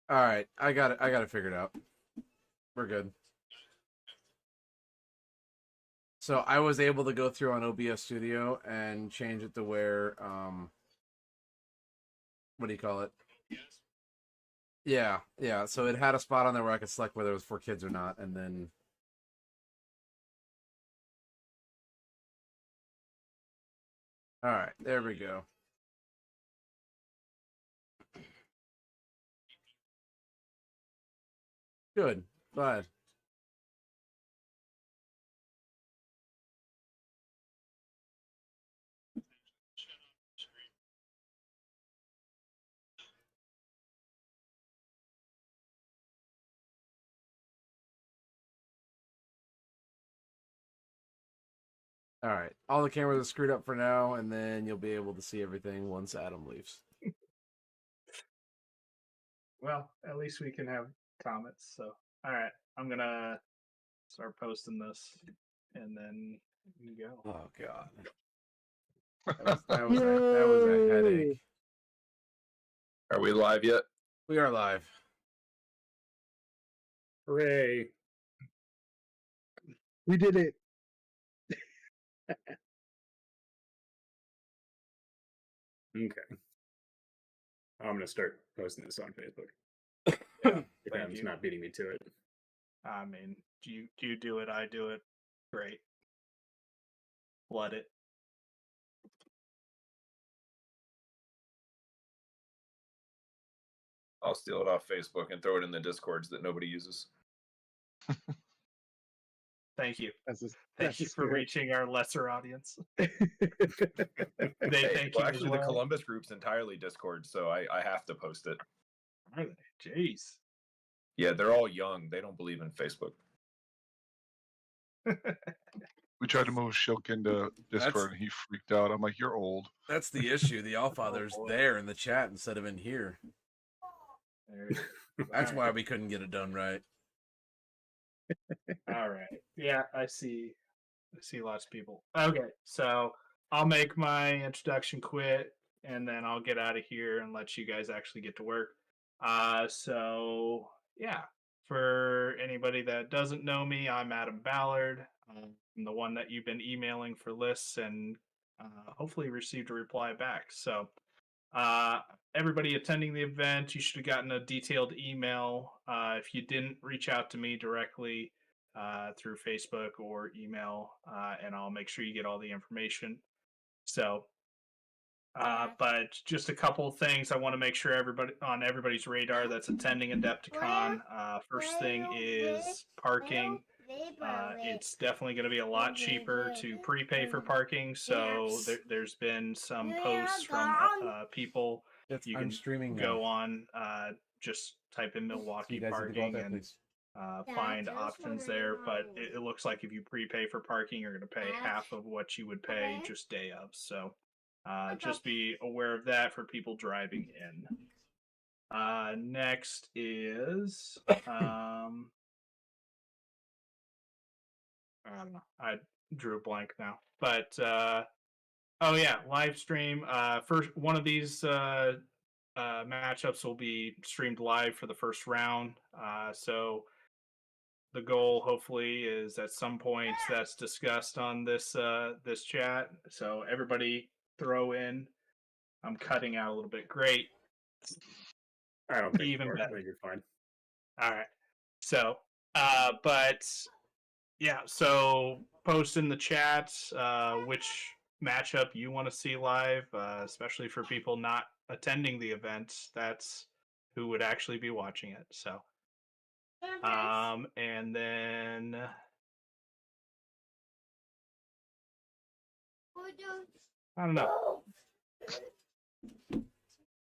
All right, I got it. I got it figured out. We're good. So I was able to go through on OBS Studio and change it to where, what do you call it? Yeah, yeah. So it had a spot on there where I could select whether it was for kids or not, and then. All right, there we go. Good. Glad. All right. All the cameras are screwed up for now, and then you'll be able to see everything once Adam leaves. Well, at least we can have comments. So, all right, I'm gonna start posting this, and then you go. Oh God. That was a headache. Are we live yet? We are live. Hooray. We did it. Okay. I'm going to start posting this on Facebook. Yeah, if Adam's not beating me to it. I mean, do you do it? I do it. Great. Flood it. I'll steal it off Facebook and throw it in the Discords that nobody uses. Thank you. Thank you for reaching our lesser audience. Hey, Thank you. actually, the Columbus group's entirely Discord, so I have to post it. Are they? Jeez. Yeah, they're all young. They don't believe in Facebook. We tried to move Shilk into Discord and he freaked out. I'm like, you're old. That's the issue. The Allfather's there in the chat instead of in here. That's why we couldn't get it done right. All right. Yeah, I see lots of people. Okay, so I'll make my introduction quick, and then I'll get out of here and let you guys actually get to work. So yeah, for anybody that doesn't know me, I'm Adam Ballard. I'm the one that you've been emailing for lists and hopefully received a reply back. So everybody attending the event, you should have gotten a detailed email. If you didn't, reach out to me directly through Facebook or email, and I'll make sure you get all the information. So, but just a couple of things I want to make sure everybody's radar that's attending Adepticon. First thing is parking. It's definitely going to be a lot cheaper to prepay for parking. So there's been some posts from people. You can streaming go on, just type in Milwaukee parking and find options there. But it looks like if you prepay for parking, you're going to pay half of what you would pay just day of. So just be aware of that for people driving in. Next is I don't know. I drew a blank now. But oh yeah, live stream. First one of these matchups will be streamed live for the first round. So the goal, hopefully, is at some point that's discussed on this this chat. So everybody throw in. I'm cutting out a little bit. Great. I don't think Even better. I think you're fine. All right. So, but yeah, so post in the chat which matchup you want to see live, especially for people not attending the event. That's who would actually be watching it. So, and then I don't know.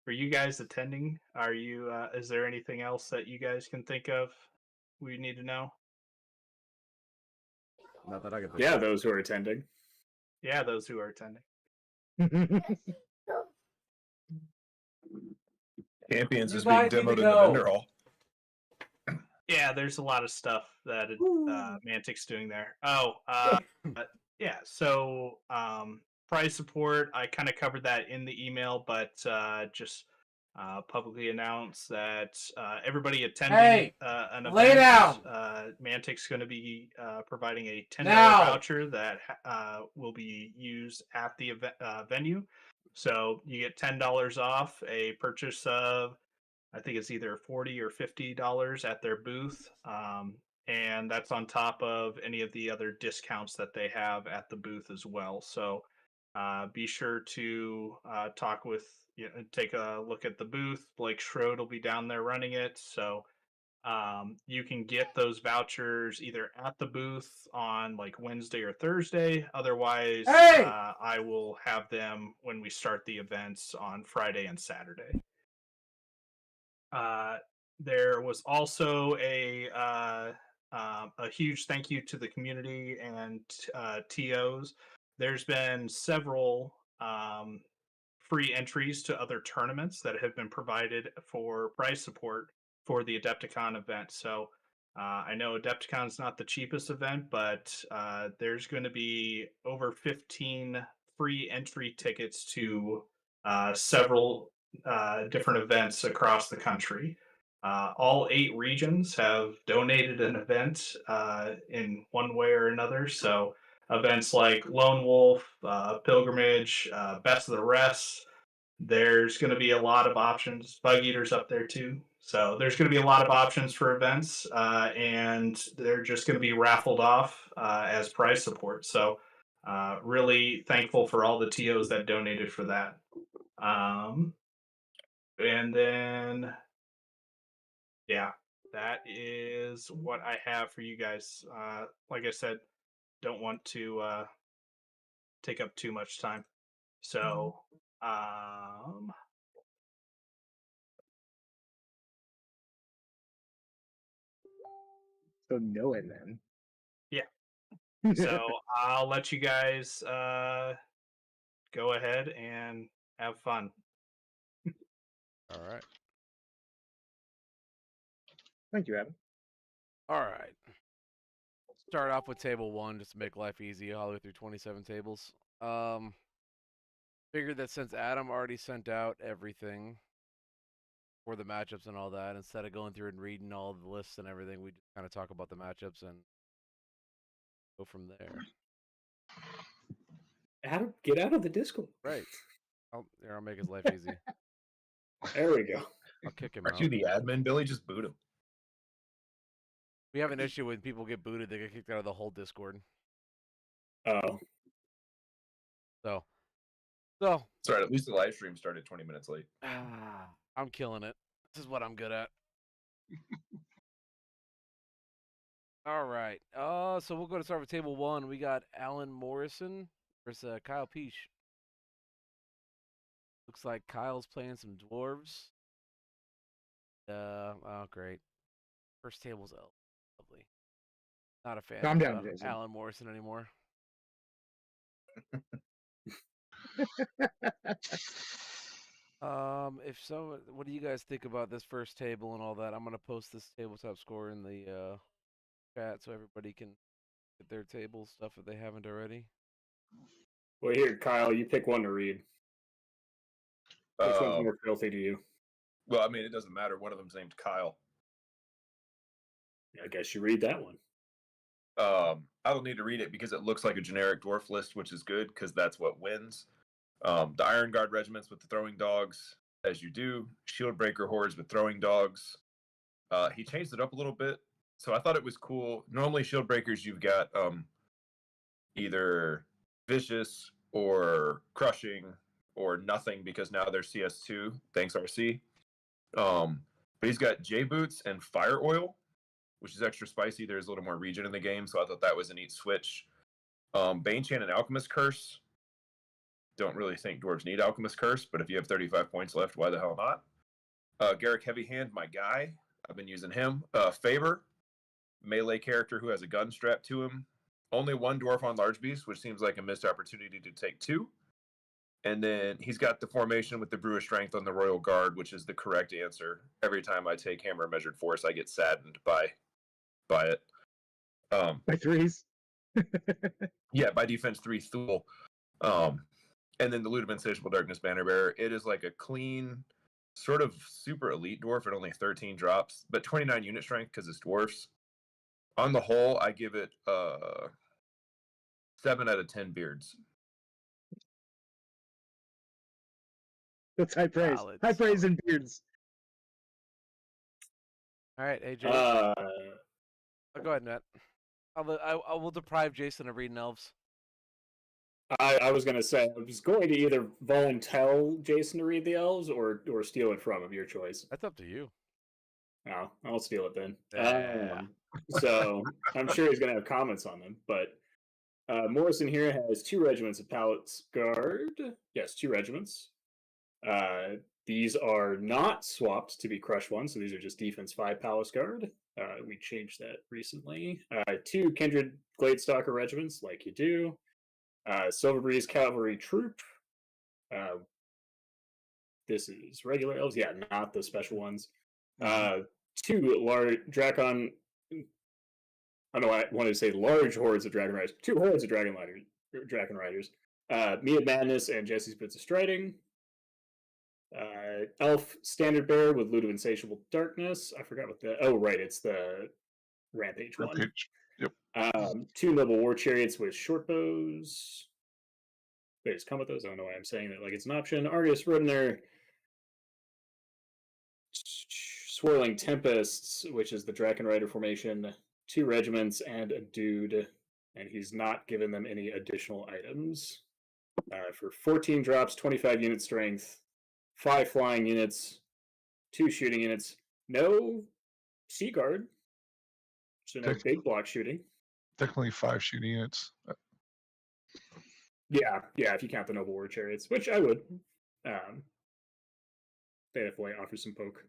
For you guys attending, are you? Is there anything else that you guys can think of we need to know? Not that I can think Yeah, of. those who are attending. Yeah, those who are attending. Champions is guys being need demoed to in the go. vendor hall. Yeah, there's a lot of stuff that Mantic's doing there. Oh, yeah. So prize support, I kind of covered that in the email, but just publicly announce that everybody attending Hey, an event, lay down! Mantic's going to be providing a $10 Now! voucher that will be used at the event, venue. So you get $10 off a purchase of, I think it's either $40 or $50 at their booth. And that's on top of any of the other discounts that they have at the booth as well. So be sure to talk with, take a look at the booth. Blake Schroed will be down there running it. So you can get those vouchers either at the booth on like Wednesday or Thursday. Otherwise, Hey! I will have them when we start the events on Friday and Saturday. There was also a huge thank you to the community and TOs. There's been several free entries to other tournaments that have been provided for prize support for the Adepticon event. So I know Adepticon is not the cheapest event, but there's going to be over 15 free entry tickets to several different events across the country. All 8 regions have donated an event in one way or another. So events like Lone Wolf, Pilgrimage, Best of the Rest. There's going to be a lot of options. Bug Eater's up there too. So there's going to be a lot of options for events, and they're just going to be raffled off as prize support. So really thankful for all the TOs that donated for that. And then, yeah, that is what I have for you guys. Like I said, don't want to take up too much time. So, So know it then. yeah. So I'll let you guys go ahead and have fun. All right. Thank you, Adam. All right. Start off with table 1 just to make life easy all the way through 27 tables. Figured that since Adam already sent out everything for the matchups and all that, instead of going through and reading all the lists and everything, we just kind of talk about the matchups and go from there. Adam, get out of the Discord. Right. I'll make his life easy. There we go. I'll kick him Aren't out. you the admin, Billy? Just boot him. We have an issue when people get booted; they get kicked out of the whole Discord. Oh. So. Sorry, at least the live stream started 20 minutes late. I'm killing it. This is what I'm good at. All right. So we'll go to start with table 1. We got Alan Morrison versus Kyle Peach. Looks like Kyle's playing some dwarves. Oh, great. First table's L. Lovely. Not a fan Calm of down, Jason. Alan Morrison anymore. If so, what do you guys think about this first table and all that? I'm gonna post this tabletop score in the chat so everybody can get their table stuff if they haven't already. Well, here, Kyle, you pick one to read. Which one's more filthy to you? Well, I mean, it doesn't matter. One of them's named Kyle. I guess you read that one. I don't need to read it because it looks like a generic dwarf list, which is good because that's what wins. The Iron Guard regiments with the throwing dogs, as you do. Shieldbreaker hordes with throwing dogs. He changed it up a little bit, so I thought it was cool. Normally, Shieldbreakers, you've got either vicious or crushing or nothing because now they're CS2. Thanks, RC. But he's got J boots and fire oil, which is extra spicy. There's a little more regen in the game, so I thought that was a neat switch. Banechan and Alchemist Curse. Don't really think dwarves need Alchemist Curse, but if you have 35 points left, why the hell not? Garrick Heavy Hand, my guy. I've been using him. Favor, melee character who has a gun strapped to him. Only one dwarf on Large Beast, which seems like a missed opportunity to take 2. And then he's got the formation with the Brew of Strength on the Royal Guard, which is the correct answer. Every time I take Hammer of Measured Force, I get saddened by it. By 3s? Yeah, by defense 3 Thule. And then the Loot of Insatiable Darkness Banner Bearer. It is like a clean sort of super elite dwarf at only 13 drops, but 29 unit strength because it's dwarfs. On the whole, I give it 7 out of 10 beards. That's high praise. Solid, High praise solid. and beards. All right, AJ. Uh, Go ahead, Matt. I will deprive Jason of reading elves. I was gonna say I was going to either volunteer Jason to read the elves or steal it from him. Your choice. That's up to you. Oh, I'll steal it then. Yeah. So I'm sure he's gonna have comments on them. But Morrison here has 2 regiments of Palace Guard. Yes, 2 regiments. These are not swapped to be Crush 1, so these are just Defense 5 Palace Guard. We changed that recently. 2 Kindred Gladestalker regiments, like you do. Silver Breeze Cavalry Troop. This is regular elves, yeah, not the special ones. 2 large Dracon. I know I wanted to say large hordes of Dragon Riders. 2 hordes of Dragon Riders. Mia Madness and Jesse's Bits of Striding. Elf Standard Bearer with Loot of Insatiable Darkness. I forgot what the. Oh, right, it's the Rampage one. Rampage. Yep. 2 Noble War Chariots with short bows. They just come with those. I don't know why I'm saying that like it's an option. Argus Rodner. Swirling Tempests, which is the Draken Rider formation. 2 regiments and a dude, and he's not given them any additional items. For 14 drops, 25 unit strength, 5 flying units, 2 shooting units, no Sea Guard, so no big block shooting. Technically 5 shooting units. Yeah, if you count the Noble War Chariots, which I would. They definitely offer some poke.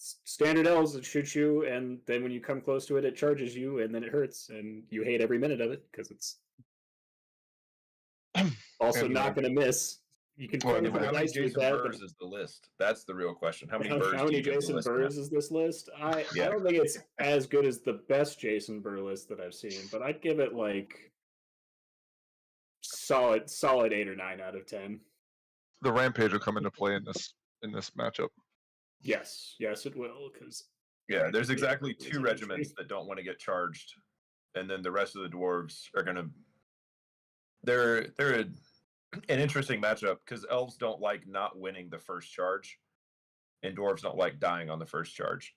Standard elves that shoot you, and then when you come close to it, it charges you, and then it hurts, and you hate every minute of it because it's also And, not going to miss. You can well, play anyway, for the How many dice with Jason that. Burrs is the list? That's the real question. How many How Burrs do many you give the Jason list now? Burrs is this list? I don't think it's as good as the best Jason Burr list that I've seen, but I'd give it like solid 8 or 9 out of 10. The Rampage will come into play in this matchup. Yes, it will, because Yeah, there's exactly it's 2 an regiments entry. that don't want to get charged, and then the rest of the dwarves are gonna. They're an interesting matchup because elves don't like not winning the first charge, and dwarves don't like dying on the first charge.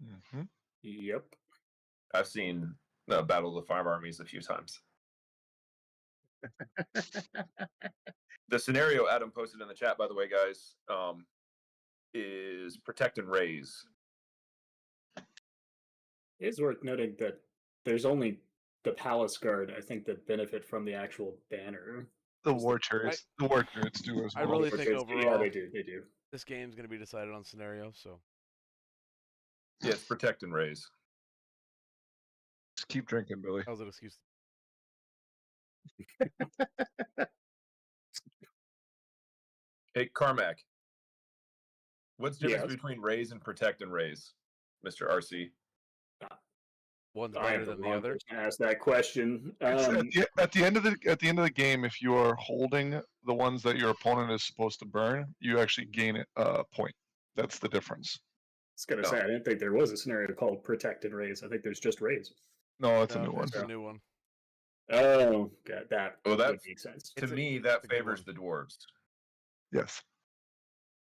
Mm-hmm. Yep. I've seen Battle of the Five Armies a few times. The scenario Adam posted in the chat, by the way, guys, is Protect and Raise. It is worth noting that there's only the Palace Guard, I think, that benefit from the actual banner. The War Chariots. The War Chariots do as I well. really think Yeah, overall, they do. this game's going to be decided on scenario. So Yeah, it's Protect and Raise. Just keep drinking, Billy. that was an excuse. Hey, Carmack, what's the difference Yes. between Raise and Protect and Raise, Mr. RC? One's I better am the than the wrong other. person to ask that question. It's at the end of the game, if you are holding the ones that your opponent is supposed to burn, you actually gain a point. That's the difference. I was gonna say I didn't think there was a scenario called Protect and Raise. I think there's just Raise. No, it's a No, new one. it's a new one. Oh, got that. Well, that would make sense. to It's a- me that it's a good favors one. the dwarves. Yes.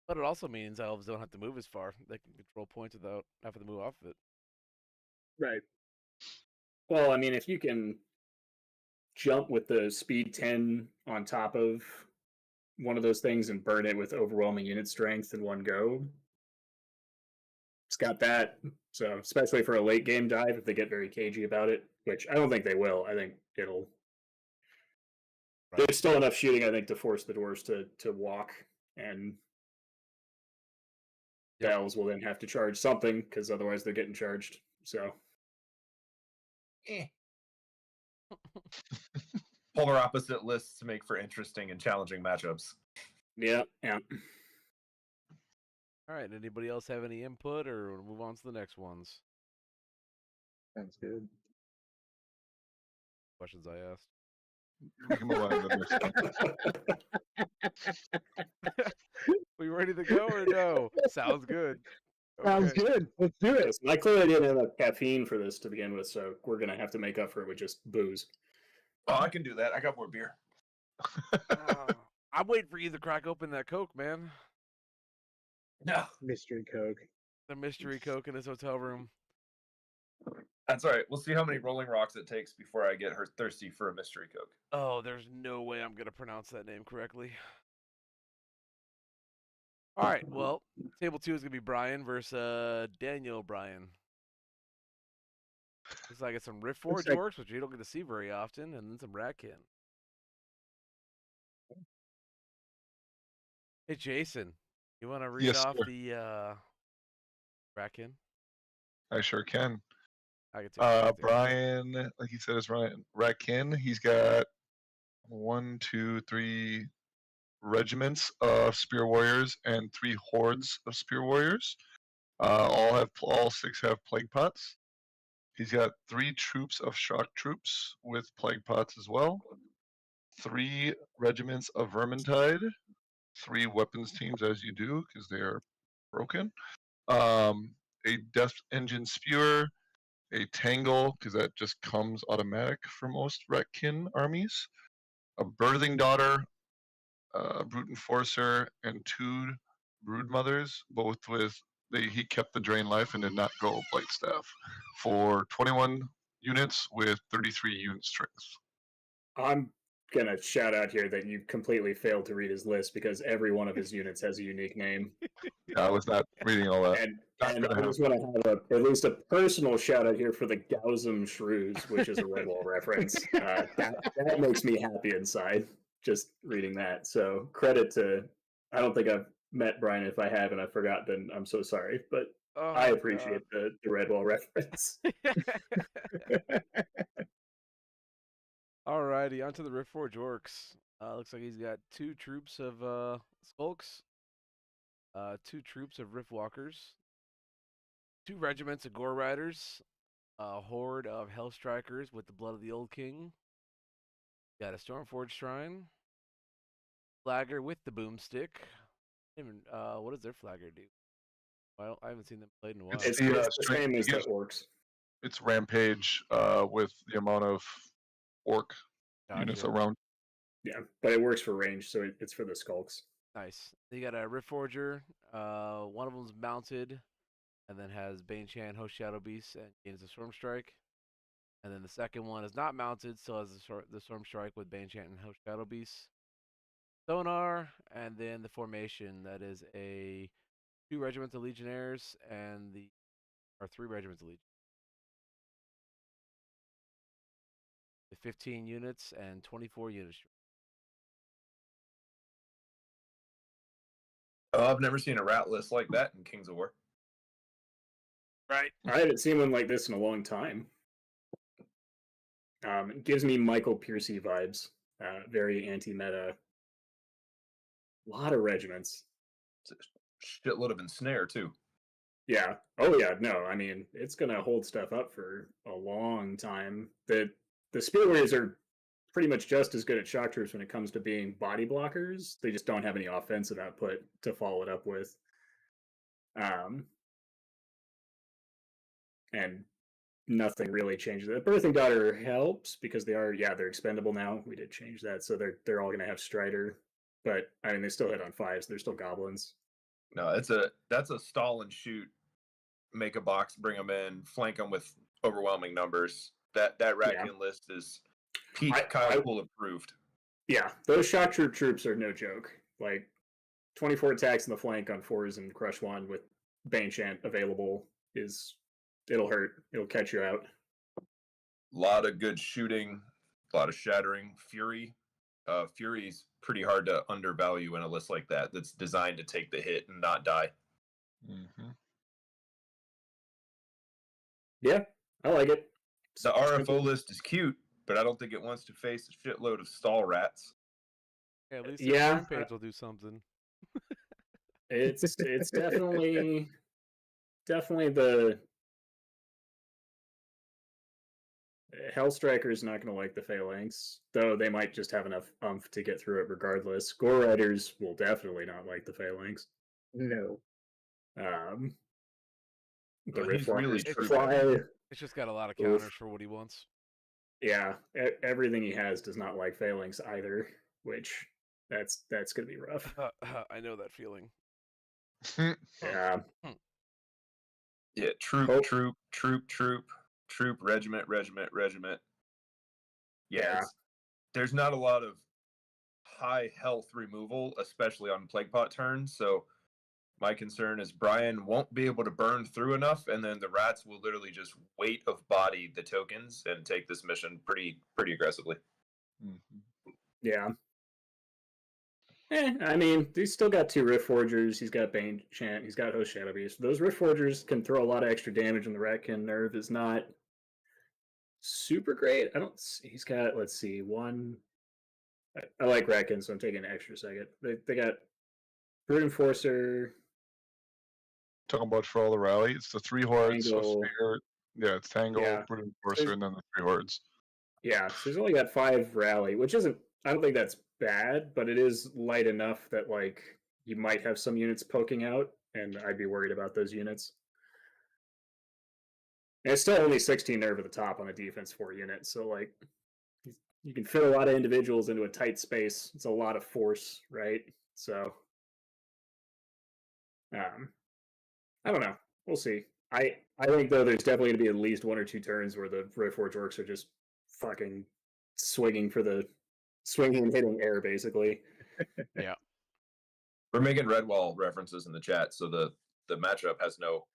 But it also means elves don't have to move as far. They can control points without having to move off of it. Right. Well, I mean, if you can jump with the speed 10 on top of one of those things and burn it with overwhelming unit strength in one go, it's got that. So, especially for a late game dive, if they get very cagey about it, which I don't think they will. I think it'll. Right. There's still enough shooting, I think, to force the dwarves to walk, and Yep. the elves will then have to charge something because otherwise they're getting charged. So. Polar opposite lists make for interesting and challenging matchups. Yeah. All right. Anybody else have any input, or we'll move on to the next ones? Sounds good. Questions I asked. We can move on to the next one. We ready to go or no? Sounds good. Sounds Okay. good. Let's do it. Yes, I clearly didn't have enough caffeine for this to begin with, so we're gonna have to make up for it with just booze. Oh, I can do that. I got more beer. I'm waiting for you to crack open that Coke, man. No, Mystery Coke. The mystery Coke in his hotel room. that's all right. We'll see how many Rolling Rocks it takes before I get her thirsty for a mystery Coke. Oh, there's no way I'm gonna pronounce that name correctly. All right, well, table 2 is gonna be Brian versus Daniel Bryan. Looks like it's some Rift Forge like- orcs, which you don't get to see very often, and then some Ratkin. Hey, Jason, you want to read Yes, off sir. the Ratkin? I sure can. I can take a look at it. Brian, like he said, is Ryan Ratkin. He's got 1, 2, 3 regiments of spear warriors and 3 hordes of spear warriors. All 6 have plague pots. He's got 3 troops of shock troops with plague pots as well. 3 regiments of vermintide. 3 weapons teams, as you do, because they are broken. A death engine spewer, a tangle, because that just comes automatic for most Ratkin armies. A birthing daughter, a brute enforcer, and 2 brood mothers, both with he kept the drain life and did not go blight staff for 21 units with 33 unit strength. I'm gonna shout out here that you completely failed to read his list because every one of his units has a unique name. I was not reading all that. And Not and gonna I just want to have at least a personal shout out here for the Gausm Shrews, which is a Redwall reference. That makes me happy inside just reading that. So credit to. I don't think I've met Brian. If I have and I forgot, then I'm so sorry. But Oh, I appreciate the Redwall reference. Alrighty, on to the Rift Forge orcs. Looks like he's got 2 troops of skulks, 2 troops of Rift Walkers, 2 regiments of Gore Riders, a horde of Hell Strikers with the Blood of the Old King. Got a Stormforge Shrine, Flagger with the Boomstick. What does their Flagger do? Well, I haven't seen them played in a while. It's It's, the, it's the strength- same as it the gives- orcs. It's rampage with the amount of orc units Gotcha. around. Yeah, but it works for range, so it's for the skulks. Nice. You got a Rift Forger. One of them's mounted, and then has Banechan, Host Shadow Beast, and gains a Storm Strike. And then the second one is not mounted, still has the Storm Strike with Banechan and Host Shadow Beast. Sonar, and then the formation that is a 2 regiments of Legionnaires and 3 regiments of Legionnaires. With 15 units and 24 units. Oh, I've never seen a rat list like that in Kings of War. Right. I haven't seen one like this in a long time. It gives me Michael Piercy vibes. Very anti-meta. A lot of regiments. Shitload of ensnare too. Yeah. Oh yeah. No, I mean it's gonna hold stuff up for a long time. The Spear Warriors are pretty much just as good at shock troops when it comes to being body blockers. They just don't have any offensive output to follow it up with. And nothing really changes. The Birthing Daughter helps because they're expendable now. We did change that, so they're all gonna have Strider. But I mean, they still hit on 5s. They're still goblins. No, that's a stall and shoot. Make a box, bring them in, flank them with overwhelming numbers. That Ratkin list is peak Kyle Pool approved. Yeah, those shock troops are no joke. Like 24 attacks in the flank on 4s and Crush 1 with Banechant available it'll hurt. It'll catch you out. A lot of good shooting, a lot of shattering. Fury's pretty hard to undervalue in a list like that. That's designed to take the hit and not die. Mm-hmm. Yeah, I like it. The RFO list is cute, but I don't think it wants to face a shitload of stall rats. Yeah, at least Yeah. Rampage will do something. It's definitely the Hellstriker is not going to like the Phalanx, though they might just have enough umph to get through it regardless. Gore Riders will definitely not like the Phalanx. No. The Well, he's really Riftwalkers troop fly. heavy. It's just got a lot of Oof. counters for what he wants. Yeah, everything he has does not like Phalanx either, which that's going to be rough. I know that feeling. Yeah. Yeah, troop, Oh. troop, troop, troop, troop, regiment, regiment, regiment. Yeah, Yeah. there's not a lot of high health removal, especially on plague pot turns. So my concern is Brian won't be able to burn through enough, and then the rats will literally just weight of body the tokens and take this mission pretty aggressively. Yeah. I mean, he's still got 2 Rift Forgers. He's got Bane Chant. He's got Host Shadow Beast. Those Rift Forgers can throw a lot of extra damage, and the Ratkin Nerve is not super great. I don't. He's got. Let's see. One. I like Ratkin, so I'm taking an extra second. They got Brute Enforcer. Talking about for all the rally, it's the 3 hordes of Tangle. Spear. Yeah, it's Tangle, Yeah. Brute Enforcer, and then the 3 hordes. Yeah, so he's only got 5 rally, which isn't. I don't think that's bad, but it is light enough that like you might have some units poking out, and I'd be worried about those units. And it's still only 16 nerve at the top on a defense 4 unit, so like you can fit a lot of individuals into a tight space. It's a lot of force, right? So, I don't know. We'll see. I think though there's definitely going to be at least 1 or 2 turns where the Riftforge orcs are just fucking swinging and hitting air basically. Yeah. We're making Redwall references in the chat, so the matchup has no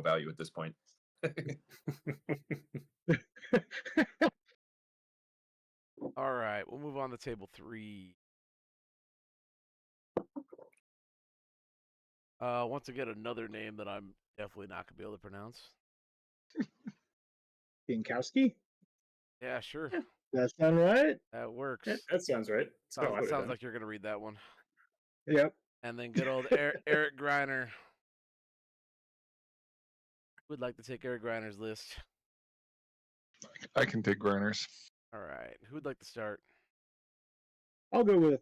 value at this point. All right, we'll move on to table 3. Once again, another name that I'm definitely not gonna be able to pronounce. Binkowski? Yeah, sure. That sound right? That works. That sounds right. Sounds like you're gonna read that one. Yep. And then good old Eric Griner. Would like to take Eric Griner's list. I can take Grinders. All right, who'd like to start? I'll go with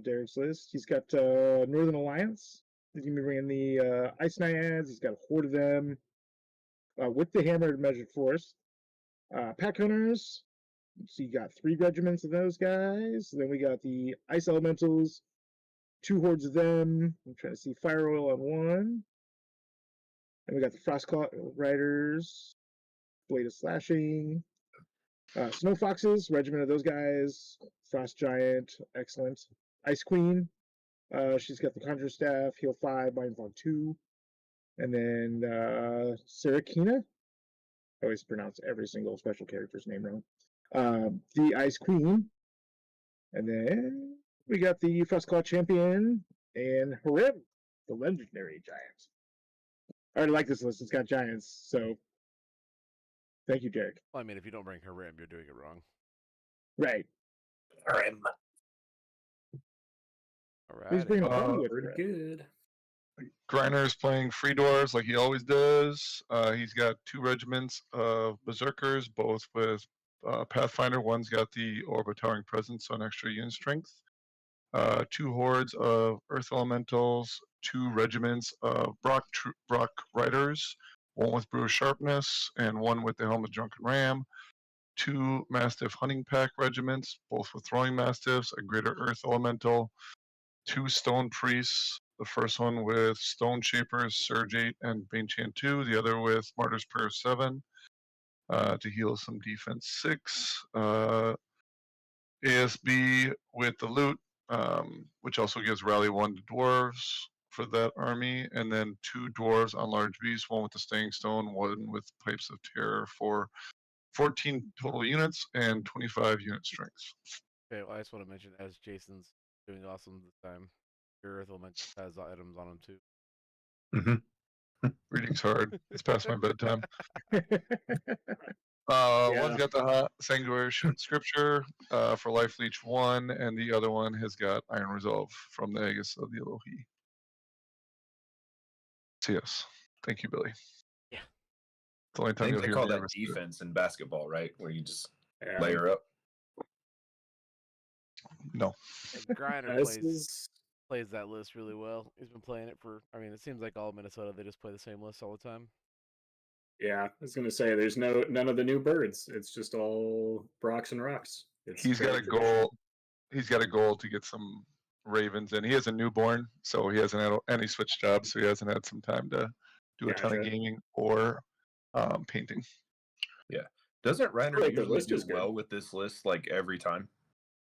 Derek's list. He's got Northern Alliance. He's going to be bringing the Ice Naiads. He's got a horde of them with the Hammered Measured Force. Pack Hunters. So you got 3 regiments of those guys. Then we got the Ice Elementals, 2 hordes of them. I'm trying to see Fire Oil on 1. And we got the Frostclaw Riders, Blade of Slashing. Snow Foxes, regiment of those guys. Frost Giant, excellent. Ice Queen, she's got the Conjure Staff, Heal 5, Mind Fog 2. And then Sarakina. I always pronounce every single special character's name wrong. The Ice Queen. And then we got the Frostclaw Champion and Harem, the legendary giant. I already like this list. It's got giants, so thank you, Derek. Well, I mean, if you don't bring Harem, you're doing it wrong. Right. All He's right. bringing a party with Pretty Harem. good. Griner's playing free doors like he always does. He's got 2 regiments of Berserkers, both with Pathfinder. One's got the Orb of Towering Presence on extra unit strength. 2 hordes of Earth Elementals, 2 regiments of Brock Riders, 1 with Brewer Sharpness, and 1 with the Helmet Drunken Ram. 2 Mastiff Hunting Pack regiments, both with Throwing Mastiffs, a Greater Earth Elemental. 2 Stone Priests, the first one with Stone Shapers, Surge 8, and Bane Chant 2, the other with Martyr's Prayer 7, to heal some defense 6. ASB with the Loot, which also gives Rally 1 to Dwarves for that army, and then 2 Dwarves on Large Beast, 1 with the Staying Stone, 1 with Pipes of Terror for 14 total units and 25 unit strengths. Okay, well, I just want to mention, as Jason's doing awesome this time, your Earth Element has items on him too. Reading's hard. It's past my bedtime. Yeah. One's got the Sanguinary Scripture for Life Leech 1, and the other one has got Iron Resolve from the Aegis of the Elohi. So yes, thank you, Billy. Yeah. the only I time think you'll they hear call me that ever say it. defense in basketball, right? Where you just Yeah. layer up. No. And Griner This is plays that list really well. He's been playing it for. I mean, it seems like all of Minnesota they just play the same list all the time. yeah. I was gonna say there's none of the new birds. It's just all Brox and Rocks. It's He's got very a traditional. goal. He's got a goal to get some Ravens in. He has a newborn, so he hasn't had any switch jobs, so he hasn't had some time to do a ton of Gotcha. gaming or painting. Yeah. Doesn't Reiner like their usually list do is good. well with this list like every time?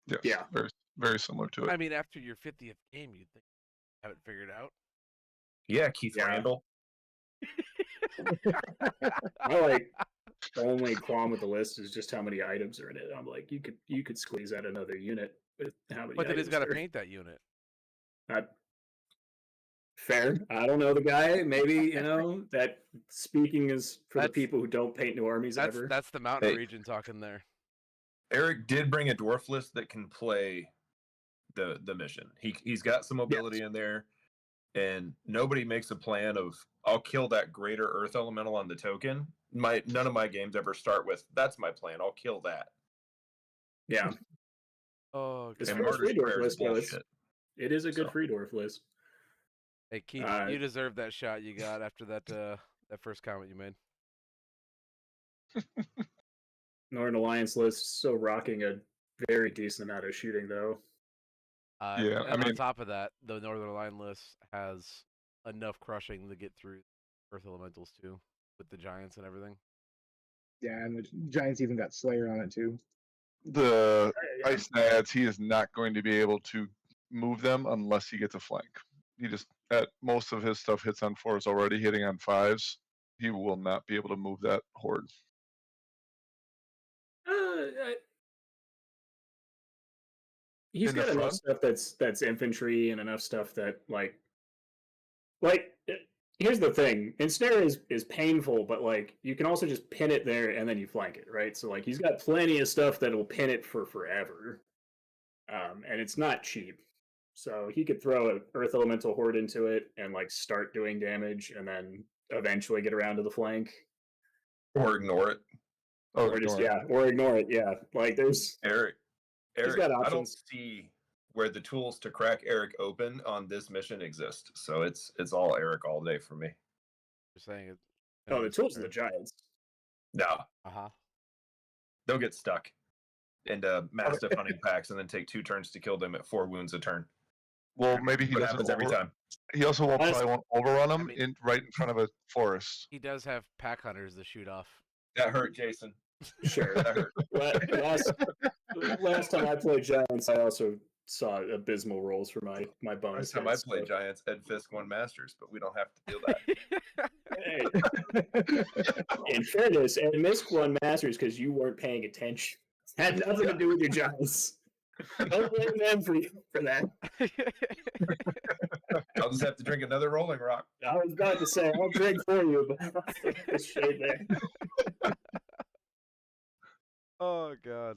Yes. Yeah. Very, very similar to it. I mean, after your 50th game, you'd think you have it figured out. Yeah, Keith Yeah. Randall. My like only qualm with the list is just how many items are in it. I'm like, you could squeeze out another unit with how many But then he's items got to are. paint that unit. Fair. I don't know the guy. Maybe, you know, that speaking is for the That's- people who don't paint new armies ever. That's the mountain Hey. region talking there. Eric did bring a dwarf list that can play the mission. He's got some mobility in there, and nobody makes a plan of I'll kill that greater earth elemental on the token. None of my games ever start with that's my plan. I'll kill that. Yeah. Oh, As And God. far as Martyr's free dwarf Prayer is list goes, bullshit. it is a good So. free dwarf list. Hey Keith, Uh, you deserve that shot you got after that that first comment you made. Northern Alliance list still rocking a very decent amount of shooting though. Yeah, I and on mean- top of that, the Northern Line list has enough crushing to get through Earth Elementals too, with the Giants and everything. Yeah, and the Giants even got Slayer on it too. The Yeah. Ice Nads, he is not going to be able to move them unless he gets a flank. He just at most of his stuff hits on 4s already, hitting on 5s. He will not be able to move that horde. He's In the got enough front? stuff that's infantry and enough stuff that like here's the thing. Ensnare is painful, but like you can also just pin it there and then you flank it, right? So like he's got plenty of stuff that'll pin it for forever. And it's not cheap. So he could throw an Earth Elemental Horde into it and like start doing damage and then eventually get around to the flank. Or ignore it. Oh, Or just ignore it. or ignore it. Yeah. Like there's Eric, got I don't options. see where the tools to crack Eric open on this mission exist. So it's all Eric all day for me. Just saying it. the tools of the Giants. No, Uh-huh. they'll get stuck into Mastiff hunting packs and then take 2 turns to kill them at 4 wounds a turn. Well, maybe he What doesn't happens every time. He also won't Honest- probably won't overrun them I mean- in right in front of a forest. He does have pack hunters to shoot off. That hurt, Jason. Sure. That hurt. Last time I played Giants, I also saw abysmal rolls for my bonus. Last time I hits, played so- Giants, Ed Fisk won Masters, but we don't have to do that. Hey, in fairness, and Misk won Masters because you weren't paying attention. Had nothing to do with your Giants. Don't blame them for that. I'll just have to drink another Rolling Rock. I was about to say I'll drink for you, but it's shade there. Oh God.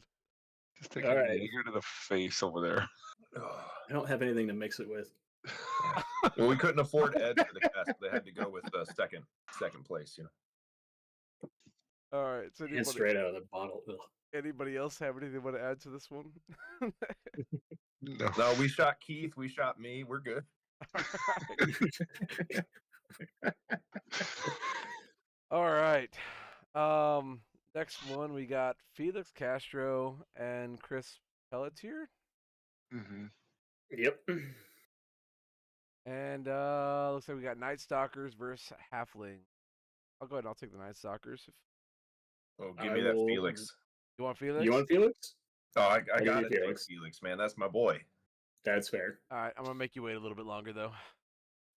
Just take All a right. Jaeger to the face over there. I don't have anything to mix it with. Well, we couldn't afford Ed for the cast. They had to go with second place. You know. All right. So And straight out of the bottle. Ugh. anybody else have anything they want to add to this one? No. No, we shot Keith. We shot me. We're good. All right. Next one we got Felix Castro and Chris Pelletier, Hmm. Yep. and looks like we got Night Stalkers versus Halfling. I'll go ahead. And I'll take the Night Stalkers. Oh, give I me that will- Felix. You want Felix? You want Felix? Oh, I give got you it. Felix. Felix, man. That's my boy. That's fair. All right. I'm gonna make you wait a little bit longer though.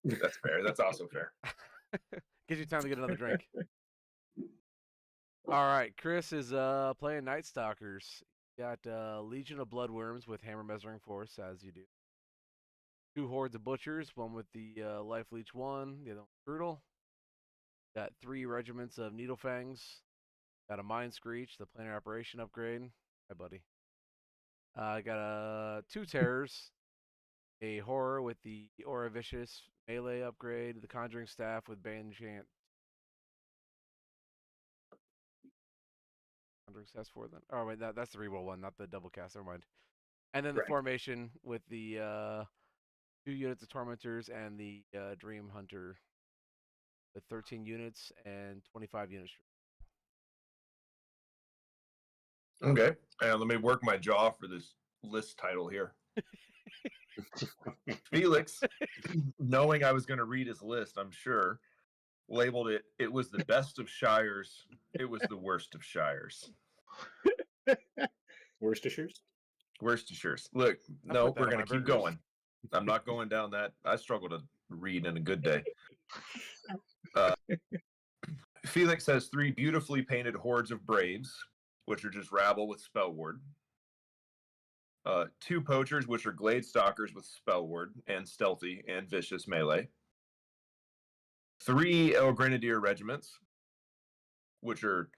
That's fair. That's also fair. Gives you time to get another drink. All right, Chris is playing Night Stalkers. Got Legion of Bloodworms with Hammer Measuring Force, as you do. 2 hordes of butchers, one with the Life Leech 1, the other one brutal. Got 3 regiments of Needlefangs. Got a Mind Screech, the planar operation upgrade. Hi, buddy. Got 2 terrors, a horror with the Aura Vicious melee upgrade, the Conjuring Staff with Bane Enchant Hunter's has 4 then. Oh wait, that's the reroll one, not the double cast. Never mind. And then the Correct. formation with the 2 units of Tormentors and the Dream Hunter with 13 units and 25 units. Okay, and let me work my jaw for this list title here. Felix, knowing I was going to read his list, I'm sure, labeled it, it was the best of Shires, it was the worst of Shires. Worcestershires? Worcestershires. Look, I no, put that we're on going my to keep burgers. going. I'm not going down that. I struggle to read in a good day. Felix has 3 beautifully painted hordes of Braves, which are just rabble with Spell Ward. 2 poachers, which are Glade Stalkers with Spell Ward and stealthy and vicious melee. 3 El Grenadier regiments, which are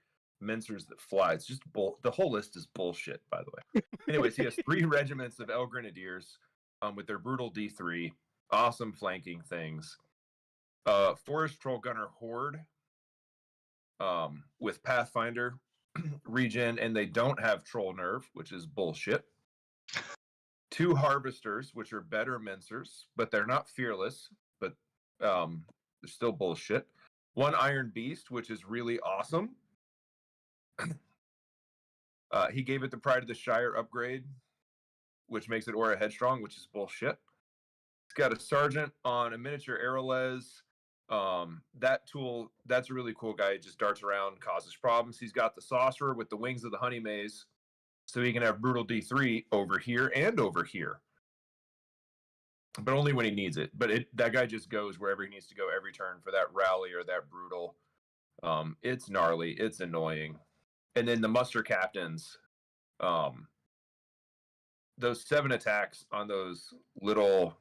mincers that fly. It's just the whole list is bullshit, by the way. Anyways, he has 3 regiments of El Grenadiers with their brutal D3, awesome flanking things. Forest Troll Gunner Horde with Pathfinder regen, and they don't have Troll Nerve, which is bullshit. 2 Harvesters, which are better mincers, but they're not fearless, but they're still bullshit. 1 Iron Beast, which is really awesome. He gave it the Pride of the Shire upgrade, which makes it Aura Headstrong, which is bullshit. It's got a Sergeant on a miniature Arrowles. That tool, that's a really cool guy. It just darts around, causes problems. He's got the Sorcerer with the Wings of the Honey Maze, so he can have Brutal D3 over here and over here. But only when he needs it. But that guy just goes wherever he needs to go every turn for that rally or that brutal. It's gnarly. It's annoying. And then the muster captains, those 7 attacks on those little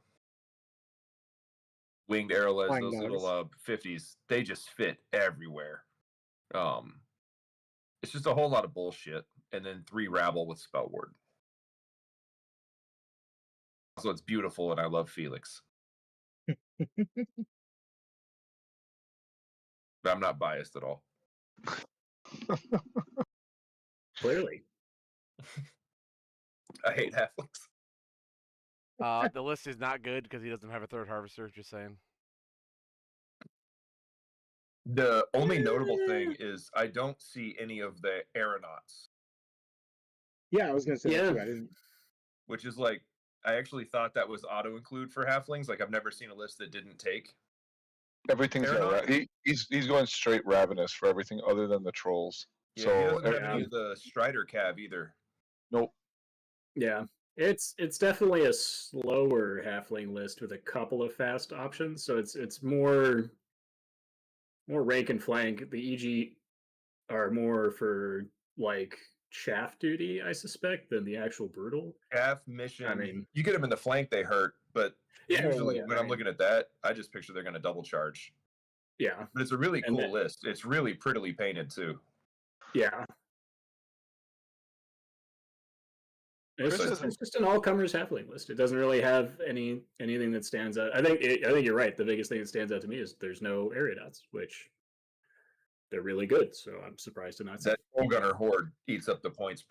winged arrowlets, Flying those dogs. little 50s, they just fit everywhere. It's just a whole lot of bullshit. And then 3 rabble with Spell Ward. So it's beautiful, and I love Felix. But I'm not biased at all. Clearly. I hate halflings. The list is not good because he doesn't have a 3rd Harvester. Just saying. The only notable thing is I don't see any of the aeronauts. Yeah, I was gonna say that Yeah. too. I didn't. Which is like, I actually thought that was auto include for halflings. Like, I've never seen a list that didn't take. Everything's Fair enough. he's going straight ravenous for everything other than the trolls. Yeah, So he doesn't have yeah. any of the Strider Cav either. nope. Yeah. It's definitely a slower halfling list with a couple of fast options. So it's more rank and flank. The EG are more for like chaff duty, I suspect, than the actual brutal. Half mission. I mean, you get them in the flank, they hurt. But yeah, usually yeah, when I I'm mean, looking at that, I just picture they're going to double charge. yeah, But it's a really And cool then- list. It's really prettily painted too. yeah. It's Chris just, isn't- it's just an all-comers halfling list. It doesn't really have anything that stands out. I think you're right. The biggest thing that stands out to me is there's no area dots, which they're really good. So I'm surprised to not see. That Troll Gunner Horde eats up the points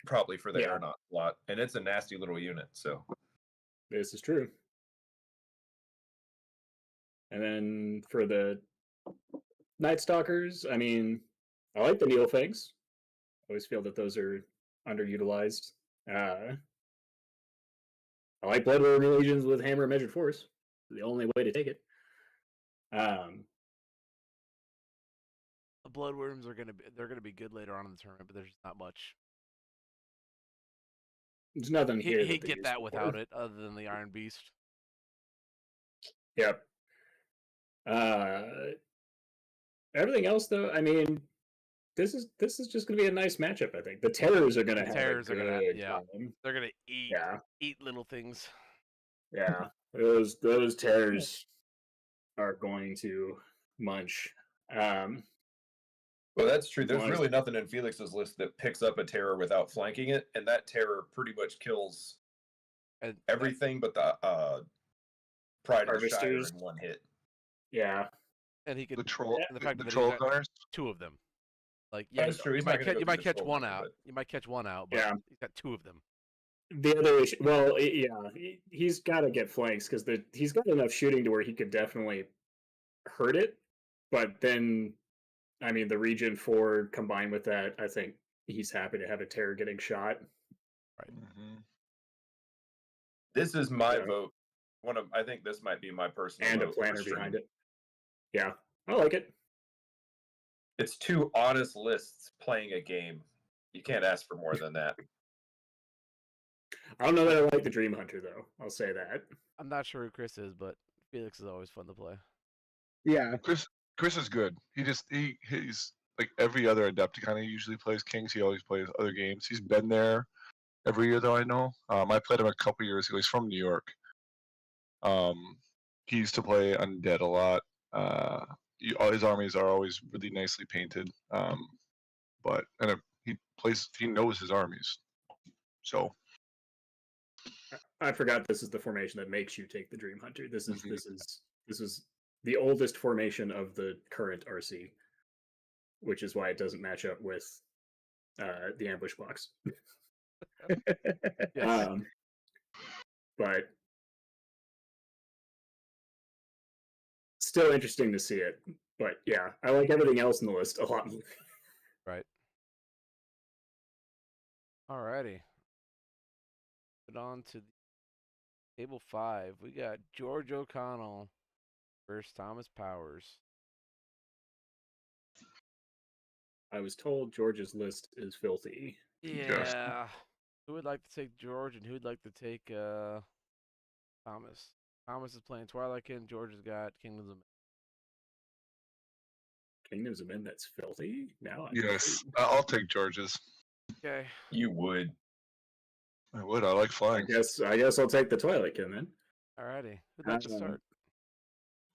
probably for the Yeah. aeronaut slot. And it's a nasty little unit. So This is true. And then for the Night Stalkers, I mean, I like the Neil Fangs. I always feel that those are underutilized. I like Bloodworm Legions with Hammer and Measured Force. The only way to take it. The Bloodworms are gonna be good later on in the tournament, but there's just not much. There's nothing here. He'd get that without it, other than the Iron Beast. Yep. Everything else, though, I mean, this is just going to be a nice matchup. I think the Terrors are going to have Terrors a are gonna- good yeah. time. They're gonna eat little things. Yeah. Those Terrors are going to munch. well, that's true. There's Why is- really nothing in Felix's list that picks up a terror without flanking it, and that terror pretty much kills And everything but the Pride of the Shire Harvesters. in one hit. Yeah. and he could The troll and the fact the that troll he's got gunners. 2 of them. Like, yeah, That's true. you He's not might gonna catch go you through might this catch whole one menu, out. but You might catch one out, but Yeah. he's got two of them. The other issue, well, he's got to get flanks because he's got enough shooting to where he could definitely hurt it. But then, I mean, the Region 4 combined with that, I think he's happy to have a terror getting shot. this is my Yeah. vote. I think this might be my personal And a vote for planner stream. behind it. Yeah, I like it. It's two honest lists playing a game. You can't ask for more than that. I don't know that I like the Dream Hunter though. I'll say that. I'm not sure who Chris is, but Felix is always fun to play. Yeah. Chris is good. He's like every other Adepticon. He usually plays Kings. He always plays other games. He's been there every year, though. I know. I played him a couple years ago. He's from New York. He used to play Undead a lot. All his armies are always really nicely painted. He knows his armies. So I forgot this is the formation that makes you take the Dream Hunter. This is Mhm. this is the oldest formation of the current RC, which is why it doesn't match up with the ambush box. Yes. But still interesting to see it. But yeah, I like everything else in the list a lot more. Right. Alrighty. Put on to table 5. We got George O'Connell versus Thomas Powers. I was told George's list is filthy. Yeah. Who would like to take George and who would like to take Thomas? Thomas is playing Twilight Kin. George has got Kingdoms of Men. Kingdoms of Men, that's filthy. Now I'm yes, I'll take George's. Okay. You would. I would. I like flying. I guess I'll take the Twilight Kin then. Alrighty. Who'd like to start?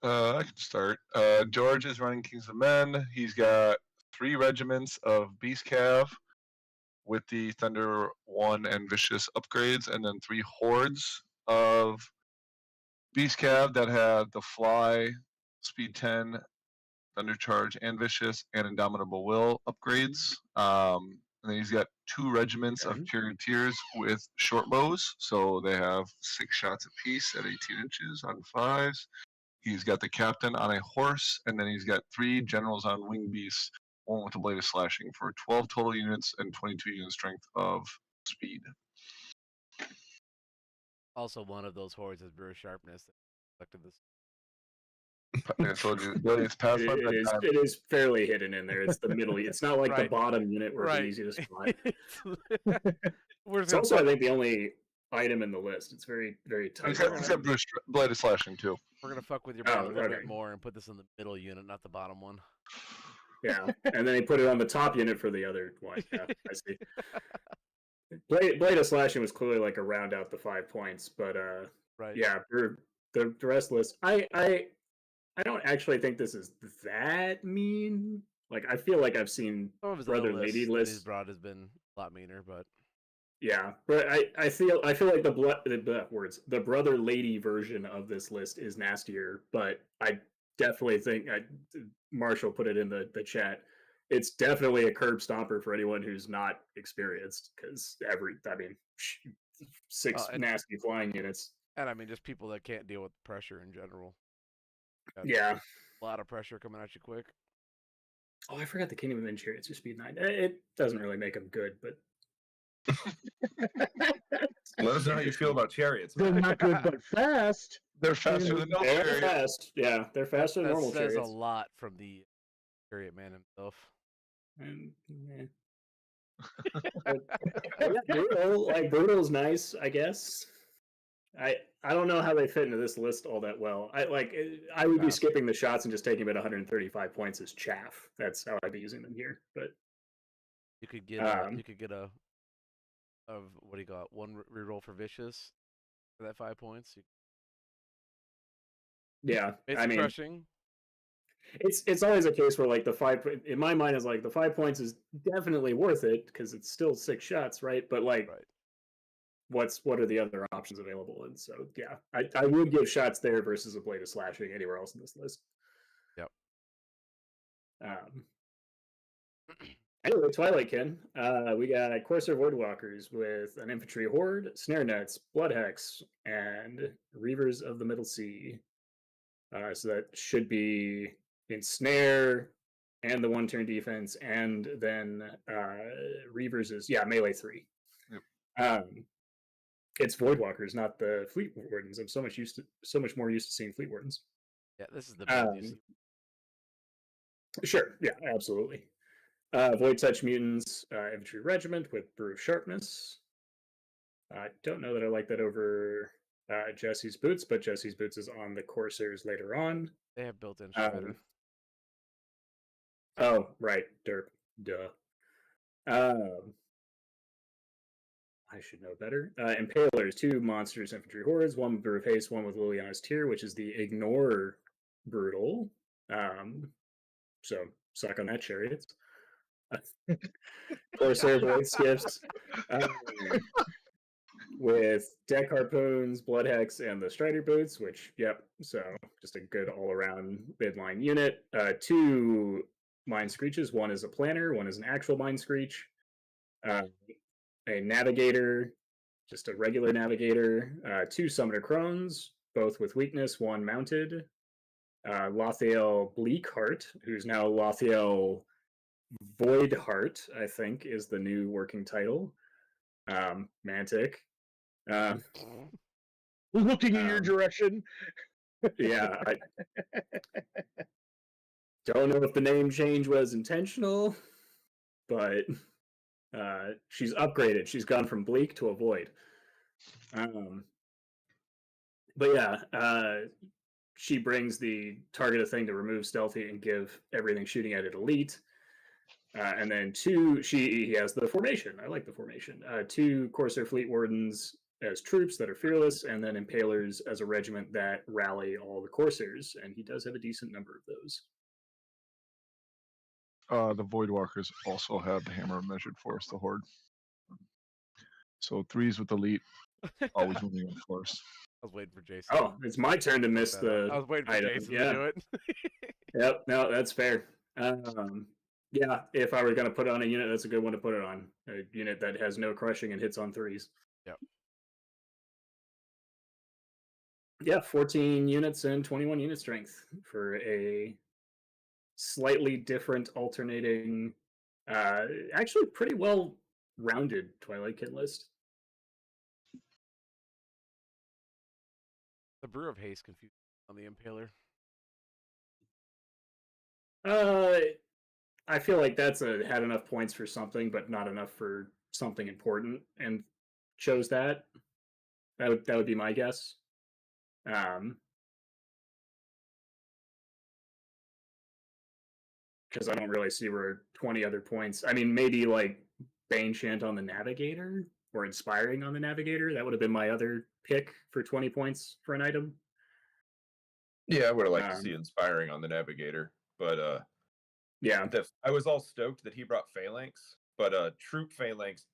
I can start. George is running Kings of Men. He's got 3 regiments of Beast Cav with the Thunder 1 and Vicious upgrades, and then 3 hordes of Beast Cav that have the Fly, Speed 10, Thunder Charge, and Vicious, and Indomitable Will upgrades. And then he's got 2 regiments of Charioteers with short bows, so they have 6 shots apiece at 18 inches on 5s. He's got the captain on a horse, and then he's got 3 generals on wing beasts, one with a blade of slashing for 12 total units and 22 unit strength of speed. Also, one of those hordes has Brewer Sharpness. Selected this. I told you, it's past my bedtime. It is fairly hidden in there. It's the middle. It's not like the Right. bottom unit where Right. it's easy to spot. We're It's gonna also, I fuck, think, the only item in the list. It's very, very tight. He's got blade of slashing too. we're gonna fuck with your brain a little okay. bit more and put this in the middle unit, not the bottom one. Yeah, and then he put it on the top unit for the other one. Yeah, I see. Blade of slashing was clearly like a round out the 5 points, but Right. yeah, for the rest list, I don't actually think this is that mean. Like, I feel like I've seen Some of his Brother other Lady lists that he's lists. brought has been a lot meaner, but Yeah, but I feel like the Brother Lady version of this list is nastier. But I definitely think Marshall put it in the chat. It's definitely a curb stomper for anyone who's not experienced, because 6 and- nasty flying units. and I mean just people that can't deal with pressure in general. Got Yeah. a lot of pressure coming at you quick. Oh, I forgot the Kingdom of Men chariots are speed 9. It doesn't really make them good, but Let us know how you feel about chariots. They're Man. not good, but fast. They're faster than no they're chariot. fast. Yeah, they're faster than That normal says chariots. a lot from the Chariot Man himself. And, Brutal's nice, I guess. I don't know how they fit into this list all that well. I would be Chaff. skipping the shots and just taking about 135 points as chaff. That's how I'd be using them here. But You could get a of what do you got? 1 reroll for Vicious for that 5 points. yeah, It's I mean, crushing. it's always a case where like the 5 in my mind is like the 5 points is definitely worth it because it's still 6 shots, right? But like, Right. what are the other options available? And so yeah, I would give shots there versus a blade of slashing anywhere else in this list. Yep. Anyway, Twilightkin. We got Corsair Voidwalkers with an infantry horde, snare nets, blood hex, and reavers of the Middle Sea. So that should be ensnare and the 1-turn defense, and then reavers is melee 3. Yep. It's Voidwalkers, not the Fleet Wardens. I'm so much more used to seeing Fleet Wardens. Yeah, this is the build you see. Sure, yeah, absolutely. Void Touch Mutants, Infantry Regiment with Brew of Sharpness. I don't know that I like that over Jesse's Boots, but Jesse's Boots is on the Corsairs later on. They have built-in Shredder. Oh, right, derp, duh. I should know better. Impalers, 2 monsters, infantry hordes, 1 with Brew of Haste, 1 with Liliana's Tear, which is the Ignore Brutal. So suck on that, Chariots. Corsair Void Skiffs. With Deck Harpoons, Blood Hex, and the Strider Boots, which, yep, so just a good all-around midline unit. 2 Mind Screeches, 1 is a planner, 1 is an actual Mind Screech. A Navigator, just a regular Navigator. 2 Summoner Crones, both with weakness, 1 mounted. Lothiel Bleakheart, who's now Lothiel Voidheart, I think, is the new working title. Mantic. Looking in your direction. Yeah, I don't know if the name change was intentional, but she's upgraded. She's gone from bleak to a void. But yeah, she brings the targeted thing to remove stealthy and give everything shooting at it elite. And then 2, he has the formation. I like the formation. 2 Corsair Fleet Wardens as troops that are fearless, and then Impalers as a regiment that rally all the Corsairs, and he does have a decent number of those. The Voidwalkers also have the Hammer of Measured Force, the Horde. So 3s with Elite, always moving on force. I was waiting for Jason. Oh, it's my turn to miss the. I was waiting for item. Jason to do it. Yep, no, that's fair. Yeah, if I were going to put on a unit, that's a good one to put it on. A unit that has no crushing and hits on 3s. Yep. Yeah, 14 units and 21 unit strength for a slightly different alternating, actually pretty well rounded Twilightkin list. The Brew of Haste confused on the Impaler. I feel like that's had enough points for something, but not enough for something important, and chose that. That would be my guess. Because I don't really see where 20 other points. I mean, maybe like Bane Chant on the Navigator or Inspiring on the Navigator. That would have been my other pick for 20 points for an item. Yeah, I would have liked to see Inspiring on the Navigator, but yeah, I was all stoked that he brought Phalanx, but Troop Phalanx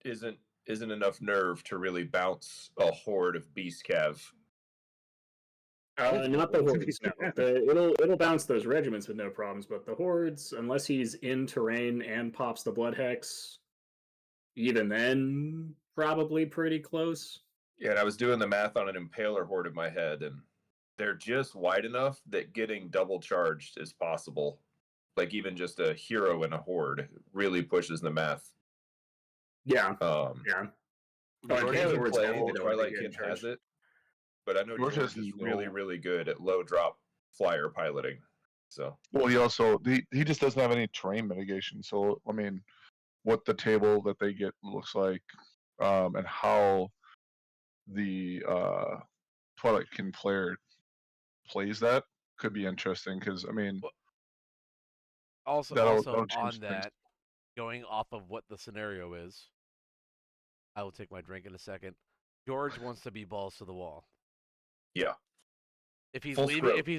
isn't enough nerve to really bounce a horde of Beast Cav. Not the hordes. No, it'll bounce those regiments with no problems, but the hordes, unless he's in terrain and pops the blood hex, even then, probably pretty close. Yeah, and I was doing the math on an Impaler horde in my head, and they're just wide enough that getting double charged is possible. Like even just a hero in a horde really pushes the math. Yeah. Yeah. Twilightkin has it. But I know George is really, really good at low drop flyer piloting. So well, he just doesn't have any terrain mitigation. So I mean, what the table that they get looks like, and how the Twilightkin player plays that could be interesting. Because I mean, also on that, going off of what the scenario is, I will take my drink in a second. George wants to be balls to the wall. Yeah. If he's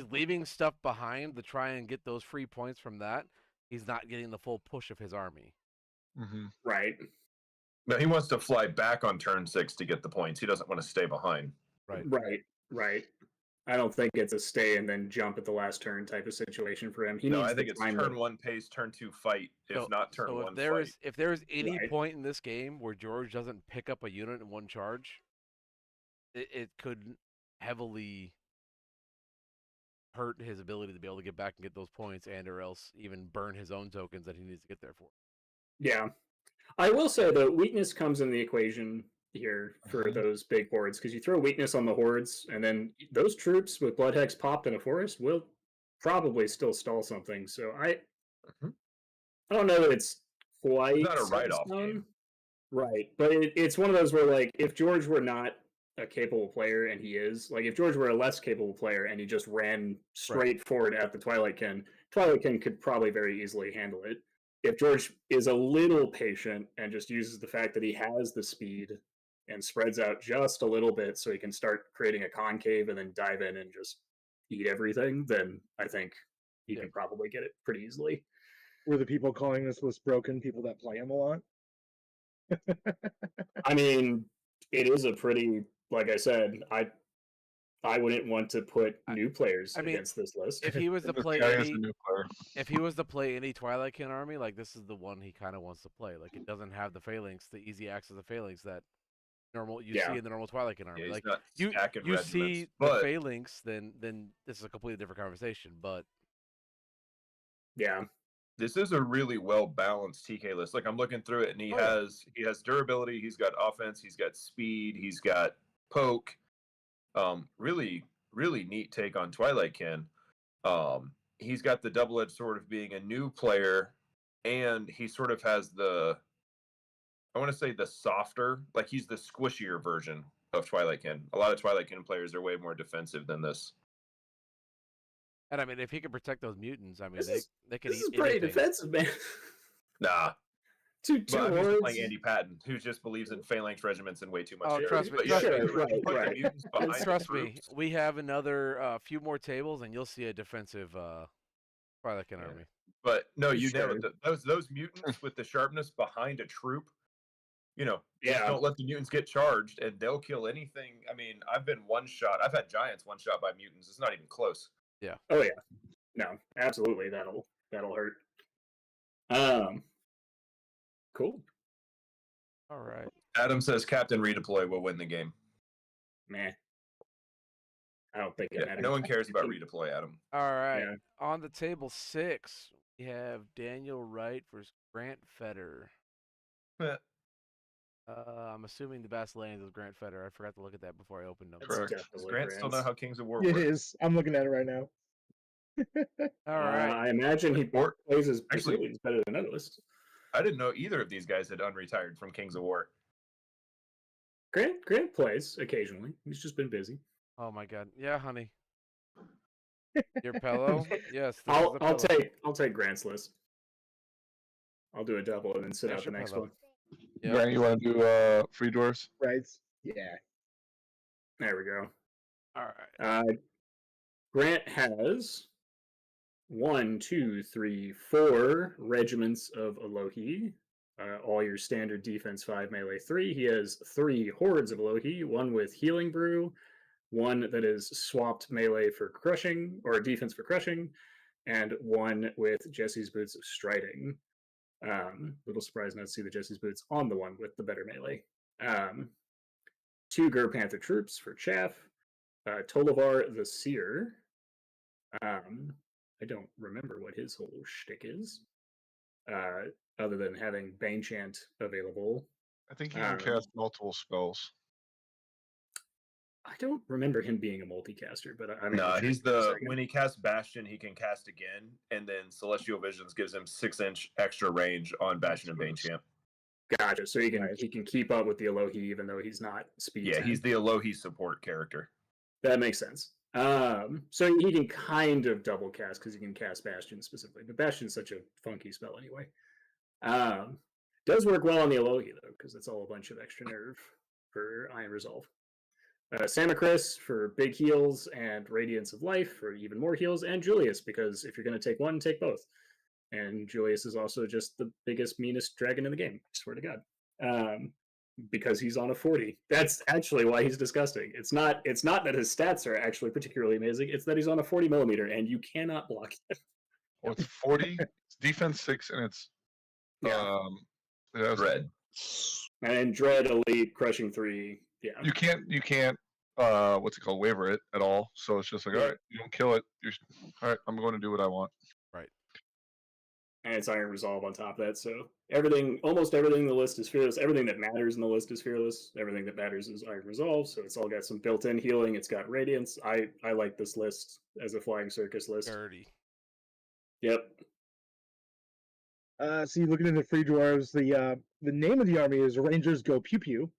leaving stuff behind to try and get those free points from that, he's not getting the full push of his army. Mm-hmm. Right. No, he wants to fly back on turn 6 to get the points. He doesn't want to stay behind. Right. Right. I don't think it's a stay and then jump at the last turn type of situation for him. He No, needs I think the it's time turn to- 1 pace, turn 2 fight, if not turn so 1 fight. if there is any Right. point in this game where George doesn't pick up a unit in one charge, it could heavily hurt his ability to be able to get back and get those points, and or else even burn his own tokens that he needs to get there for. Yeah. I will say though, weakness comes in the equation here for Mhm. those big hordes because you throw weakness on the hordes, and then those troops with Blood Hex popped in a forest will probably still stall something. So Mhm. I don't know that it's quite Not a set in write-off stone. game. Right. But it's one of those where, like, if George were not a capable player, and he is, like, if George were a less capable player and he just ran straight forward at the Twilight Kin could probably very easily handle it. If George is a little patient and just uses the fact that he has the speed and spreads out just a little bit so he can start creating a concave and then dive in and just eat everything, then I think he Yeah. can probably get it pretty easily. Were the people calling this list broken people that play him a lot? I mean, it is a pretty, like I said, I wouldn't want to put new players I mean, against this list. If he was to This play guy is a any, new player. if he was to play any Twilight Kin army, like this is the one he kind of wants to play. Like it doesn't have the phalanx, the easy access of phalanx that you Yeah. see in the normal Twilight Kin army. Yeah, he's like not you stacking you regiments, see the but phalanx, then this is a completely different conversation. But Yeah, this is a really well balanced TK list. Like I'm looking through it, and he Oh, yeah. has durability, he's got offense, he's got speed, he's got poke. Really, really neat take on Twilight Kin. He's got the double-edged sword of being a new player, and he sort of has I want to say the softer, like he's the squishier version of Twilight Kin. A lot of Twilight Kin players are way more defensive than this. and I mean, if he can protect those mutants, I mean, This they can this eat is pretty anything. defensive, man. Nah, two but I'm used to hordes. playing Andy Patton, who just believes in phalanx regiments and way too much Oh, damage. trust me, But trust yeah, me. you Right, put the right. mutants behind the Trust me, troops. we have another few more tables, and you'll see a defensive Twilight Kin Yeah. army. But no, For you nailed sure. it. Those mutants with the sharpness behind a troop, just Yeah. don't let the mutants get charged, and they'll kill anything. I mean, I've been one shot. I've had giants one shot by mutants. It's not even close. Oh yeah. No, absolutely. That'll hurt. Cool. All right. Adam says Captain Redeploy will win the game. Man. I don't think it Yeah, matters. no one cares about redeploy, Adam. All right. Yeah. On the table 6, we have Daniel Wright versus Grant Feder. Eh, I'm assuming the best lands is Grant Feder. I forgot to look at that before I opened them. That's Correct. Does definitely Grant still know Grant's. how Kings of War It work? is. I'm looking at it right now. All right. I imagine he Or- plays his actually- Brazilians better than others. I didn't know either of these guys had unretired from Kings of War. Grant plays occasionally. He's just been busy. Oh my God. Yeah, honey. Your pillow? Yes. This is I'll the pillow. take Grant's list. I'll do a double and then sit There's out the your next pillow. one. Yep. Grant, you want to do free dwarfs? Right? Yeah. There we go. All right. Grant has 1, 2, 3, 4 regiments of Alohi. All your standard defense 5, melee 3. He has 3 hordes of Alohi, one with Healing Brew, one that is swapped melee for crushing, or defense for crushing, and one with Jesse's Boots of Striding. Little surprised not to see the Jesse's Boots on the one with the better melee. 2 Gur Panther troops for Chaff. Tolivar the Seer. I don't remember what his whole shtick is, other than having Banechant available. I think he can cast multiple spells. I don't remember him being a multicaster, but I mean, No, I'll check he's in a the second. when he casts Bastion, he can cast again, and then Celestial Visions gives him 6-inch extra range on Bastion and Banechamp. Gotcha. So he can Nice. he can keep up with the Alohi even though he's not speed. Yeah, 10. he's the Alohi support character. That makes sense. So he can kind of double cast because he can cast Bastion specifically, but Bastion's such a funky spell anyway. Does work well on the Alohi though, because it's all a bunch of extra nerve for Iron Resolve. Samacris for big heals and Radiance of Life for even more heals, and Julius because if you're going to take one, take both. And Julius is also just the biggest, meanest dragon in the game. I swear to God. because he's on a 40. That's actually why he's disgusting. It's not that his stats are actually particularly amazing. It's that he's on a 40 millimeter and you cannot block it. Well, it's 40, it's defense 6, and it's Yeah. yeah, Dread. And Dread, Elite, Crushing 3. Yeah. you can't what's it called, waiver it at all. So it's just like, Yeah. all right, you don't kill it. All right, I'm going to do what I want. Right. And it's Iron Resolve on top of that. So almost everything in the list is fearless. Everything that matters in the list is fearless. Everything that matters is Iron Resolve. So it's all got some built-in healing. It's got Radiance. I like this list as a Flying Circus list. Dirty. Yep. So you looking at the free dwarves, the name of the army is Rangers Go Pew Pew.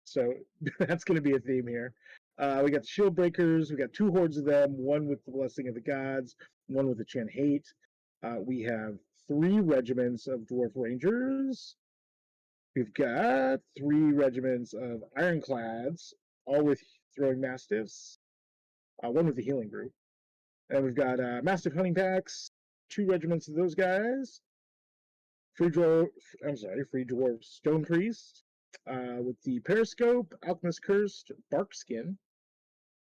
So that's going to be a theme here. We got the Shield Breakers. We got 2 hordes of them. One with the Blessing of the Gods. One with the Chen Hate. We have 3 regiments of Dwarf Rangers. We've got 3 regiments of Ironclads, all with Throwing Mastiffs. One with the Healing Group. And we've got Mastiff Hunting Packs. 2 regiments of those guys. Free Dwarf Stone Priest with the Periscope, Alchemist Cursed, Bark Skin.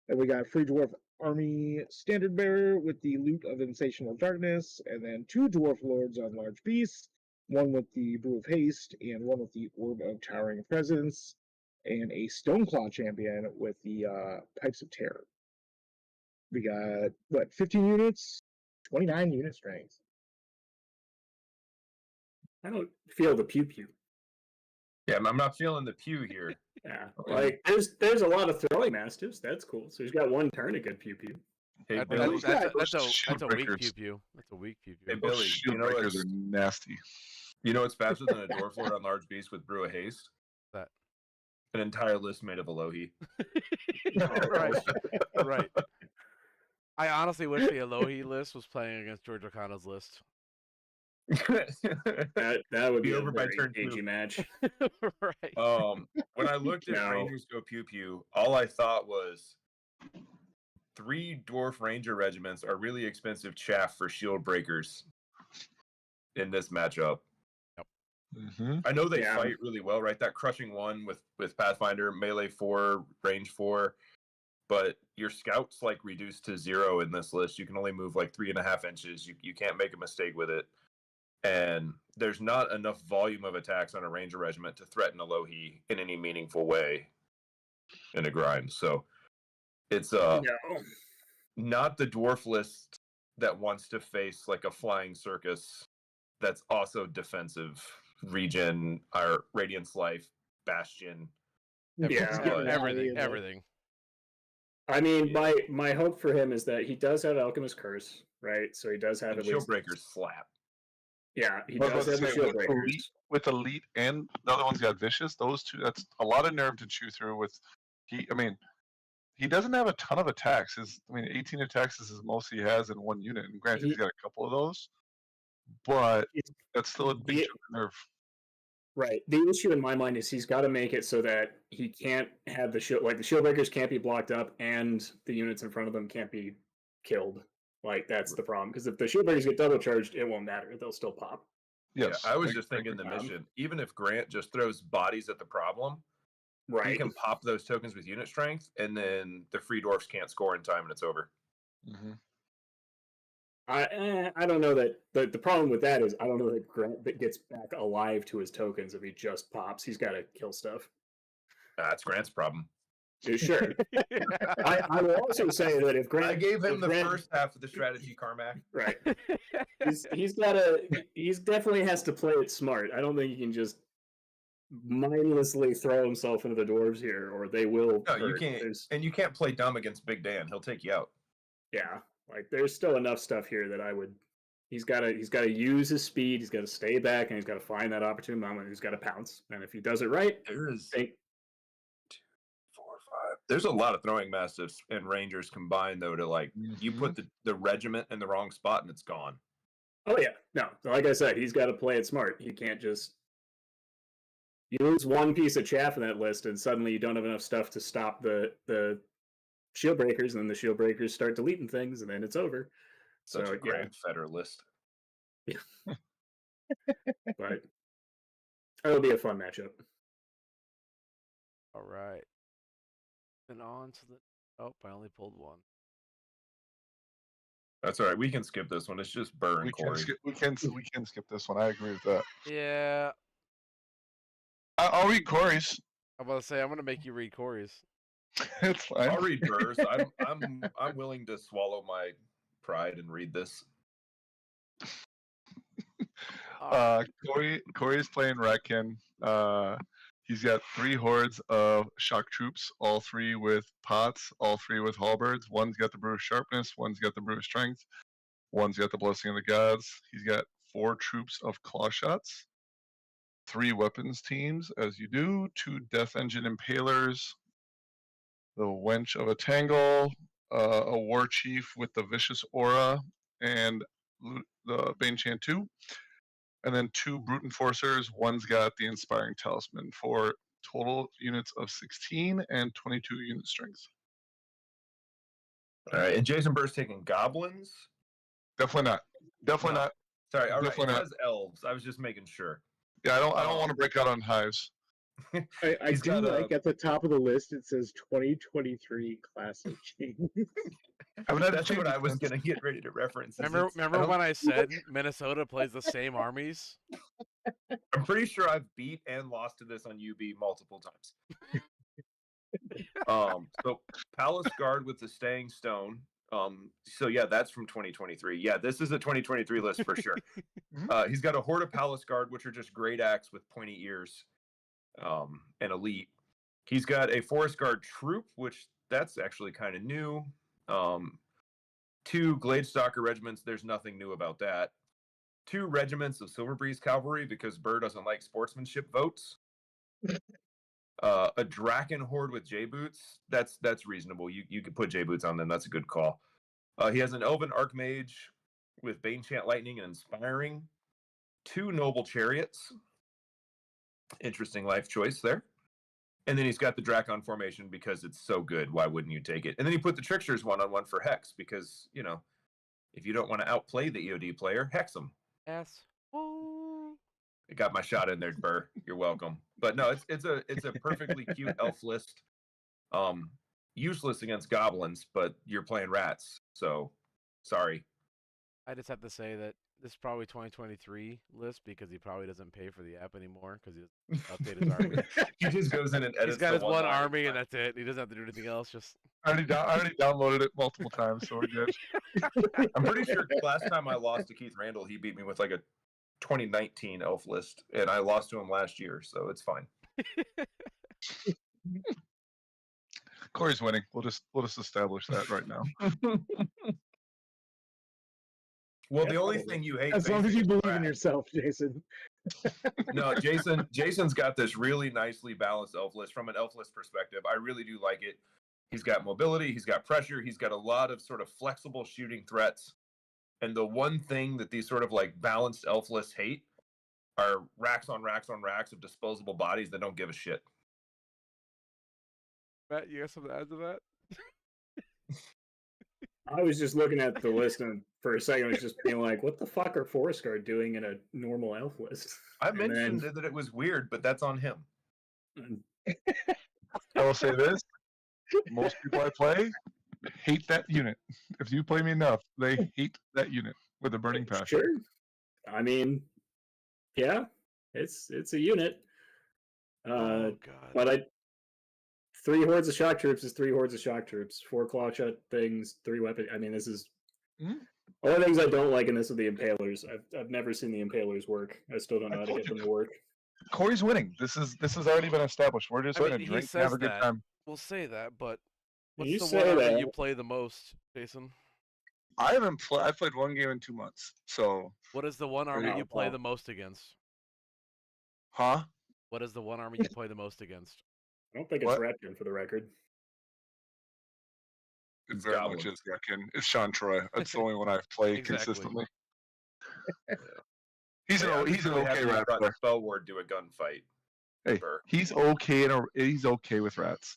And we got Free Dwarf Army Standard Bearer with the Loot of Sensational Darkness, and then 2 Dwarf Lords on Large Beasts, one with the Brew of Haste, and one with the Orb of Towering Presence, and a Stoneclaw Champion with the Pipes of Terror. We got, 15 units, 29 unit strength. I don't feel the pew pew. Yeah, I'm not feeling the pew here. Yeah. Like there's a lot of throwing mastiffs. That's cool. So he's got 1 turn to get pew pew. Hey, That- Billy. that's a Shield weak breakers. pew pew. That's a weak pew Hey, pew. Billy, Those shield you know breakers what's- are nasty. You know what's faster than a Dwarf Lord on Large Beast with Brew of Haste? That. An entire list made of Alohi. Right. Right. I honestly wish the Elohi list was playing against George O'Connell's list. That would Be be a over by very turn 2. cagey match. Right. When I looked at No. Rangers Go Pew Pew, all I thought was 3 Dwarf Ranger regiments are really expensive chaff for shield breakers in this matchup. Mm-hmm. I know they Yeah. fight really well, right? That crushing 1 with Pathfinder, melee 4, range 4, but your scouts like reduced to 0 in this list. You can only move like 3.5 inches. You can't make a mistake with it. And there's not enough volume of attacks on a ranger regiment to threaten Alohi in any meaningful way in a grind. So it's No. not the dwarf list that wants to face like a flying circus that's also defensive. Regen, our Radiance Life, Bastion. Yeah. Everything. I mean, my hope for him is that he does have Alchemist Curse, right? So he does have And at least. Shieldbreakers slap. Yeah, he I was does about have to the say, shield breakers. with elite and the other one's got vicious. Those 2, that's a lot of nerve to chew through. He doesn't have a ton of attacks. 18 attacks is as most he has in 1 unit. And granted, he's got a couple of those, but that's still a big chunk of nerve. Right. The issue in my mind is he's got to make it so that he can't have the shield, like the shield breakers can't be blocked up, and the units in front of them can't be killed. Like that's the problem. Because if the shield breakers get double charged, it won't matter. They'll still pop. Yes, Yeah, I was just thinking the mission. Even if Grant just throws bodies at the problem, Right. he can pop those tokens with unit strength, and then the free dwarfs can't score in time, and it's over. Mm-hmm. I don't know that the problem with that is I don't know that Grant that gets back alive to his tokens if he just pops. He's got to kill stuff. That's Grant's problem. Sure. I will also say that if Grant, I gave him if the Grant, first half of the strategy, Carmack. right. He's definitely has to play it smart. I don't think he can just mindlessly throw himself into the dwarves here, or they will. No, you hurt. can't. There's, And you can't play dumb against Big Dan. He'll take you out. yeah, like there's still enough stuff here that I would. He's got to use his speed. He's got to stay back, and he's got to find that opportune moment. He's got to pounce, and if he does it right, There is think 2, 4, 5. There's a lot of throwing mastiffs and rangers combined, though. To like, you put the regiment in the wrong spot, and it's gone. oh yeah, no. Like I said, he's got to play it smart. He can't just. You lose one piece of chaff in that list, and suddenly you don't have enough stuff to stop the shield breakers, and then the shield breakers start deleting things, and then it's over. Such So a yeah, Grant Feder list. but it'll be a fun matchup. All right. And on to the. Oh, I only pulled one. That's all right. We can skip this one. It's just Burr and We can Corey. skip. We can skip this one. I agree with that. Yeah. I'll read Corey's. I'm about to say I'm gonna make you read Corey's. It's fine. I'll read Burr's. I'm willing to swallow my pride and read this. Corey's playing Ratkin. He's got 3 hordes of shock troops, all 3 with pots, all 3 with halberds. One's got the brew of sharpness, one's got the brew of strength, one's got the blessing of the gods. He's got 4 troops of claw shots, 3 weapons teams, as you do, 2 death engine impalers, the wench of a tangle, a war chief with the vicious aura, and the Bane Chan 2. And then 2 brute enforcers. One's got the inspiring talisman for total units of 16 and 22 unit strength. All right, and Jason Burr's taking goblins. Definitely not. Definitely No. not. Sorry, all right. Definitely It not. has elves. I was just making sure. Yeah, I don't want to break out on hives. I He's do got like at the top of the list it says 2023 Classic King. That's what I was gonna get ready to reference. Remember when I said Minnesota plays the same armies? I'm pretty sure I've beat and lost to this on UB multiple times. So Palace Guard with the Staying Stone. So yeah, that's from 2023. Yeah, this is a 2023 list for sure. He's got a Horde of Palace Guard, which are just great axe with pointy ears, and elite. He's got a Forest Guard troop, which that's actually kind of new. 2 Gladestalker regiments. There's nothing new about that. 2 regiments of Silver Breeze Cavalry because Burr doesn't like sportsmanship votes. A Draken Horde with J Boots. That's reasonable. You could put J Boots on them. That's a good call. He has an Elven Archmage with Bane Chant Lightning and Inspiring. 2 Noble Chariots. Interesting life choice there. And then he's got the Drakon formation because it's so good. Why wouldn't you take it? And then he put the Tricksters 1-on-1 for Hex because, you know, if you don't want to outplay the EOD player, Hex him. Yes. I got my shot in there, Burr. You're welcome. But no, it's a perfectly cute elf list. Useless against goblins, but you're playing rats. So, sorry. I just have to say that this is probably 2023 list because he probably doesn't pay for the app anymore because he doesn't update his army. He just goes in and edits. He's got his one line. army and that's it. He doesn't have to do anything else. Just I already downloaded it multiple times, so we're good. I'm pretty sure last time I lost to Keith Randall, he beat me with like a 2019 elf list, and I lost to him last year, so it's fine. Corey's winning. We'll just establish that right now. Well, the only thing you hate, As long as you basically, believe in yourself, Jason. No, Jason's got this really nicely balanced elf list from an elf list perspective. I really do like it. He's got mobility, he's got pressure, he's got a lot of sort of flexible shooting threats. And the one thing that these sort of like balanced elf lists hate are racks on racks on racks of disposable bodies that don't give a shit. Matt, you got something to add to that? I was just looking at the list and for a second I was just being like, what the fuck are Forest Guard doing in a normal elf list? I And mentioned then- that it was weird, but that's on him. I will say this: most people I play hate that unit. If you play me enough, they hate that unit with a burning passion. Sure. I mean, yeah, it's a unit. Oh God. But 3 hordes of shock troops is 3 hordes of shock troops. 4 claw shot things, 3 weapon. I mean, this is all the things I don't like in this are the impalers. I've never seen the impalers work. I still don't know how to get them to work. Corey's winning. This has already been established. We're just I mean, gonna he drink and says have a good that. time. We'll say that, but You what's the say one army that. you play the most, Jason? I played 1 game in 2 months. So, What is the one army Oh, you play wow. the most against? huh? What is the one army you play the most against? I don't think it's What? Ratkin for the record. It very goblins. much is Reckon. It's Sean Troy. That's the only one I've played Exactly. consistently. He's Yeah, I'm an just really happy okay you rat brought player. Spellward to a gunfight. Hey, Burr. he's okay. He's okay with rats.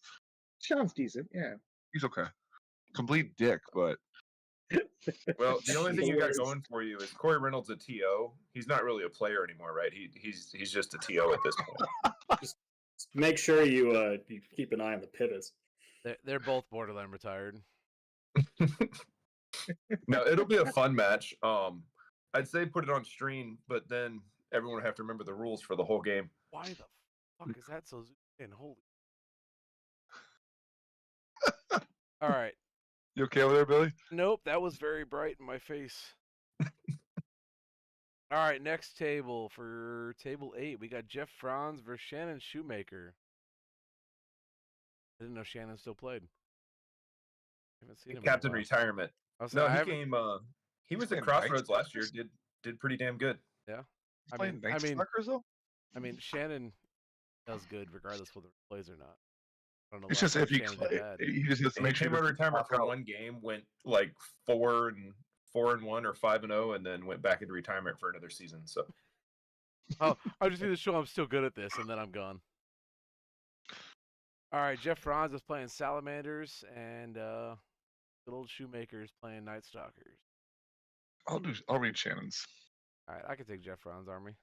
Sean's decent, yeah. He's okay. Complete dick, but Well, the only thing you got Words. going for you is Corey Reynolds a TO. He's not really a player anymore, right? He's just a TO at this point. Make sure you keep an eye on the pivots. They're both borderline retired. No, it'll be a fun match. I'd say put it on stream, but then everyone would have to remember the rules for the whole game. Why the fuck is that so zoomed in? Holy. All right. You okay over there, Billy? Nope, that was very bright in my face. All right, next table for table 8, we got Jeff Franz versus Shannon Shoemaker. I didn't know Shannon still played. I haven't seen him. Captain Retirement. No, he came. He was at Crossroads last year. Did pretty damn good. Yeah. He's playing Night Stalkers though. I mean, Shannon does good regardless whether he plays or not. I don't know. It's just if he play, he just has to make sure. He came out of retirement for one game, went like 4-1 or 5-0, and then went back into retirement for another season. So. Oh, I just need to show I'm still good at this, and then I'm gone. All right, Jeff Franz is playing Salamanders, and good old Shoemaker's playing Night Stalkers. I'll read Shannon's. All right, I can take Jeff Franz's army.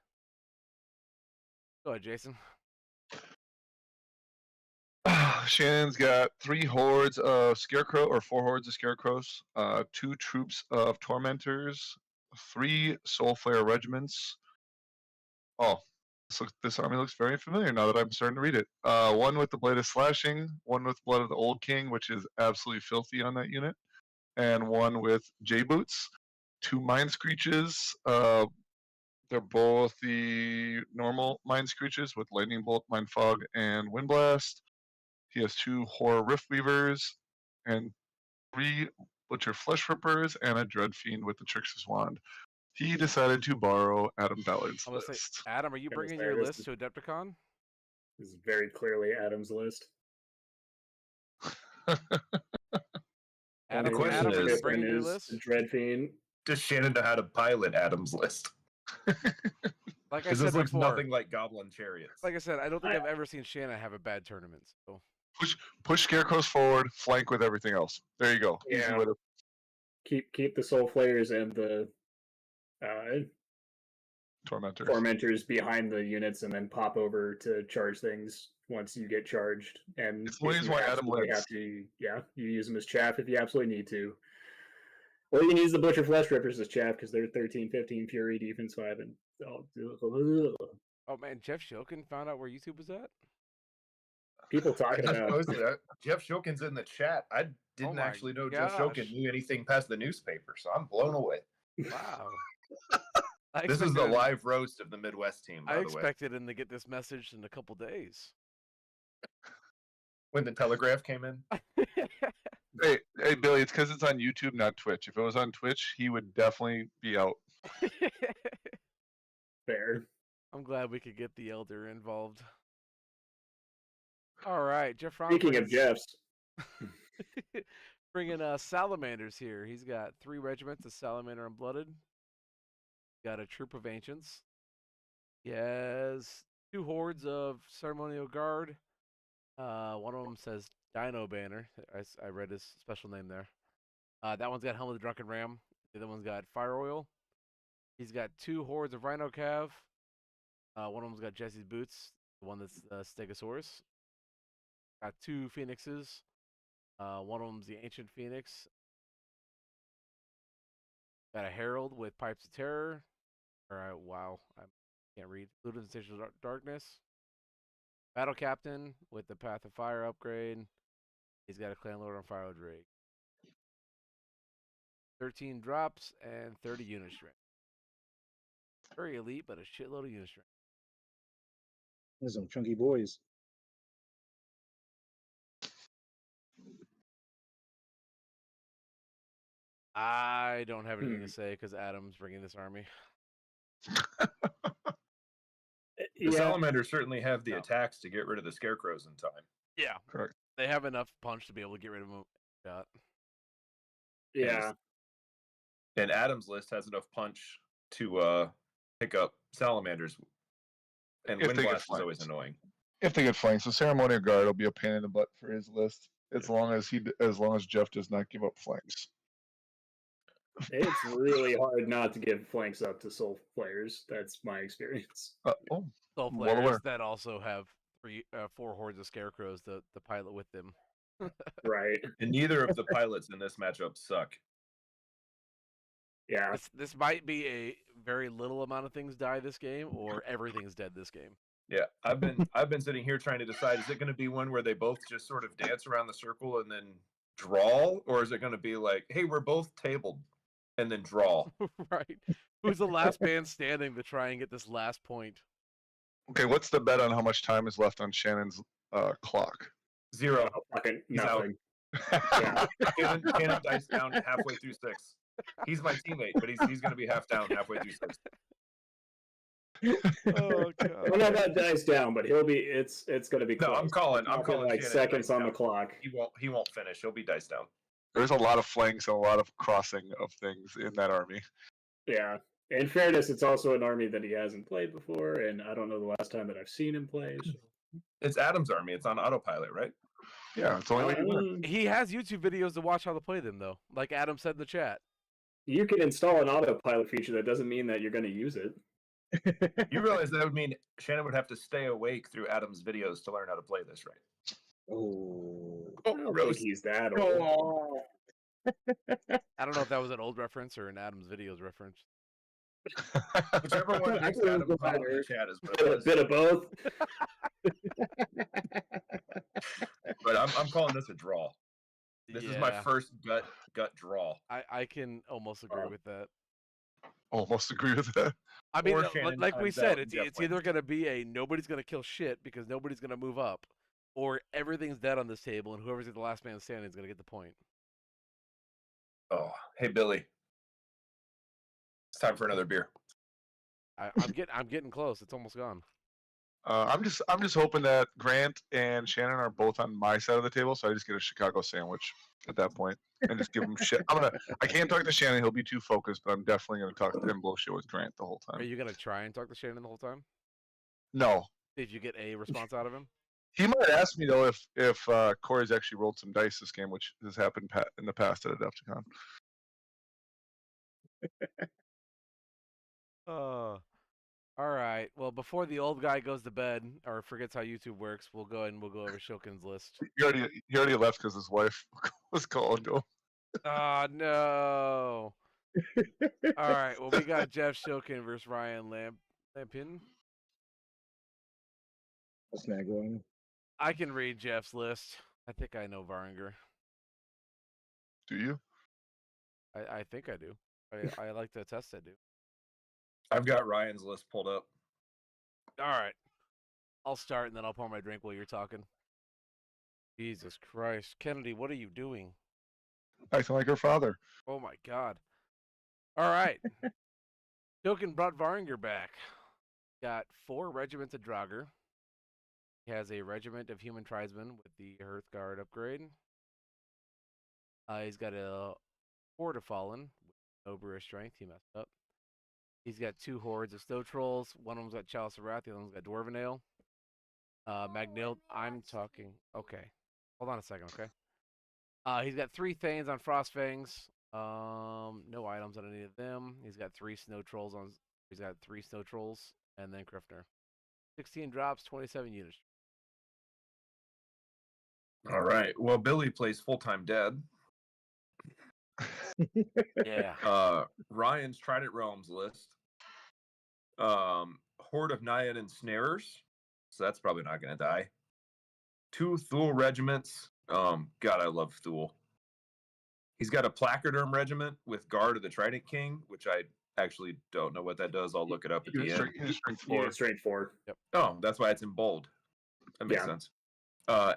Go ahead, Jason. Shannon's got 3 hordes of Scarecrow, or 4 hordes of Scarecrows, 2 troops of Tormentors, 3 Soulflare regiments. Oh, this army looks very familiar now that I'm starting to read it. 1 with the Blade of Slashing, 1 with Blood of the Old King, which is absolutely filthy on that unit, and 1 with J-Boots, 2 Mind Screeches. They're both the normal Mind Screeches with Lightning Bolt, Mind Fog, and Wind Blast. He has 2 Horror Rift Weavers, and 3 Butcher Flesh Rippers, and a Dread Fiend with the Trickster's Wand. He decided to borrow Adam Ballard's list. Say, Adam, are you bringing your list to Adepticon? This is very clearly Adam's list. Adam, question are you is, bringing your list? Dread Fiend. Does Shannon know how to pilot Adam's list? Like I Because said this looks before, nothing like Goblin Chariots. like I said, I don't think I've ever seen Shannon have a bad tournament. So Push Scarecrows forward, flank with everything else. There you go. Yeah. Easy way to... Keep the Soul Flayers and the Tormentors behind the units, and then pop over to charge things once you get charged. And it's the reason why Adam lives. You use them as chaff if you absolutely need to. Or you can use the Butcher Flesh Rippers as chaff because they're 13-15 Fury, Defense 5, and oh man, Jeff Shokin found out where YouTube was at? People talking about Jeff Shokin's in the chat. I didn't actually know Jeff Shokin knew anything past the newspaper, so I'm blown away. Wow. This is the live roast of the Midwest team, by the way. I expected him to get this message in a couple days. When the Telegraph came in? Hey, Billy, it's because it's on YouTube, not Twitch. If it was on Twitch, he would definitely be out. Fair. I'm glad we could get the Elder involved. All right, Jeff Franz. Speaking of Jeffs. Bringing Salamanders here. He's got 3 regiments of Salamander and Blooded. Got a troop of Ancients. He has 2 hordes of Ceremonial Guard. One of them says Dino Banner. I read his special name there. That one's got Helm of the Drunken Ram. The other one's got Fire Oil. He's got 2 hordes of Rhino Cav. One of them's got Jesse's Boots. The one that's Stegosaurus. Got 2 Phoenixes. One of them's the Ancient Phoenix. Got a Herald with Pipes of Terror. Wow, I can't read. Luden's Station of Darkness. Battle Captain with the Path of Fire upgrade. He's got a Clan Lord on Fire Drake. 13 drops and 30 unit strength. Very elite, but a shitload of unit strength. There's some chunky boys. I don't have anything to say because Adam's bringing this army. The Salamanders certainly have the attacks to get rid of the Scarecrows in time. Yeah, correct. They have enough punch to be able to get rid of them. Yeah. And Adam's list has enough punch to pick up Salamanders. And Wind Blast is always annoying. If they get flanked, so Ceremonial Guard will be a pain in the butt for his list, as long as Jeff does not give up flanks. It's really hard not to give flanks up to Soul Players. That's my experience. Soul Players that also have 4 hordes of scarecrows, the pilot with them. Right. And neither of the pilots in this matchup suck. Yeah. This might be a very little amount of things die this game, or everything's dead this game. Yeah, I've been sitting here trying to decide: is it going to be one where they both just sort of dance around the circle and then draw, or is it going to be like, hey, we're both tabled, and then draw? Right. Who's the last man standing to try and get this last point? Okay, what's the bet on how much time is left on Shannon's clock? 0. Fucking He's out. nothing. Yeah. Cannon dice down halfway through 6. He's my teammate, but he's going to be half down halfway through 6. Oh god. Well, not that dice down, but he'll be. It's going to be close. No, I'm calling Like Shannon seconds dice on the down. clock. He won't finish. He'll be dice down. There's a lot of flanks and a lot of crossing of things in that army. Yeah. In fairness, it's also an army that he hasn't played before, and I don't know the last time that I've seen him play. So. It's Adam's army. It's on autopilot, right? Yeah, it's the only way you win. He has YouTube videos to watch how to play them, though. Like Adam said in the chat. You can install an autopilot feature. That doesn't mean that you're going to use it. You realize that would mean Shannon would have to stay awake through Adam's videos to learn how to play this, right? Oh, Oh, I don't think roast. he's that old. Oh. I don't know if that was an old reference or an Adam's videos reference. Whichever one I makes think it Adam was proud in better. the chat is what it A was. bit of both. But I'm calling this a draw. This is my Yeah, first gut draw. I can almost agree with that. Almost agree with that. I mean, Or Shannon like we times said, out and Jeff it's either wins. going to be a nobody's going to kill shit because nobody's going to move up, or everything's dead on this table and whoever's the last man standing is going to get the point. Oh, hey Billy. It's time for another beer. I'm getting close. It's almost gone. I'm just hoping that Grant and Shannon are both on my side of the table, so I just get a Chicago sandwich at that point and just give him shit. I can't talk to Shannon; he'll be too focused. But I'm definitely gonna talk to him bullshit with Grant the whole Are time. you going to try and talk to Shannon the whole time? No, Did you get a response out of him? he might ask me though if Corey's actually rolled some dice this game, which has happened in the past at Adepticon. All right. Well, before the old guy goes to bed or forgets how YouTube works, we'll go ahead and we'll go over Shokin's list. He already left because his wife was calling to him. Oh no! All right. Well, we got Jeff Shokin versus Ryan Lampin. I'll snag one. I can read Jeff's list. I think I know Varinger. Do you? I think I do. I like to test I do. I've got Ryan's list pulled up. All right. I'll start and then I'll pour my drink while you're talking. Jesus Christ. Kennedy, what are you doing? Acting like her father. Oh my God. All right. Shokin brought Varinger back. Got 4 regiments of Draugr. He has a regiment of human tribesmen with the Hearthguard upgrade. He's got a horde of Fallen with no Brewer strength. He messed up. He's got 2 hordes of snow trolls. One of them's got Chalice of Wrath. The other one's got Dwarven Ale. Magnil. I'm talking. Okay. Hold on a second, okay? He's got 3 Thanes on Frostfangs. No items on any of them. He's got 3 snow trolls on. He's got 3 snow trolls and then Krifner. 16 drops, 27 units. All right. Well, Billy plays full-time dead. Yeah. Ryan's Trident Realms list. Horde of Naiad Ensnarers. So that's probably not going to die. 2 Thule regiments. God, I love Thule. He's got a Placoderm regiment with Guard of the Trident King, which I actually don't know what that does. I'll look it up at the end. Strength Yeah, 4. straight forward. Oh, that's why it's in bold. That makes Yeah. sense.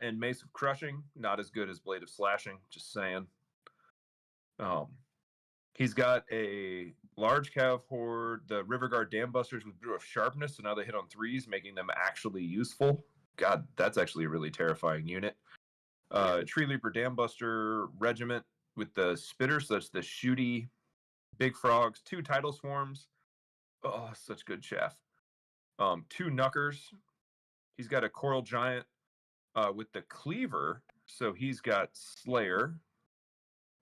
And Mace of Crushing, not as good as Blade of Slashing, just saying. He's got a large cav horde, the Riverguard Dam Busters with Brew of Sharpness, so now they hit on 3s, making them actually useful. God, that's actually a really terrifying unit. Tree Leaper Dam Buster Regiment with the Spitter, so that's the shooty big frogs, 2 Tidal Swarms. Oh, such good chaff. 2 Knuckers. He's got a Coral Giant with the Cleaver, so he's got Slayer.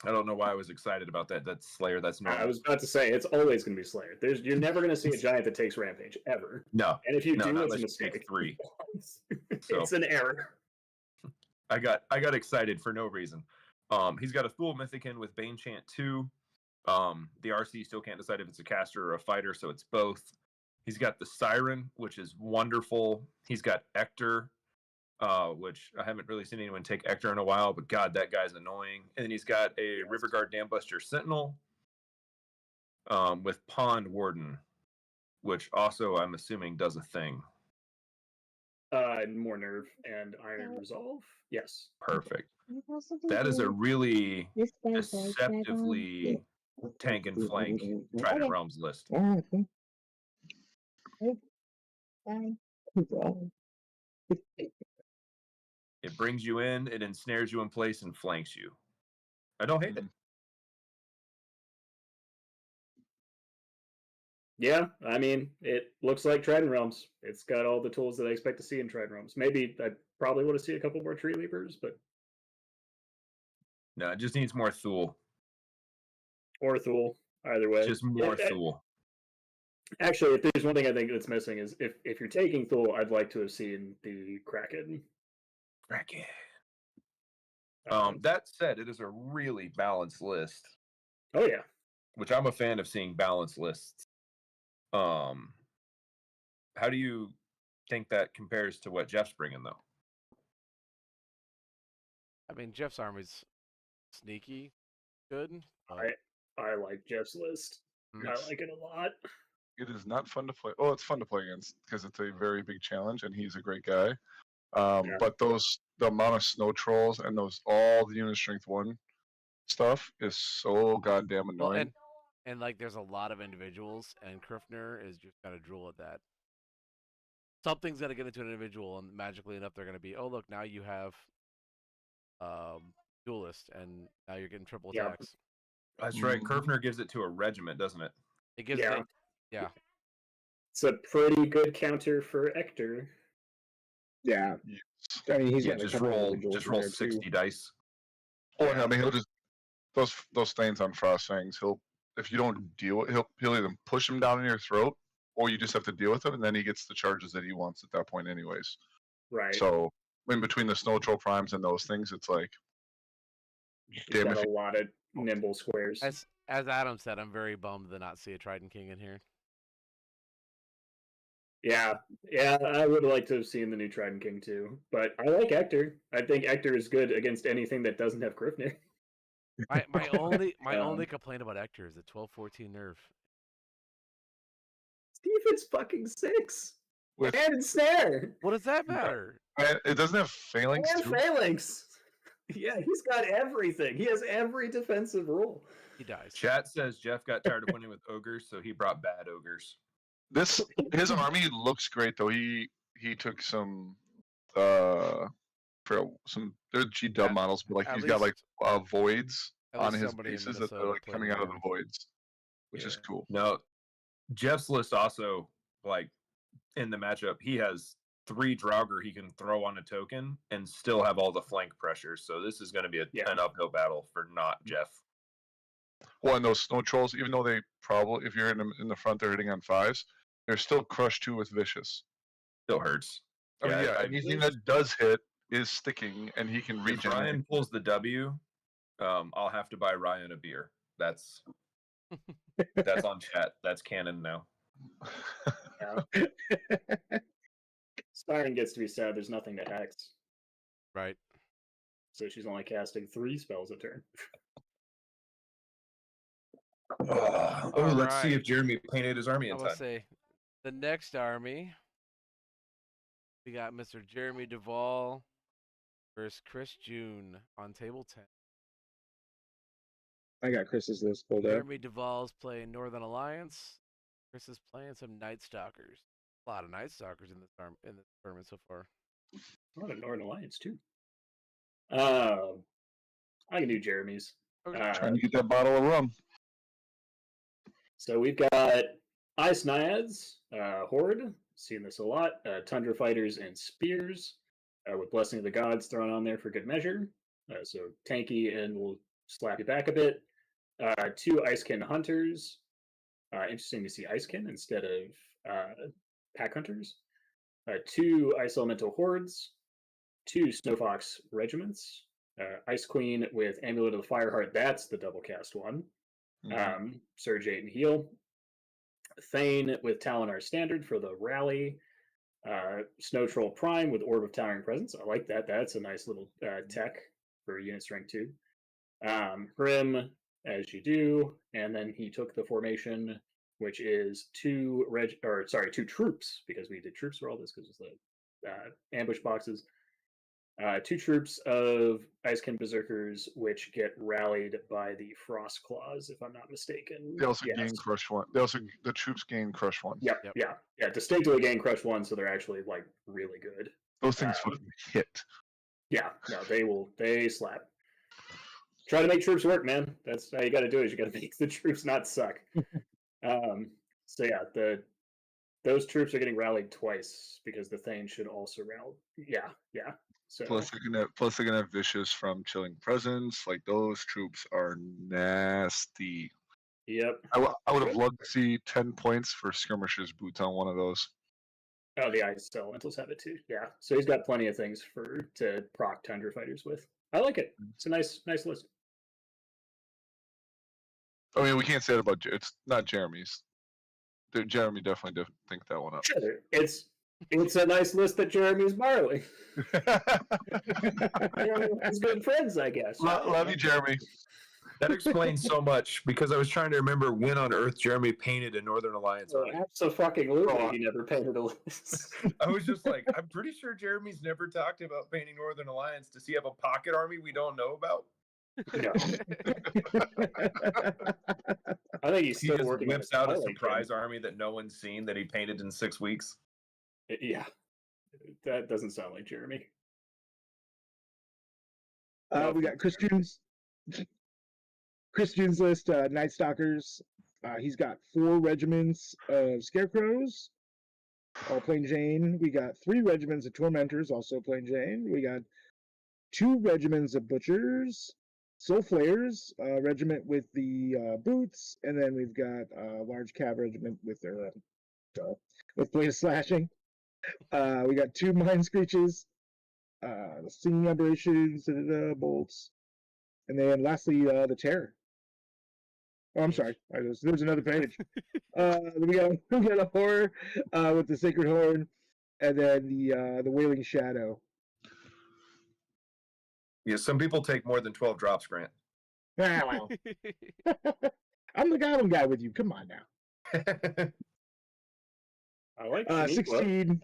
I don't know why I was excited about that. That's Slayer. That's I normal. was about to say it's always going to be Slayer. You're never going to see a giant that takes Rampage ever. No. And if you No, do, not it's a unless you take mistake. 3. So It's an error. I got excited for no reason. He's got a Thule Mythicin with Bane Chant 2. The RC still can't decide if it's a caster or a fighter, so it's both. He's got the Siren, which is wonderful. He's got Ector, which I haven't really seen anyone take Ector in a while, but God, that guy's annoying. And then he's got a Riverguard Dambuster Sentinel with Pond Warden, which also I'm assuming does a thing. More nerve and iron resolve. Yes. Perfect. That is a really deceptively tank and flank Trident Realms list. It brings you in, it ensnares you in place, and flanks you. I don't hate it. Yeah, I mean, it looks like Trident Realms. It's got all the tools that I expect to see in Trident Realms. Maybe I probably want to see a couple more Tree Leapers, but No, it just needs more Thule. or Thule. Either way, Just more Thule. Actually, if there's one thing I think that's missing is if you're taking Thule, I'd like to have seen the Kraken. Kraken. That said, it is a really balanced list. Oh yeah, which I'm a fan of seeing balanced lists. How do you think that compares to what Jeff's bringing, though? I mean, Jeff's army's sneaky good. I like Jeff's list. I like it a lot. It is not fun to play. Oh, it's fun to play against because it's a very big challenge, and he's a great guy. But the amount of snow trolls and all the unit strength 1 stuff is so goddamn annoying. Well, and like, there's a lot of individuals, and Krifner is just gonna drool at that. Something's gonna get into an individual, and magically enough, they're gonna be, oh look, now you have duelist, and now you're getting triple attacks. That's right. Kerfner gives it to a regiment, doesn't it? It gives yeah. It's a pretty good counter for Ector. Yeah. I mean, he's just roll 60 dice. Oh, I mean, he'll just those stains on Frost Fangs. If you don't deal with, he'll either push them down in your throat, or you just have to deal with them, and then he gets the charges that he wants at that point, anyways. Right. So in between the Snow Troll Primes and those things, it's like, damn, got a lot of nimble squares. As Adam said, I'm very bummed to not see a Trident King in here. Yeah, I would like to have seen the new Trident King too, but I like Ector. I think Ector is good against anything that doesn't have Krifner. My only complaint about Ector is the 12-14 nerf. See if it's fucking 6 With and ensnare. What does that matter? It doesn't have phalanx. And phalanx. Yeah, he's got everything. He has every defensive rule. He dies. Chat says Jeff got tired of winning with ogres, so he brought bad ogres. His army looks great though. He took some they're G-dub models, but like he's got like voids on his bases that are like coming out of the voids, which is cool. No, Jeff's list also, like, in the matchup, he has 3 Draugr he can throw on a token and still have all the flank pressures. So this is going to be an uphill battle for not Jeff. Well, and those snow trolls, even though they probably, if you're in the front, they're hitting on 5s. They're still crushed 2 with vicious. Still hurts. I mean, anything that does hit is sticking, and he can regenerate. If Ryan pulls the W, I'll have to buy Ryan a beer. That's on chat. That's canon now. Siren gets to be sad. There's nothing to hex. Right. So she's only casting 3 spells a turn. Let's see if Jeremy painted his army in I time. will say, the next army, we got Mr. Jeremy Duvall versus Chris June on table 10. I got Chris's list pulled up. Jeremy Duvall's playing Northern Alliance. Chris is playing some Night Stalkers. A lot of Night Stalkers in this tournament so far. A lot of Northern Alliance too. I can do Jeremy's. Okay. Trying to get that bottle of rum. So we've got Ice Naiads, Horde, seen this a lot, Tundra Fighters and Spears, with Blessing of the Gods thrown on there for good measure. So tanky and will slap you back a bit. 2 Icekin Hunters. Interesting to see Icekin instead of Pack Hunters. 2 Ice Elemental Hordes, 2 Snowfox Regiments, Ice Queen with Amulet of the Fireheart, that's the double cast one. Surge 8 and Heal. Thane with Talinar Standard for the Rally. Snow Troll Prime with Orb of Towering Presence. I like that. That's a nice little tech for unit strength 2. Grim, as you do, and then he took the formation, which is 2 troops, because we did troops for all this because it's the ambush boxes. 2 troops of Icekin Berserkers, which get rallied by the Frost Claws, if I'm not mistaken. They also gain Crush 1. The troops gain Crush 1. Yep. Yeah. Distinctly gain Crush 1, so they're actually like really good. Those things fucking hit. Yeah, no, they slap. Try to make troops work, man. That's how you got to do it. You got to make the troops not suck. So yeah, those troops are getting rallied twice because the Thane should also rally. Yeah. So Plus they're gonna have Vicious from Chilling Presence. Like those troops are nasty. Yep. I would have loved to see 10 points for Skirmisher's boots on one of those. Oh, the Ice Elementals have it too. Yeah. So he's got plenty of things to proc Tundra Fighters with. I like it. It's a nice list. I mean, we can't say that about it's not Jeremy's. Jeremy definitely didn't think that one up. Sure. It's a nice list that Jeremy's borrowing. He's good friends, I guess. Love you, Jeremy. That explains so much because I was trying to remember when on Earth Jeremy painted a Northern Alliance army. Absolutely, he never painted a list. I was just like, I'm pretty sure Jeremy's never talked about painting Northern Alliance. Does he have a pocket army we don't know about? No. I think he's He still just working. whips out a surprise army that no one's seen that he painted in 6 weeks. Yeah, that doesn't sound like Jeremy. We got Christian's list, Night Stalkers. He's got 4 regiments of Scarecrows, all plain Jane. We got 3 regiments of Tormentors, also plain Jane. We got 2 regiments of Butchers, Soul Flayers, regiment with the boots, and then we've got a large cav regiment with their with blade slashing. We got 2 Mind Screeches, Singing Aberrations, bolts, and then lastly the Terror. Oh, I'm sorry. There's another page. We got a horror with the Sacred Horn, and then the Wailing Shadow. Yeah, some people take more than 12 drops, Grant. Ah, well. I'm the Goblin guy with you. Come on now. I like 16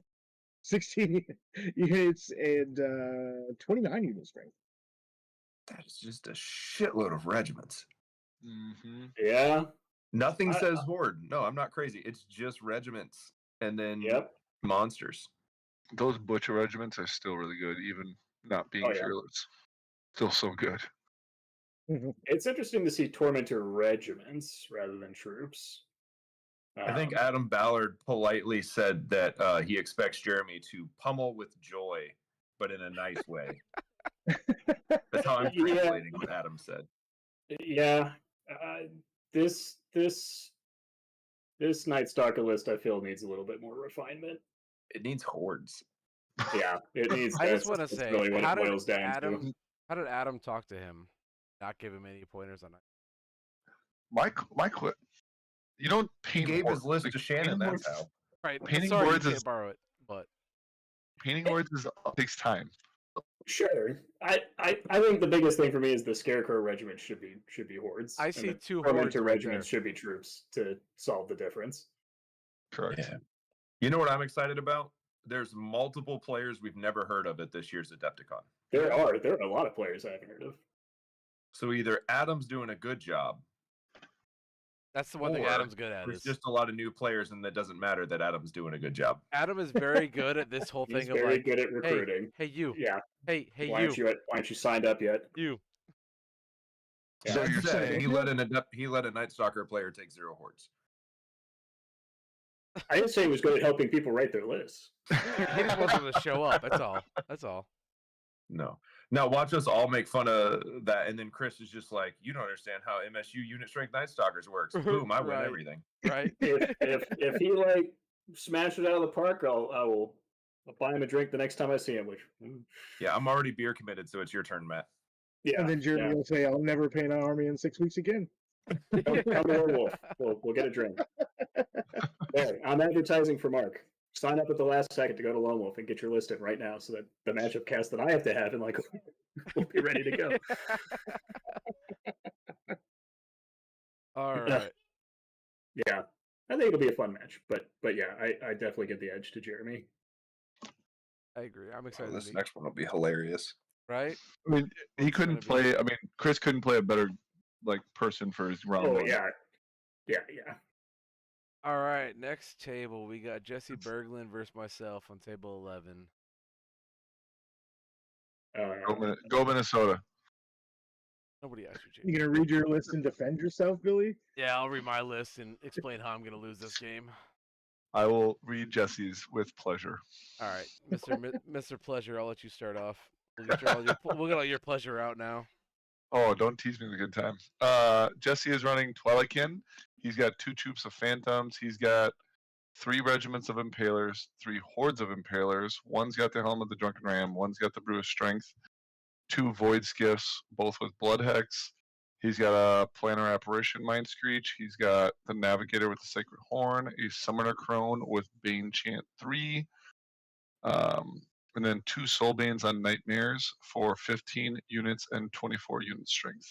units and 29 unit strength. That is just a shitload of regiments. Mm-hmm. Yeah. Nothing says horde. No, I'm not crazy. It's just regiments and then monsters. Those Butcher regiments are still really good, even not being fearless. Still so good. It's interesting to see Tormentor regiments rather than troops. I think Adam Ballard politely said that he expects Jeremy to pummel with joy, but in a nice way. That's how I'm translating what Adam said. Yeah. This Night Stalker list, I feel, needs a little bit more refinement. It needs hordes. Yeah, it needs. I just want to say, really what how it boils down to. How did Adam talk to him? Not give him any pointers on My clip. You don't paint. He gave his list to Shannon. That's how. Right. Painting Sorry, boards you can't borrow it, but painting boards takes time. Sure, I think the biggest thing for me is the Scarecrow regiment should be hordes. I see 2 hordes. hordes. Right Regiments there. should be troops to solve the difference. Correct. Yeah. You know what I'm excited about? There's multiple players we've never heard of at this year's Adepticon. There are a lot of players I haven't heard of. So either Adam's doing a good job. That's the one thing Adam's good at. There's Is just a lot of new players, and that doesn't matter that Adam's doing a good job. Adam is very good at this whole He's thing of very like, good at recruiting. Hey, you. Yeah. Hey, Why aren't you signed up yet? You. Yeah. So you're saying he let a Night Stalker player take 0 hordes. I didn't say he was good at helping people write their lists. He just wants them to show up. That's all. That's all. No. Now watch us all make fun of that, and then Chris is just like, "You don't understand how MSU unit strength Night Stalkers works." Boom! I win Right. everything. Right. if he like smashed it out of the park, I will I'll buy him a drink the next time I see him. Which, Yeah, I'm already beer committed, so it's your turn, Matt. yeah. And then Jeremy yeah. will say, "I'll never pay an army in 6 weeks again." Come to Werewolf. We'll get a drink. There, I'm advertising for Mark. Sign up at the last second to go to Lone Wolf and get your list in right now, so that the matchup cast that I have to have in like we'll be ready to go. All right. Yeah, I think it'll be a fun match, but yeah, I definitely give the edge to Jeremy. I agree. I'm Oh, excited. this next one will be hilarious. Right? I mean, he It's gonna couldn't be- play. I mean, Chris couldn't play a better person for his round Oh one. yeah. All right. Next table, we got Jesse Berglund versus myself on table 11. Go Minnesota. Nobody asked you, You James. gonna read your list and defend yourself, Billy? Yeah, I'll read my list and explain how I'm gonna lose this game. I will read Jesse's with pleasure. All right, Mr. Pleasure, I'll let you start off. We'll get all your pleasure out now. Oh, don't tease me with a good time. Jesse is running Twilikin. He's got 2 troops of Phantoms. He's got 3 regiments of Impalers, 3 hordes of Impalers. One's got the Helm of the Drunken Ram. One's got the Brew of Strength. 2 Void Skiffs, both with Blood Hex. He's got a Planner Apparition Mind Screech. He's got the Navigator with the Sacred Horn, a Summoner Crone with Bane Chant 3, and then 2 Soulbanes on Nightmares for 15 units and 24 unit strength.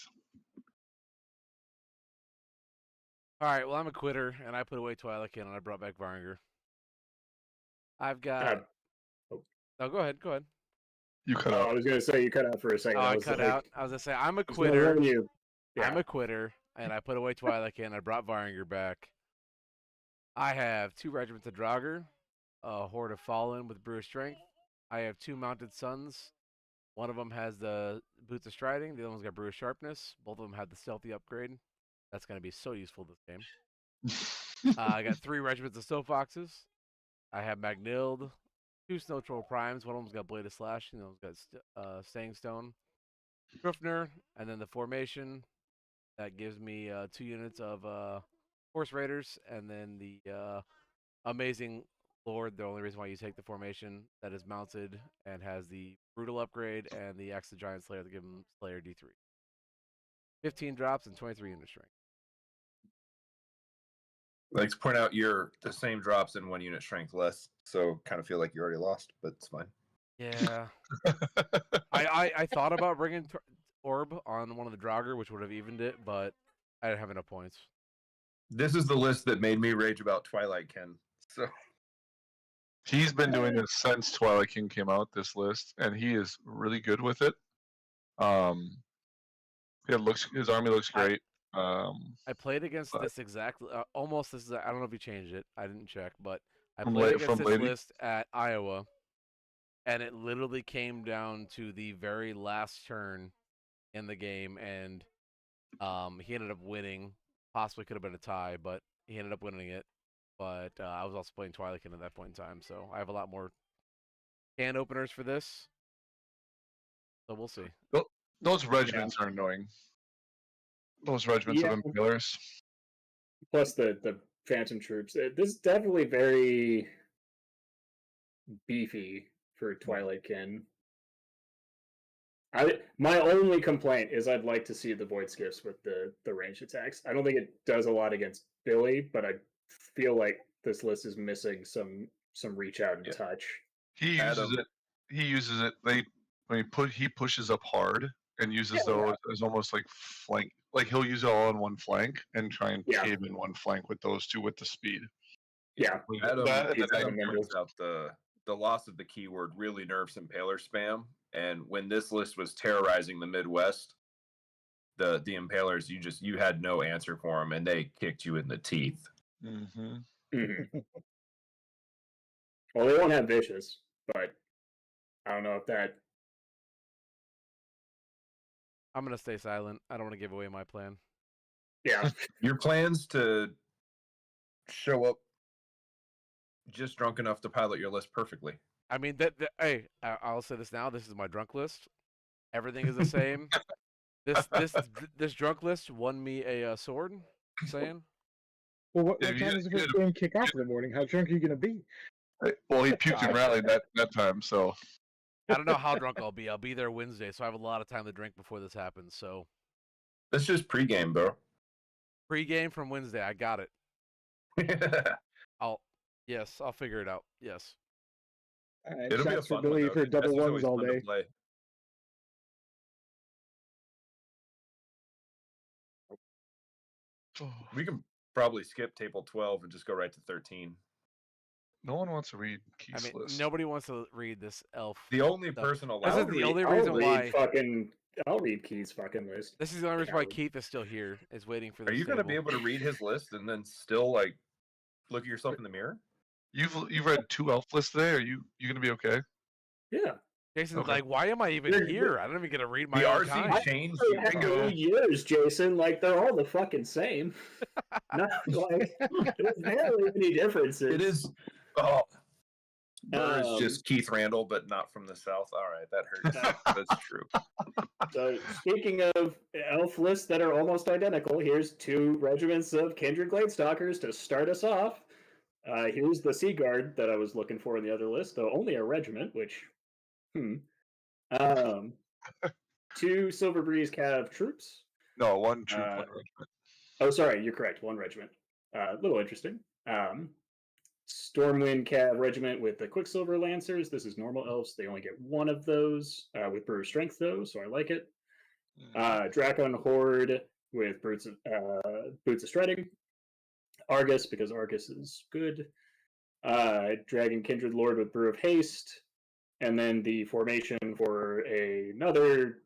All right, well, I'm a quitter, and I put away Twilight and I brought back Varnger. I've got. Oh, go ahead. Go ahead. You cut out. I was gonna say you cut out for a second. Oh, I was cut like, out. I was gonna say I'm a there's no quitter. warning you. Yeah. I'm a quitter, and I put away Twilight and I brought Varinger back. I have 2 regiments of Draugr, a Horde of Fallen with Brew of Strength. I have 2 Mounted Sons. One of them has the Boots of Striding. The other one's got Brew of Sharpness. Both of them have the Stealthy upgrade. That's going to be so useful this game. I got 3 regiments of Snow Foxes. I have Magnild, 2 Snow Troll Primes. One of them's got Blade of Slash. The other one's got Staying Stone. Grufner, and then the formation. That gives me 2 units of Horse Raiders, and then the Amazing Lord, the only reason why you take the formation, that is mounted and has the Brutal upgrade and the Axe the Giant Slayer to give him Slayer D3. 15 drops and 23 unit strength. I'd like to point out you're the same drops and 1 unit strength less, so kind of feel like you already lost, but it's fine. Yeah. I thought about bringing Orb on one of the Draugr, which would have evened it, but I didn't have enough points. This is the list that made me rage about Twilight Ken. So He's been doing this since Twilight King came out, this list, and he is really good with it. His army looks great. I played against but- this exactly, almost this. I don't know if you changed it. I didn't check, but I From played La- against from this Lady? list at Iowa, and it literally came down to the very last turn in the game, and he ended up winning. Possibly could have been a tie, but he ended up winning it. But I was also playing Twilight at that point in time, so I have a lot more can openers for this. So we'll see. Those regiments are annoying. Those regiments of Impalers. Plus the Phantom troops. This is definitely very beefy for Twilight Kin. My only complaint is I'd like to see the Void Skiffs with the ranged attacks. I don't think it does a lot against Billy, but I feel like this list is missing some reach out and touch. He uses it. He uses it. He pushes up hard and uses those as almost like flank. Like he'll use it all on one flank and try and cave in one flank with those 2 with the speed. Yeah, Adam Adam points out the loss of the keyword really nerfs Impaler spam. And when this list was terrorizing the Midwest, the Impalers, you had no answer for them, and they kicked you in the teeth. Mm-hmm. Mm-hmm. Well, they won't have Vicious, but I don't know if that. I'm gonna stay silent. I don't want to give away my plan. Yeah, Your plans to show up just drunk enough to pilot your list perfectly. I mean, hey, I'll say this now. This is my drunk list. Everything is the same. This drunk list won me a sword. Saying. Well, what Yeah, time you does the gotta- first game kick off in the morning? How drunk are you going to be? Well, he puked and rallied that time, so I don't know how drunk I'll be. I'll be there Wednesday, so I have a lot of time to drink before this happens. So That's just pregame, bro. pre-game from Wednesday, I got it. I'll figure it out. Yes. It'll be a Shots for fun one, Billy though, for 'cause double Jesse's ones always all fun to day. play. We can probably skip table 12 and just go right to 13. no one wants to read I Keith's mean, list. nobody wants to read this elf. The only stuff. person This allowed is to the read. only I'll reason read why. I'll read Keith's fucking list. This is the only reason why Coward. Keith is still here, is waiting for Are this you going to table. be able to read his list and then still like look at yourself in the mirror? You've read 2 elf lists today. Are you gonna be okay? Yeah. Jason's Okay. like, why am I even You're- here? I don't even get to read my The own RC kind. changed. I go years, Jason. Like they're all the fucking same. Not like there's barely any differences. It is. Oh, Burr is Um, just Keith Randall, but not from the South. All right, that hurts. That's true. So speaking of elf lists that are almost identical, here's 2 regiments of Kindred Gladestalkers to start us off. Here's the Sea Guard that I was looking for in the other list, though only a regiment, which, 2 Silver Breeze Cav troops. No, 1 troop, 1 Uh, regiment. Oh, sorry, you're correct. 1 regiment. A little interesting. Stormwind Cav regiment with the Quicksilver Lancers. This is normal elves. They only get 1 of those with Brewer Strength, though, so I like it. Drakon Horde with Boots of Striding. Argus, because Argus is good. Dragon Kindred Lord with Brew of Haste. And then the formation for another.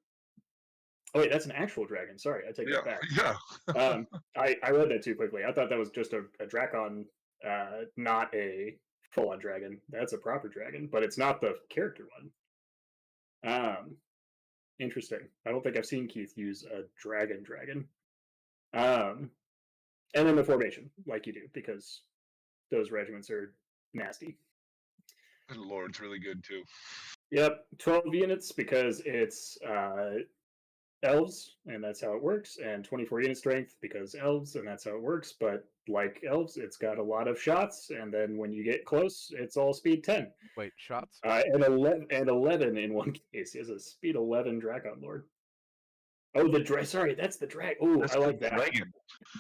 Oh, wait, that's an actual dragon. Sorry, I take that back. Yeah. I read that too quickly. I thought that was just a Drakon, not a full-on dragon. That's a proper dragon, but it's not the character one. Interesting. I don't think I've seen Keith use a dragon. And then the formation, like you do, because those regiments are nasty. Good Lord's really good too. Yep, 12 units because it's elves, and that's how it works, and 24 unit strength because elves, and that's how it works. But like elves, it's got a lot of shots, and then when you get close, it's all speed 10. Wait, shots? And 11 in one case is a speed 11 Drakon Lord. Oh, sorry, that's the drag. Oh, That's I like the that. dragon.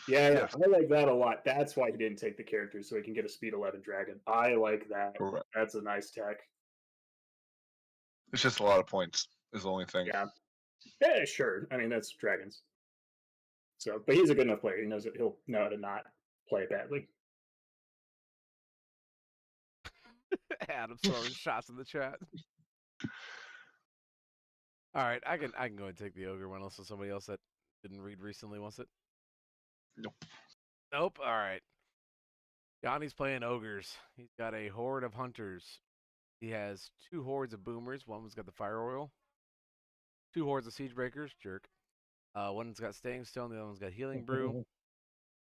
Yeah, Yes. I like that a lot. That's why he didn't take the character, so he can get a speed 11 dragon. I like that. Correct. That's a nice tech. It's just a lot of points. Is the only thing. Yeah. Yeah, sure. I mean, that's dragons. So, but he's a good enough player. He knows that he'll know how to not play badly. Adam's throwing shots in the chat. All right, I can go and take the ogre one unless somebody else that didn't read recently wants it. Nope. Nope. All right. Yanni's playing ogres. He's got a horde of hunters. He has 2 hordes of boomers. One's got the fire oil. 2 hordes of siege breakers. Jerk. One's got staying stone. The other one's got healing brew.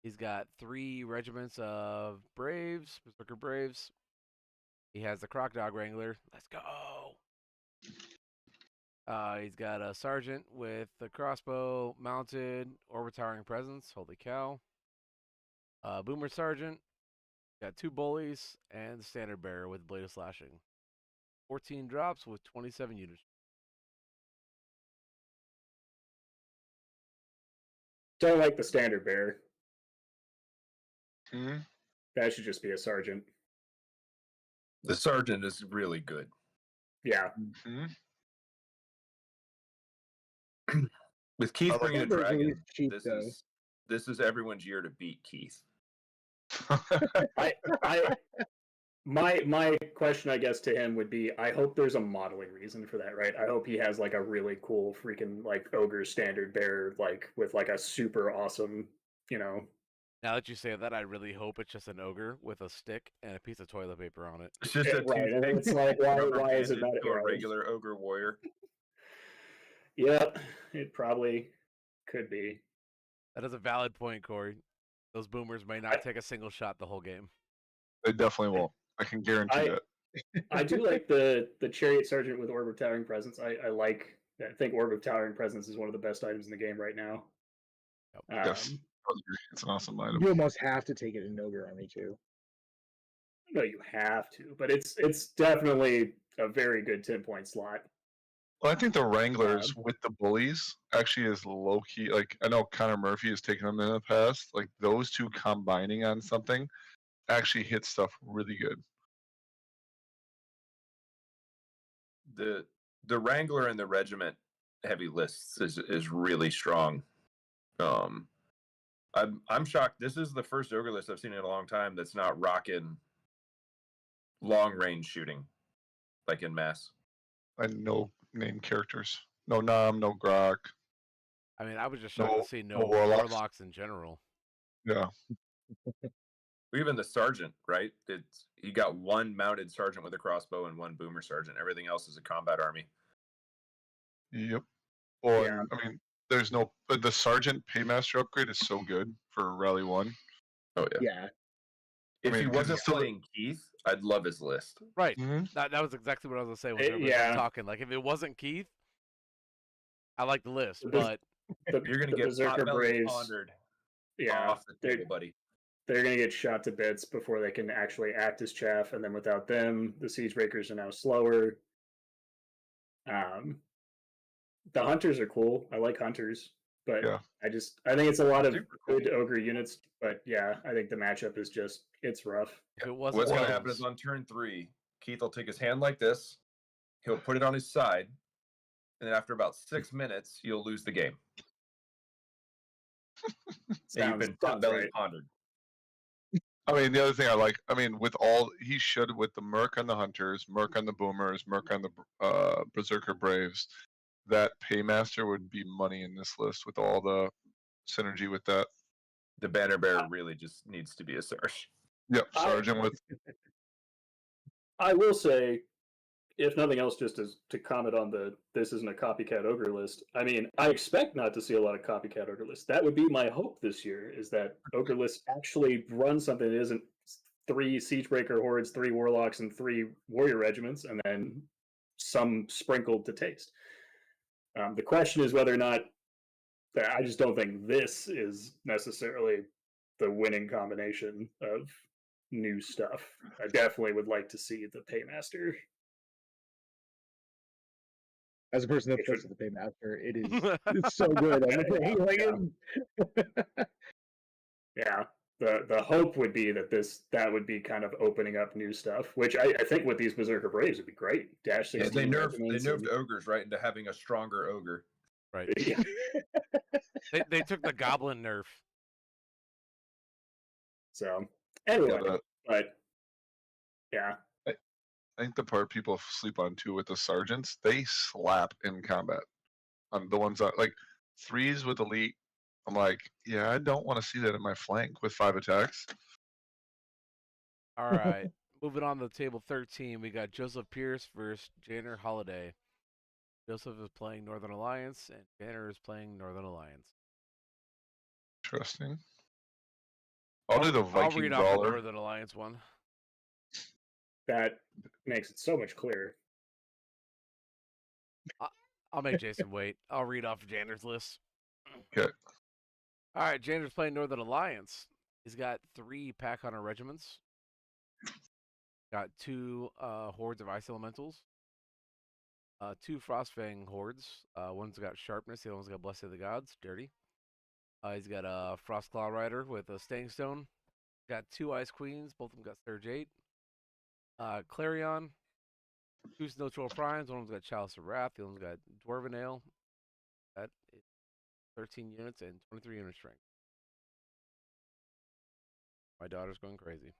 He's got 3 regiments of braves, berserker braves. He has the croc dog wrangler. Let's go. He's got a sergeant with the crossbow mounted, overtowering presence. Holy cow. Boomer sergeant. Got 2 bullies and the standard bearer with blade of slashing. 14 drops with 27 units. Don't like the standard bearer. Hmm? That should just be a sergeant. The sergeant is really good. Yeah. Hmm? With Keith I like bringing a Standard's at dragon, least cheap, this though. is everyone's year to beat Keith. My question, I guess, to him would be: I hope there's a modeling reason for that, right? I hope he has like a really cool freaking like ogre standard bearer, like with like a super awesome, Now that you say that, I really hope it's just an ogre with a stick and a piece of toilet paper on it. It's just a right. And it's like, why is it not a right? regular ogre warrior? Yep, it probably could be. That is a valid point, Corey. Those boomers may not take a single shot the whole game. They definitely won't. I can guarantee that. I do like the chariot sergeant with orb of towering presence. I think orb of towering presence is one of the best items in the game right now. Yes. It's an awesome item. You almost have to take it in ogre army too. know you have to, but it's definitely a very good 10-point slot. Well, I think the Wranglers with the bullies actually is low key. Like I know Connor Murphy has taken them in the past. Like those two combining on something actually hits stuff really good. The Wrangler and the Regiment heavy lists is really strong. I'm shocked. This is the first ogre list I've seen in a long time that's not rocking long range shooting, like in mass. And no name characters. No Nom, no Grok. I mean, I was just shocked to see no Warlocks. warlocks in general. Yeah. Even the sergeant, right? You got one mounted sergeant with a crossbow and one boomer sergeant. Everything else is a combat army. Yep. Or Yeah. I mean, there's no. But the Sergeant Paymaster upgrade is so good for Rally 1. Oh yeah. Yeah. If he mean, 'cause wasn't he's still- playing Keith, I'd love his list. Right. Mhm. That was exactly what I was gonna say when everybody Yeah. was talking. Like, if it wasn't Keith, I like the list, The- but You're gonna the get Berserker Potbelly Braves. pondered Yeah, off the table, buddy. they're going to get shot to bits before they can actually act as chaff, and then without them, the Siege Breakers are now slower. The Hunters are cool. I like Hunters, but Yeah. I think it's a lot of Super cool. good ogre units. But yeah, I think the matchup is just it's rough. if it wasn't What's one gonna of happen those- is on turn 3, Keith will take his hand like this. He'll put it on his side, and then after about 6 minutes, you'll lose the game. And you've been Sounds Potbelly right. pondered. I mean, the other thing I like, with he should with the Merc on the Hunters, Merc on the Boomers, Merc on the Berserker Braves, that Paymaster would be money in this list with all the synergy with that. The Banner Bearer really just needs to be a Sarge. Yep, Sergeant with I will say, if nothing else, just as to comment on this isn't a copycat ogre list. I mean, I expect not to see a lot of copycat ogre lists. That would be my hope this year, is that ogre lists actually run something that isn't 3 Siegebreaker hordes, 3 warlocks, and 3 warrior regiments, and then some sprinkled to taste. The question is whether or not. I just don't think this is necessarily the winning combination of new stuff. I definitely would like to see the Paymaster. As a person that It plays should- with the Paymaster, it's so good. Yeah, the hope would be that would be kind of opening up new stuff, which I think with these Berserker Braves would be great. Dash Yeah, 16 they regiments nerfed ogres right into having a stronger ogre. right. Yeah. They took the goblin nerf. So anyway, Yeah, but yeah, I think the part people sleep on too with the sergeants, they slap in combat. The ones that like 3s with elite, I'm like, yeah, I don't want to see that in my flank with 5 attacks. All right. Moving on to table 13, we got Joseph Pierce versus Janner Holiday. Joseph is playing Northern Alliance, and Janner is playing Northern Alliance. Interesting. I'll do the I'll Viking read off the Brawler. Northern Alliance one. that makes it so much clearer. I'll make Jason wait. I'll read off Janner's list. Okay. All right, Janner's playing Northern Alliance. He's got 3 Pack Hunter regiments. Got 2 hordes of Ice Elementals. 2 Frostfang hordes. One's got Sharpness, the other one's got Blessing of the Gods, dirty. He's got a Frostclaw Rider with a Staying Stone. Got 2 Ice Queens, both of them got Surge 8. Clarion, 2 Snow Troll Primes, one of them's got Chalice of Wrath, the other one's got Dwarven Ale. That is 13 units and 23 unit strength. My daughter's going crazy.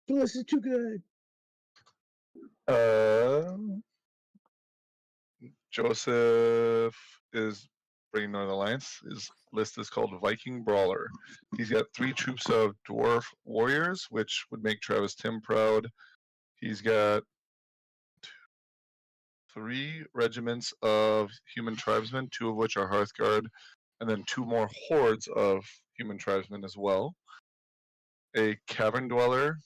This is too good. Joseph is bringing Northern Alliance. His list is called Viking Brawler. He's got 3 troops of dwarf warriors, which would make Travis Tim proud. He's got 3 regiments of human tribesmen, 2 of which are Hearthguard, and then 2 more hordes of human tribesmen as well. A cavern dweller,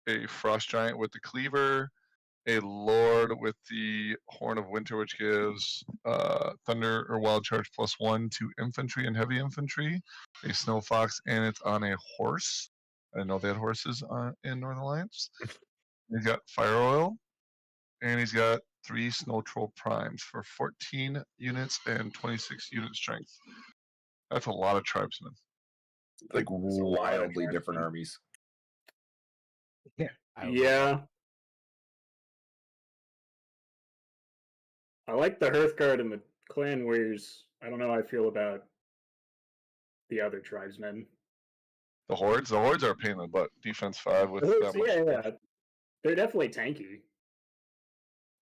a frost giant with the cleaver, a lord with the horn of winter, which gives thunder or wild charge +1 to infantry and heavy infantry, a snow fox, and it's on a horse. I didn't know they had horses in Northern Alliance. He's got Fire Oil, and he's got 3 Snow Troll Primes for 14 units and 26 unit strength. That's a lot of tribesmen. Like That's a lot of wildly different tribesmen. armies. Yeah. I like the Hearthguard and the Clan Warriors. I don't know how I feel about the other tribesmen. The hordes are a pain in the butt. Defense 5 with that much. Yeah. They're definitely tanky.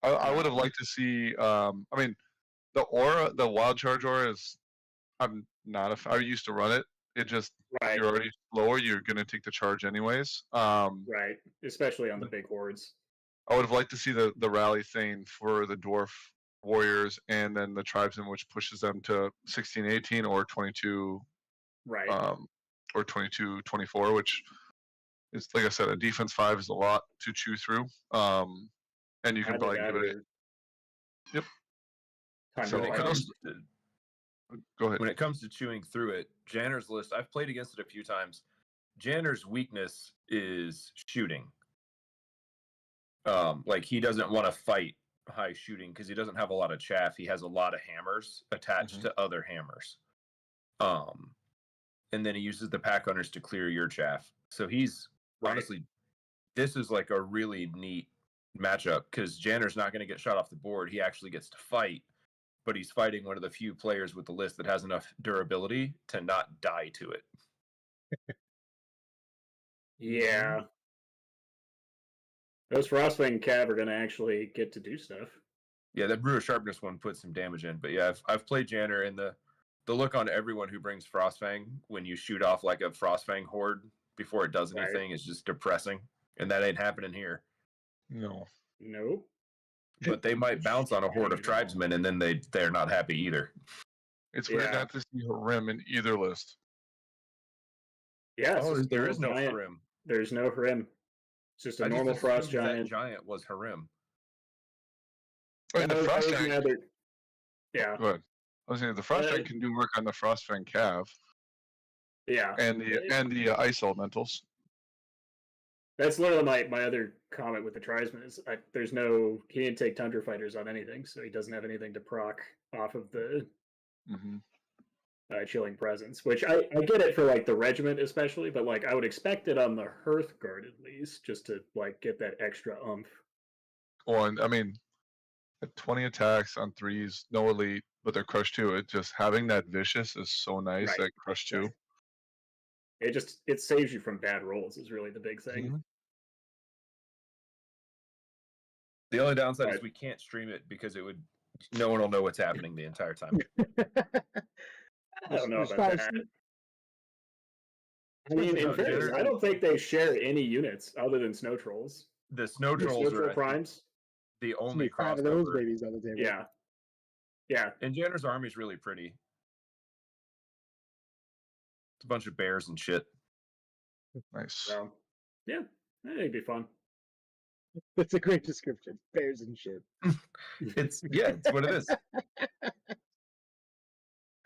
I would have liked to see. I mean, the aura, the wild charge aura is. I'm not a. I used to run it. It just Right. you're already slower. You're gonna take the charge anyways. Right. Especially on the big hordes. I would have liked to see the rally thing for the dwarf warriors and then the tribesmen, which pushes them to 16, 18 or 22. Right. Or 22, 24, which is, like I said, a defense 5 is a lot to chew through. And you can Either probably that give it. or Yep. time So to When it fight. comes to, Go ahead. when it comes to chewing through it, Janner's list, I've played against it a few times. Janner's weakness is shooting. Like he doesn't want to fight high shooting because he doesn't have a lot of chaff. He has a lot of hammers attached to other hammers. And then he uses the pack hunters to clear your chaff. So he's honestly, this is like a really neat matchup because Janner's not going to get shot off the board. He actually gets to fight, but he's fighting one of the few players with the list that has enough durability to not die to it. Yeah. Those Frostfang Cav are going to actually get to do stuff. Yeah, that Brew of Sharpness one puts some damage in. But yeah, I've played Janner, and the look on everyone who brings Frostfang when you shoot off like a Frostfang horde before it does anything is just depressing. And that ain't happening here. No. Nope. But they might bounce on a horde of tribesmen, and then they're not happy either. It's weird not to see Harim in either list. Yeah. There is no Harim. There's no Harim. It's just a normal frost giant. That giant was Harim. I mean, the frost giant. Yeah. Go ahead. I was saying the frost giant can do work on the Frostfang Cav. Yeah. And the ice elementals. That's literally my other comment with the tribesman is he didn't take Tundra Fighters on anything, so he doesn't have anything to proc off of the Chilling Presence, which I get it for like the regiment especially, but like I would expect it on the Hearthguard at least, just to like get that extra oomph. Well, and I mean, at 20 attacks on 3s, no elite, but they're crush 2. It just having that vicious is so nice. That crush 2. It saves you from bad rolls is really the big thing. The only downside is we can't stream it because no one will know what's happening the entire time. I don't know about that. I mean, in fairness, I don't think they share any units other than Snow Trolls. The Snow Trolls are Primes. The only crossover. 5 of those babies on the table. Yeah. Yeah. And Janner's army is really pretty. It's a bunch of bears and shit. Nice. So, yeah, it'd be fun. That's a great description. Bears and shit. It's what it is.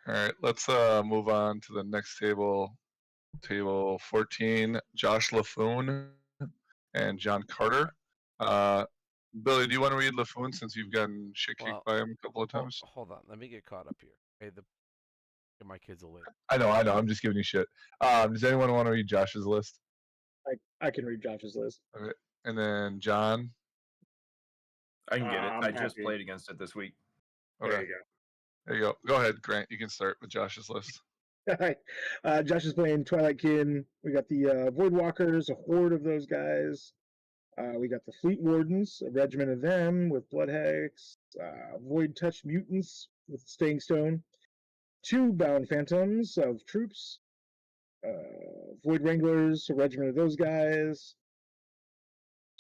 All right, let's move on to the next table. Table 14, Josh LaFoon and John Carter. Billy, do you want to read LaFoon since you've gotten shit kicked by him a couple of times? Hold on, let me get caught up here. Hey, get my kids a list. I know. I'm just giving you shit. Does anyone want to read Josh's list? I can read Josh's list. Okay, and then John. I can get it. I just played against it this week. Okay. There you go. There you go. Go ahead, Grant. You can start with Josh's list. All right. Josh is playing Twilight Kin. We got the Voidwalkers, a horde of those guys. We got the Fleet Wardens, a regiment of them with Blood Hex. Void Touch Mutants with Staying Stone. 2 Bound Phantoms of troops. Void Wranglers, a regiment of those guys.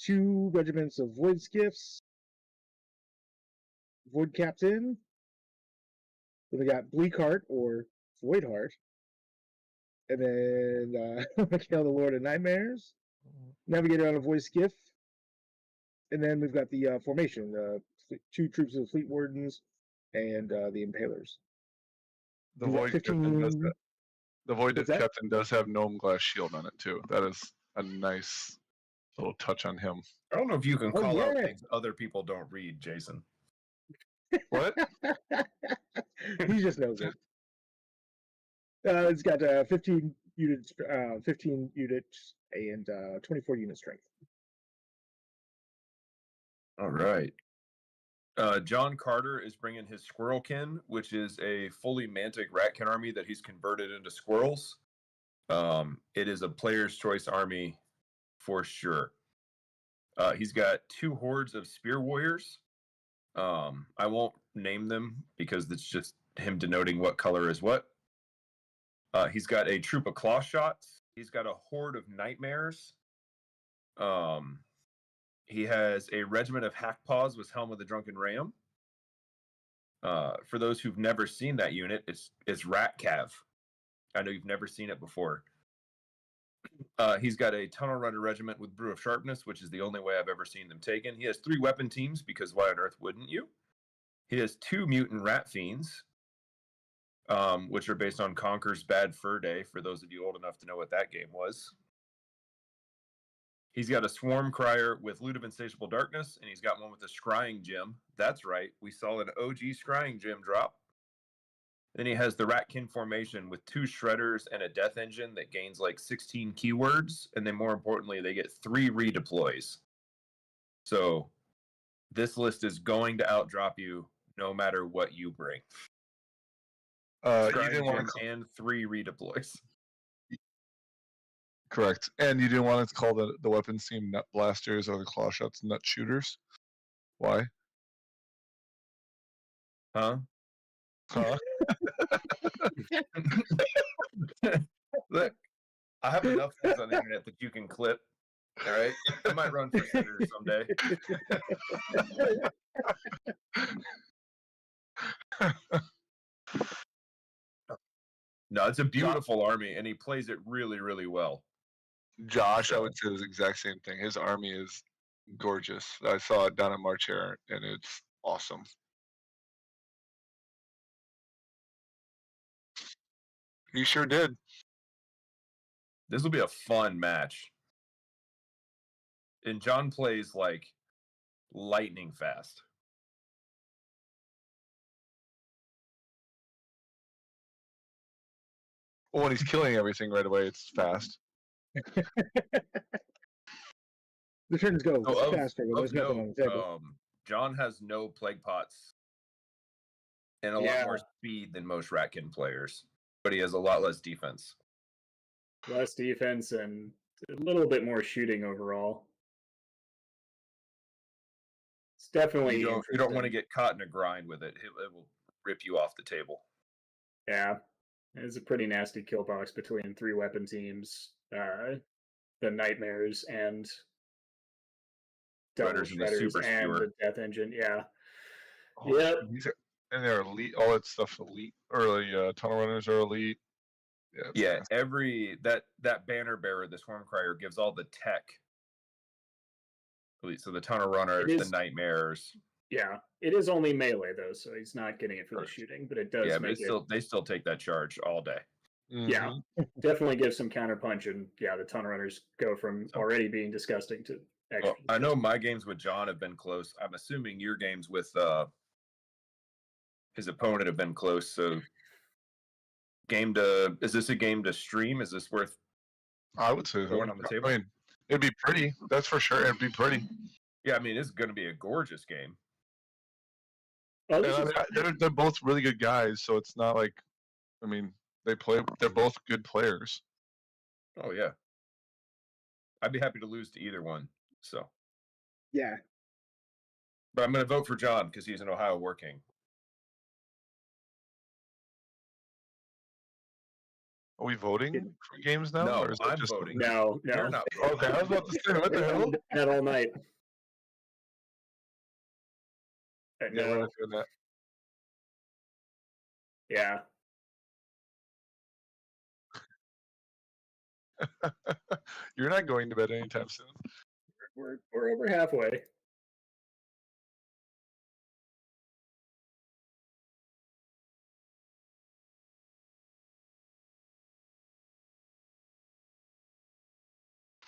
2 regiments of Void Skiffs. Void Captain. Then we got Bleakheart or Voidheart. And then Mikhail the Lord of Nightmares. Navigator on a Void Skiff. And then we've got the formation, 2 troops of the Fleet Wardens and the Impalers. The Void Captain does that. The Void What's that? Captain does have gnome glass shield on it too. That is a nice little touch on him. I don't know if you can Oh, call out yeah. things other people don't read, Jason. What? He just knows it. It's got 15 units, and 24 unit strength. All right. John Carter is bringing his Squirrelkin, which is a fully mantic ratkin army that he's converted into squirrels. It is a player's choice army for sure. He's got 2 hordes of spear warriors. I won't name them because it's just him denoting what color is what. He's got a troop of claw shots. He's got a horde of nightmares. He has a regiment of hackpaws with Helm of the Drunken Ram. For those who've never seen that unit, it's Rat Cav. I know you've never seen it before. He's got a Tunnel Runner regiment with Brew of Sharpness, which is the only way I've ever seen them taken. He has 3 weapon teams because why on earth wouldn't you? He has 2 mutant rat fiends, which are based on Conker's Bad Fur Day, for those of you old enough to know what that game was. He's got a Swarm Crier with Loot of Insatiable Darkness, and he's got one with a Scrying Gem. That's right, we saw an OG Scrying Gem drop. Then he has the Ratkin formation with 2 Shredders and a Death Engine that gains like 16 keywords, and then more importantly, they get 3 redeploys. So this list is going to outdrop you no matter what you bring. You Scrying didn't want Gem and 3 redeploys. correct, and you didn't want to call the weapons team nut blasters or the claw shots nut shooters. Why? Huh? Huh? Look, I have enough things on the internet that you can clip. All right, I might run for senator someday. No, it's a beautiful army, and he plays it really, really well. Josh, I would say the exact same thing. His army is gorgeous. I saw it down at March Air, and it's awesome. He sure did. This will be a fun match. And John plays like lightning fast. Well, when he's killing everything right away, it's fast. The turns go So faster when there's nothing on the table. John has no plague pots and a lot more speed than most Ratkin players, but he has a lot less defense. Less defense and a little bit more shooting overall. It's definitely You don't want to get caught in a grind with it. It will rip you off the table. Yeah, it's a pretty nasty kill box between 3 weapon teams, the Nightmares and Double Shredders and the Death Engine. Yeah. Oh, Yep. And they're elite. All that stuff's elite. Early Tunnel Runners are elite. Yeah, that banner bearer, the Swarm Crier, gives all the tech. So the Tunnel Runners, the Nightmares. Yeah, it is only melee though, so he's not getting it for the shooting, but it does. Yeah, but they still take that charge all day. Mm-hmm. Yeah, definitely gives some counterpunch, and yeah, the Tunnel Runners go from already being disgusting to extra. Well, I know my games with John have been close. I'm assuming your games with his opponent have been close. So, is this a game to stream? Is this worth? I would say so. On the table? I mean, it'd be pretty. That's for sure. It'd be pretty. Yeah, I mean, it's going to be a gorgeous game. They're both really good guys, so it's not like, I mean, they're both good players. Oh yeah, I'd be happy to lose to either one. So yeah, but I'm going to vote for John because he's in Ohio working. Are we voting for games now? No, or is I'm just voting. No. You're not voting. Okay, I was about to say, what the hell? That all night. Yeah, we're not doing that. Yeah. You're not going to bed anytime soon. We're over halfway.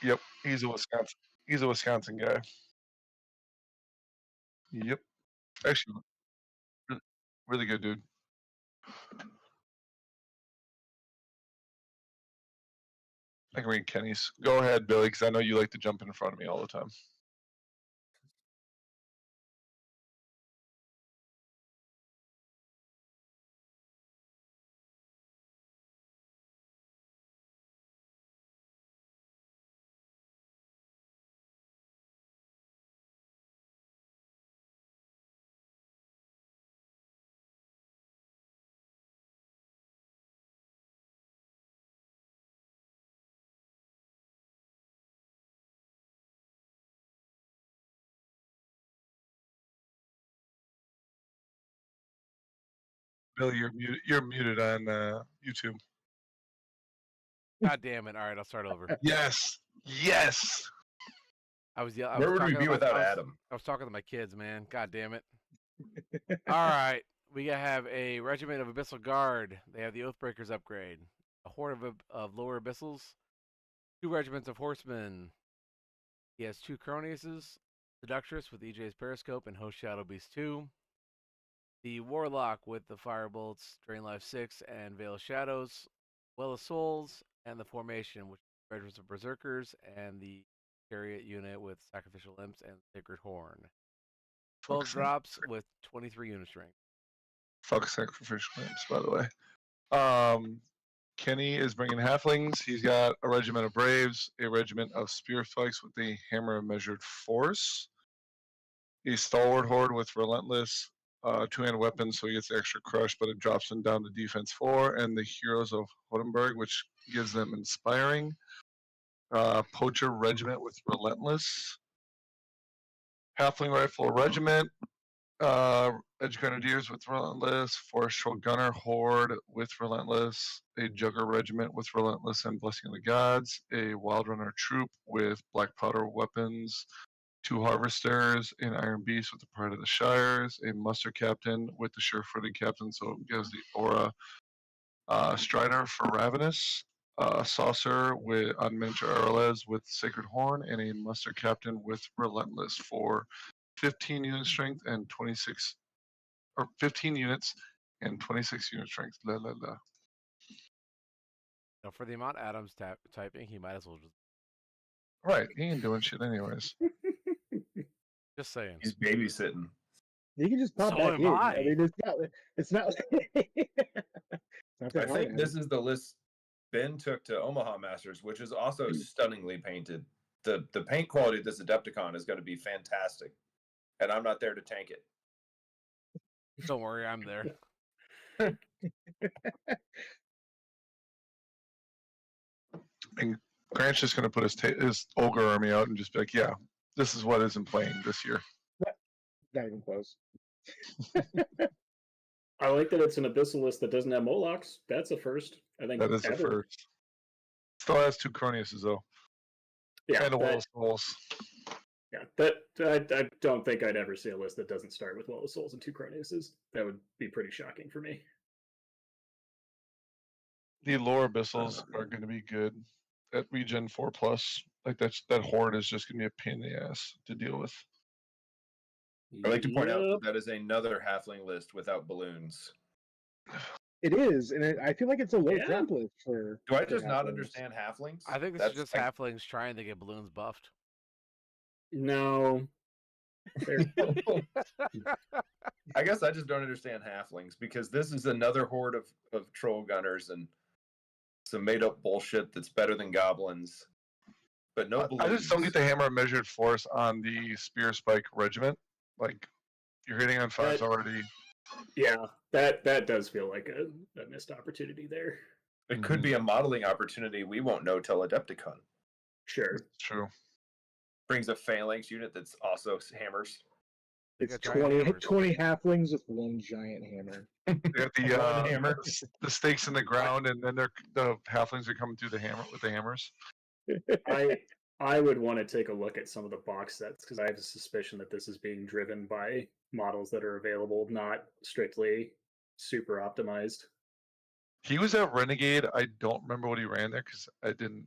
Yep, he's a Wisconsin. He's a Wisconsin guy. Yep, actually, really good dude. I can read Kenny's. Go ahead, Billy, because I know you like to jump in front of me all the time. Billy, you're muted on YouTube. God damn it! All right, I'll start over. Yes, yes. I was Where would we talking be to without Adam? I was talking to my kids, man. God damn it! All right, we have a regiment of Abyssal Guard. They have the Oathbreakers upgrade. A horde of lower abyssals. 2 regiments of horsemen. He has 2 Croniuses. Seductress with EJ's Periscope and Host Shadow Beast 2. The Warlock with the Firebolts, Drain Life 6, and Veil of Shadows. Well of Souls, and the Formation, which is regiments of Berserkers, and the Chariot unit with Sacrificial Imps and Sacred Horn. 12 drops with 23 unit strength. Fuck sacrificial imps, by the way. Kenny is bringing halflings. He's got a regiment of braves, a regiment of spear spikes with the hammer of measured force, a stalwart horde with relentless 2-hand weapons, so he gets extra crush, but it drops him down to defense 4, and the heroes of Hodenberg, which gives them inspiring. Poacher regiment with relentless. Halfling rifle regiment, Edge Grenadiers with Relentless, Forest Troll Gunner Horde with Relentless, a Jugger Regiment with Relentless and Blessing of the Gods, a Wild Runner Troop with Black Powder Weapons, 2 Harvesters, an Iron Beast with the Pride of the Shires, a Muster Captain with the Sure-Footed Captain, so it gives the aura. Strider for Ravenous, Saucer on Miniature Arles with Sacred Horn, and a Muster Captain with Relentless for 15 unit strength and 26 or 15 units and 26 unit strength. La la la. Now, for the amount Adam's typing, he might as well just. Right, he ain't doing shit anyways. Just saying. He's babysitting. You can just pop So back am in. I. Mean, it's not. Not that I hard, think this is the list Ben took to Omaha Masters, which is also stunningly painted. The paint quality of this Adepticon is going to be fantastic, and I'm not there to tank it. Don't worry, I'm there. And Grant's just gonna put his ogre army out and just be like, yeah, this is what isn't playing this year. Not even close. I like that it's an abyssal list that doesn't have Molochs. That's a first. I think That is the ever. first. Still has 2 Croniuses though. Yeah, And a Will of Souls. yeah. That I don't think I'd ever see a list that doesn't start with Well of Souls and 2 Croniuses. That would be pretty shocking for me. The lower abyssals are going to be good at regen 4+. Like that horde is just going to be a pain in the ass to deal with. I'd like to point out that is another halfling list without balloons. It is, and I feel like it's a low drop list for. Do I for just not halflings. understand halflings? I think this is just halflings trying to get balloons buffed. No. I guess I just don't understand halflings because this is another horde of troll gunners and some made up bullshit that's better than goblins. But no balloons. I just don't get the hammer of measured force on the spear spike regiment. Like you're hitting on 5s already. Yeah, that does feel like a missed opportunity there. It could be a modeling opportunity we won't know till Adepticon. Sure. True. Brings a phalanx unit that's also hammers. It's 20 halflings with 1 giant hammer. They got hammer. the stakes in the ground, and then the halflings are coming through the hammer with the hammers. I would want to take a look at some of the box sets because I have a suspicion that this is being driven by models that are available, not strictly super optimized. He was at Renegade. I don't remember what he ran there because I didn't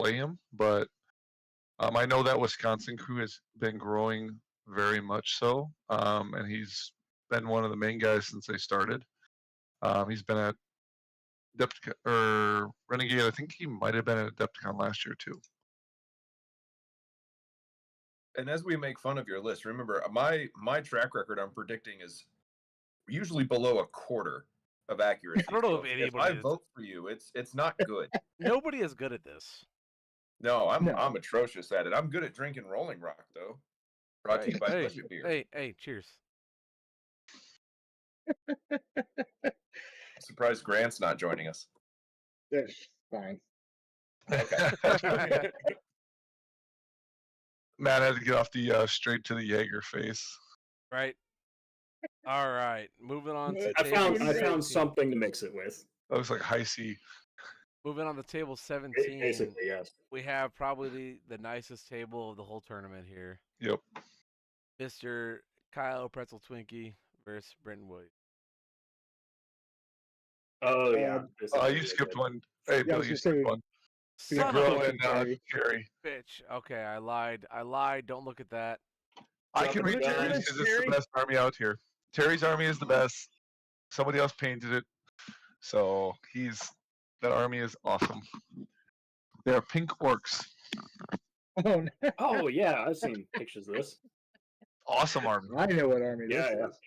play him, but I know that Wisconsin crew has been growing very much so, and he's been one of the main guys since they started. He's been at Adepticon or Renegade. I think he might have been at Adepticon last year too. And as we make fun of your list, remember my track record I'm predicting is usually below a quarter of accuracy. I don't know So if if I anybody is. vote for you, it's not good. Nobody is good at this. No, I'm No. I'm atrocious at it. I'm good at drinking Rolling Rock though. Brought to you by Bishop Beer. Hey, cheers. Surprised Grant's not joining us. That's fine. Okay. Matt had to get off the straight to the Jaeger face. Right. All right. Moving on to I table found 17. something to mix it with. That looks like high C. Moving on to table 17. Basically, yes. We have probably the nicest table of the whole tournament here. Yep. Mr. Kyle Pretzel Twinkie versus Brenton Williams. Oh yeah. This is You really skipped good. one. Hey, Yeah, I Bill, was you gonna skipped say- one. Yeah, Son of Grill a and Carrie. bitch. Okay, I lied. Don't look at that. I can read Dropping Terry's dimes. because it's the best army out here. Terry's army is the best. Somebody else painted it, so that army is awesome. They are pink orcs. Oh, no. Oh yeah, I've seen pictures of this. Awesome army. I know what army this Yeah, yeah. is.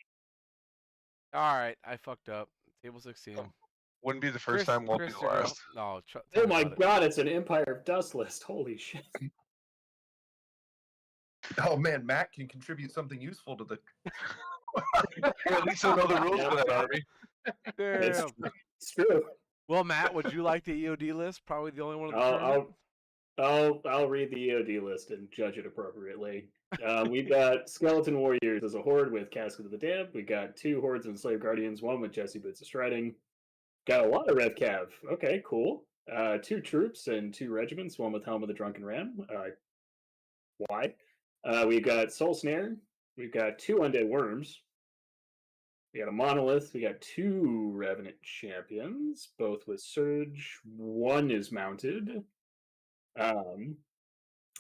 All right, I fucked up. Table 16. Wouldn't be the first time, won't be the last. No, Oh my god, it's an Empire of Dust list. Holy shit. Oh man, Matt can contribute something useful to the. At least I know the rules for that army. It's, Damn. it's true. Well, Matt, would you like the EOD list? Probably the only one of the I'll, tournament. I'll read the EOD list and judge it appropriately. We've got Skeleton Warriors as a horde with Casket of the Damned. We got 2 hordes of Slave Guardians, one with Jesse Boots of Striding. Got a lot of Rev Cav. Okay, cool. 2 troops and 2 regiments, one with Helm of the Drunken Ram. Why? We've got Soul Snare. We've got 2 Undead Worms. We got a Monolith. We got 2 Revenant Champions, both with Surge. 1 is mounted.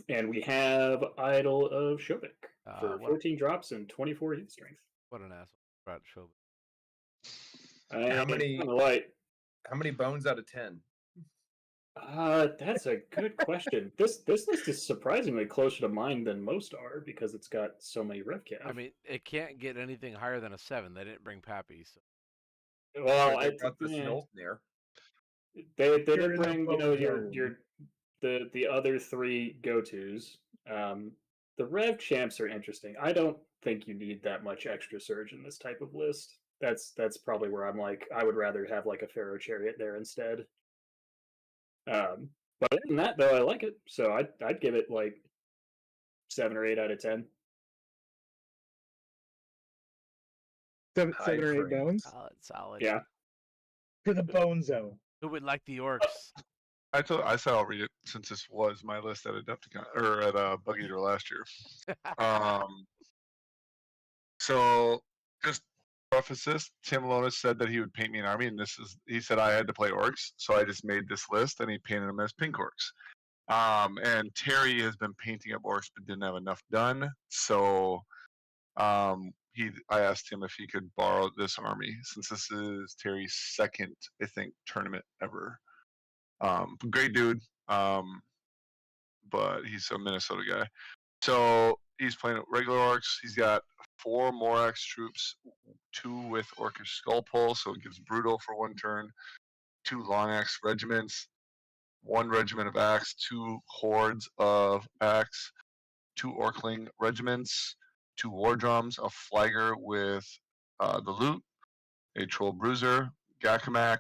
And we have Idol of Shovik for 14 drops and 24 hit strength. What an asshole. Brought Shovik. How many- Light. How many bones out of 10? That's a good question. This list is surprisingly closer to mine than most are because it's got so many rev cap. I mean, it can't get anything higher than a 7. They didn't bring Pappy. So. well, They got the snow snare. they You're didn't in the bring bone your the other 3 go-tos. The rev champs are interesting. I don't think you need that much extra surge in this type of list. That's probably where I'm like I would rather have like a Pharaoh Chariot there instead. But other than that, though, I like it. So I'd give it like 7 or 8 out of 10. Seven High or 8 praise. bones Solid. Yeah. for the bone zone. Who would like the orcs? I said I'll read it since this was my list at Adepticon or at Bug Eater last year. So just preface this, Tim Lonis said that he would paint me an army, and he said I had to play orcs, so I just made this list, and he painted them as pink orcs. And Terry has been painting up orcs, but didn't have enough done, so I asked him if he could borrow this army, since this is Terry's second, I think, tournament ever. Great dude, but he's a Minnesota guy. So he's playing regular orcs. He's got 4 Morax troops, 2 with Orcish Skull Pull, so it gives Brutal for 1 turn, 2 Long Axe regiments, 1 regiment of Axe, 2 hordes of Axe, 2 Orkling regiments, 2 War Drums, a Flagger with the Loot, a Troll Bruiser, Gakamak,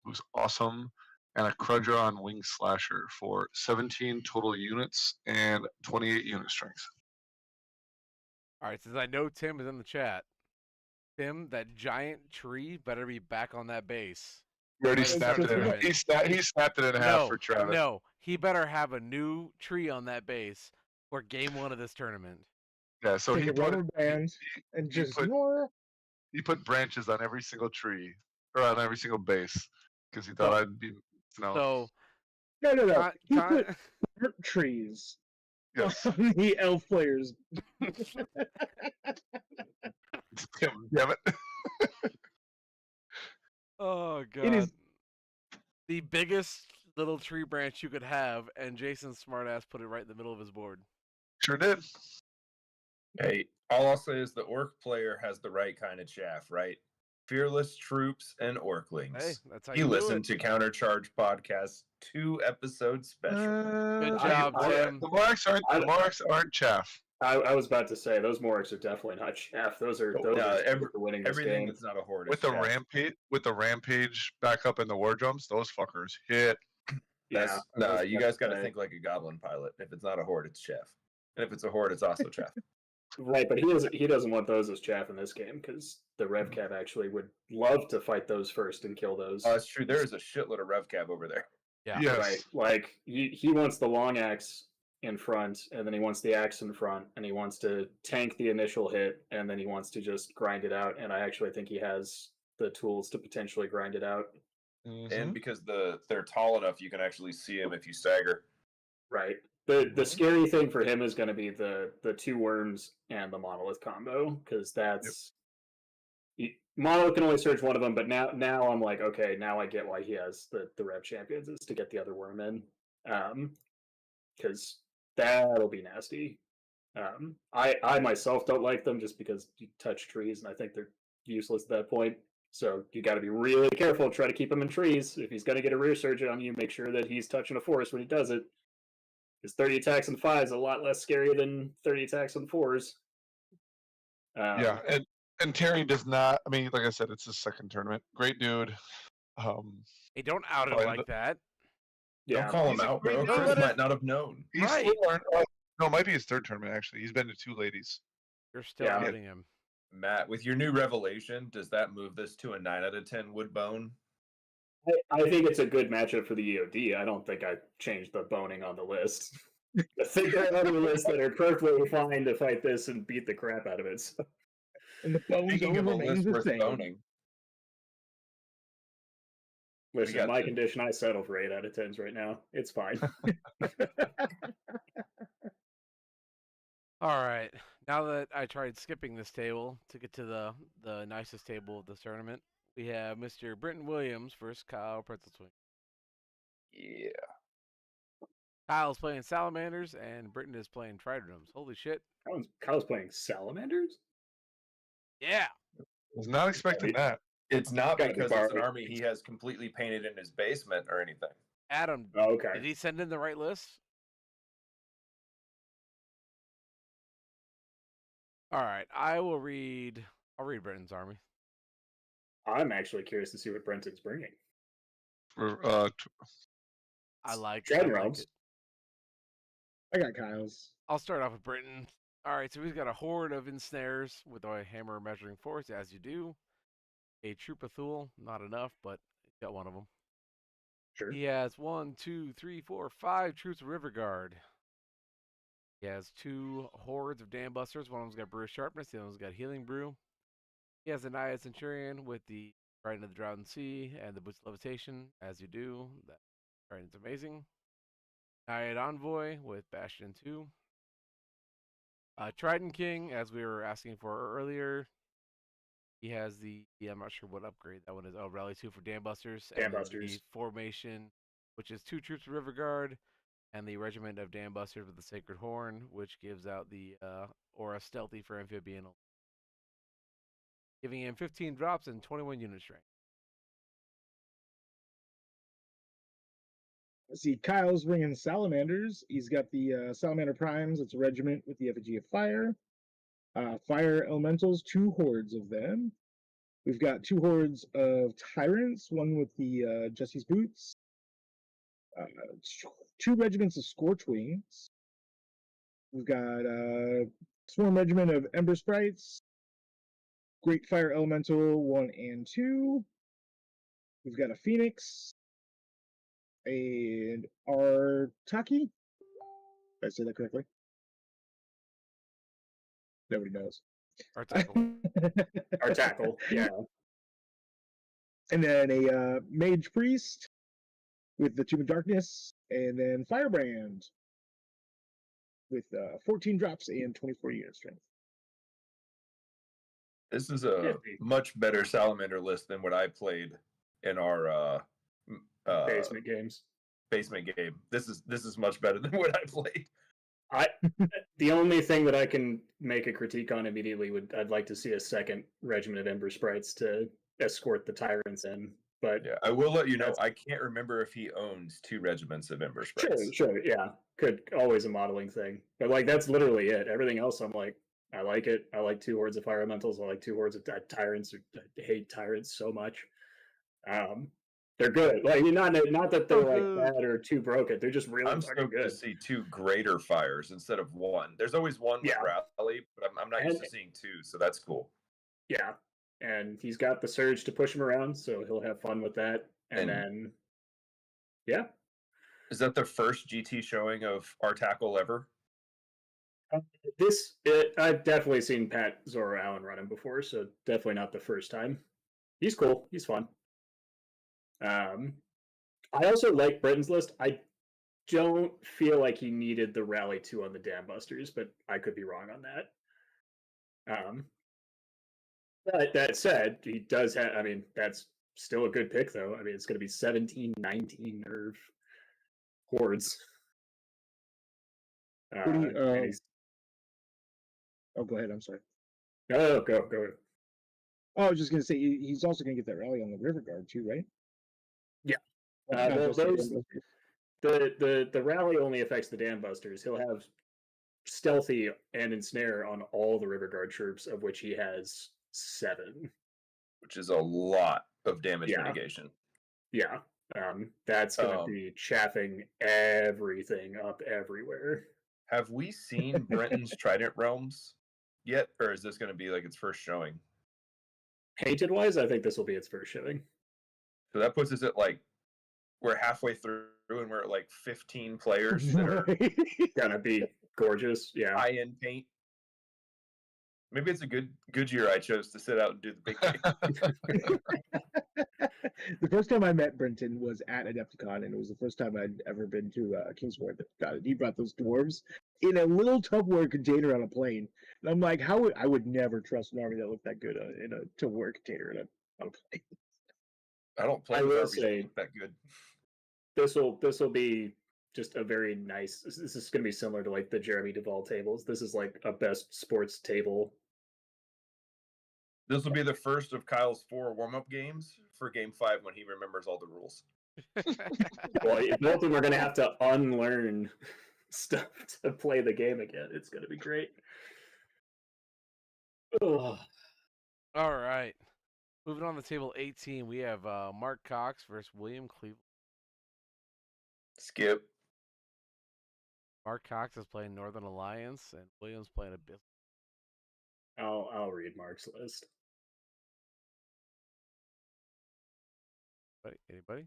who's awesome, and a Krudra on Wing Slasher for 17 total units and 28 unit strength. All right, since I know Tim is in the chat, Tim, that giant tree better be back on that base. He already Like, snapped it in half. tournament. He snapped it in half for Travis. No, he better have a new tree on that base for game 1 of this tournament. Yeah, so Take he a put rubber band and just put- more. he put branches on every single tree or on every single base because he thought I'd be So No. Con- He con- put burnt trees Yes. on the elf players. Damn it. oh It is god. The biggest little tree branch you could have, and Jason's smartass put it right in the middle of his board. Sure did. Hey, all I'll say is the orc player has the right kind of chaff, right? Fearless troops and orclings. Hey, that's how you you do listen it. to Countercharge Podcast 2 episode special. Good I- job, I- Tim. The marks aren't chaff. I was about to say those Morks are definitely not chaff. Those are every- for winning this Everything game. that's not a horde is With the chaff. rampage back up in the war drums, those fuckers hit. That's, I nah, was you about guys to got to say. think like a goblin pilot. If it's not a horde, it's chaff. And if it's a horde, it's also chaff. Right, but he doesn't want those as chaff in this game because the RevCav actually would love to fight those first and kill those. Oh, it's true. There is a shitload of RevCav over there. Yeah. Yes. Right, like he wants the long axe in front, and then he wants the axe in front, and he wants to tank the initial hit, and then he wants to just grind it out. And I actually think he has the tools to potentially grind it out. And because they're tall enough, you can actually see them if you stagger. Right. The scary thing for him is going to be the two worms and the monolith combo because that's monolith can only search one of them. But now I'm like, okay, now I get why he has the Rev Champions is to get the other worm in, because that'll be nasty. I myself don't like them just because you touch trees and I think they're useless at that point. So you got to be really careful. Try to keep him in trees. If he's going to get a rear surge on you, make sure that he's touching a forest when he does it. Because 30 attacks on 5 is a lot less scary than 30 attacks on 4s. Yeah, and Terry does not. I mean, like I said, it's his second tournament. Great dude. Hey, don't out him But- like that. Yeah. Don't call him He's a out, great bro. guy. Chris might not have known. He's Right. still learning. No, it might be his third tournament actually. He's been to 2 ladies. You're still Yeah. outing him. Matt, with your new revelation, does that move this to a 9 out of 10 wood bone? I think it's a good matchup for the EOD. I don't think I changed the boning on the list. I think there are other lists that are perfectly fine to fight this and beat the crap out of it. So. And the bone Speaking zone of a remains list the worth same. boning, Listen, got my the- condition, I settle for 8 out of 10s right now. It's fine. All right. Now that I tried skipping this table to get to the nicest table of this tournament, we have Mr. Brenton Williams versus Kyle Pretzel Swing. yeah. Kyle's playing Salamanders and Britton is playing Tridrums. Holy shit. Kyle's playing Salamanders? Yeah. Was not expecting that. It's not Gotta be because it's an borrowed. army he has completely painted in his basement or anything. Adam, Oh, okay. did he send in the right list? All right. I'll read Britton's army. I'm actually curious to see what Brenton's bringing. For I like Dragon it. Realms. I got Kyle's. I'll start off with Britton. All right, so he's got a horde of ensnares with a hammer measuring force, as you do. A troop of Thule, not enough, but he's got one of them. Sure. He has 1, 2, 3, 4, 5 troops of River Guard. He has 2 hordes of Dam Busters. One of them's got Brew of Sharpness, the other one's got Healing Brew. He has a Naiad Centurion with the Trident of the Drought and Sea and the Boots of Levitation, as you do. That Trident's amazing. Naiad Envoy with Bastion 2. Trident King, as we were asking for earlier, he has I'm not sure what upgrade that one is. Oh, Rally 2 for Dam Busters. Dam and then Busters. The Formation, which is 2 troops of River Guard, and the Regiment of Dam Busters with the Sacred Horn, which gives out the Aura Stealthy for Amphibian, giving him 15 drops and 21 unit strength. Let's see, Kyle's bringing Salamanders. He's got the Salamander Primes. It's a regiment with the effigy of fire. Fire Elementals, 2 hordes of them. We've got 2 hordes of Tyrants, one with the Jesse's Boots. 2 regiments of Scorchwings. We've got Swarm Regiment of Ember Sprites. Great Fire Elemental 1 and 2. We've got a Phoenix. And Artaki? Did I say that correctly? Nobody knows. Or tackle. Our tackle, yeah. And then a Mage Priest, with the Tomb of Darkness, and then Firebrand with 14 drops and 24 unit strength. This is a Nifty. much better salamander list than what I played in our Basement games. basement game. This is much better than what I played. The only thing that I can make a critique on immediately I'd like to see a second regiment of Ember Sprites to escort the tyrants in. But Yeah, I will let you know. I can't remember if he owns 2 regiments of Ember Sprites. Sure, yeah, could always a modeling thing. But like that's literally it. Everything else, I'm like, I like it. I like 2 hordes of fire elementals. I like 2 hordes of tyrants. I hate tyrants so much. They're good. Like not that they're like bad or too broken. They're just really I'm fucking stoked good. to see 2 greater fires instead of 1. There's always 1 with rally, but I'm not used to seeing 2, so that's cool. Yeah, and he's got the surge to push him around, so he'll have fun with that. And then, yeah. Is that the first GT showing of our tackle ever? I've definitely seen Pat Zoro Allen run him before, so definitely not the first time. He's cool. He's fun. I also like Britain's list. I don't feel like he needed the rally 2 on the Dam Busters, but I could be wrong on that. But that said, he does have, I mean, that's still a good pick, though. I mean, it's going to be 17, 19 nerve hordes. Oh, go ahead. I'm sorry. No, go. Oh, I was just going to say, he's also going to get that rally on the River Guard, too, right? Yeah. Not just the Dam Busters. The rally only affects the Dam Busters. He'll have stealthy and ensnare on all the River Guard troops, of which he has 7. Which is a lot of damage mitigation. Yeah. That's going to be chaffing everything up everywhere. Have we seen Brenton's Trident Realms yet, or is this going to be like its first showing? Painted wise, I think this will be its first showing. So that puts us at like we're halfway through and we're at like 15 players that are gonna be gorgeous. Yeah, high-end paint. Maybe it's a good year I chose to sit out and do the big game. The first time I met Brenton was at Adepticon, and it was the first time I'd ever been to Kingsford. He brought those dwarves in a little Tupperware container on a plane, and I'm like, I would never trust an army that looked that good in a Tupperware container on a plane. I don't play with armies that look that good. This will be just a very nice. This is going to be similar to like the Jeremy Duvall tables. This is like a best sports table. This will be the first of Kyle's 4 warm-up games for Game 5 when he remembers all the rules. Well, both of them are going to have to unlearn stuff to play the game again. It's going to be great. Ugh. All right. Moving on to table 18, we have Mark Cox versus William Cleveland. Skip. Mark Cox is playing Northern Alliance, and William's playing Abyss. I'll read Mark's list. Anybody?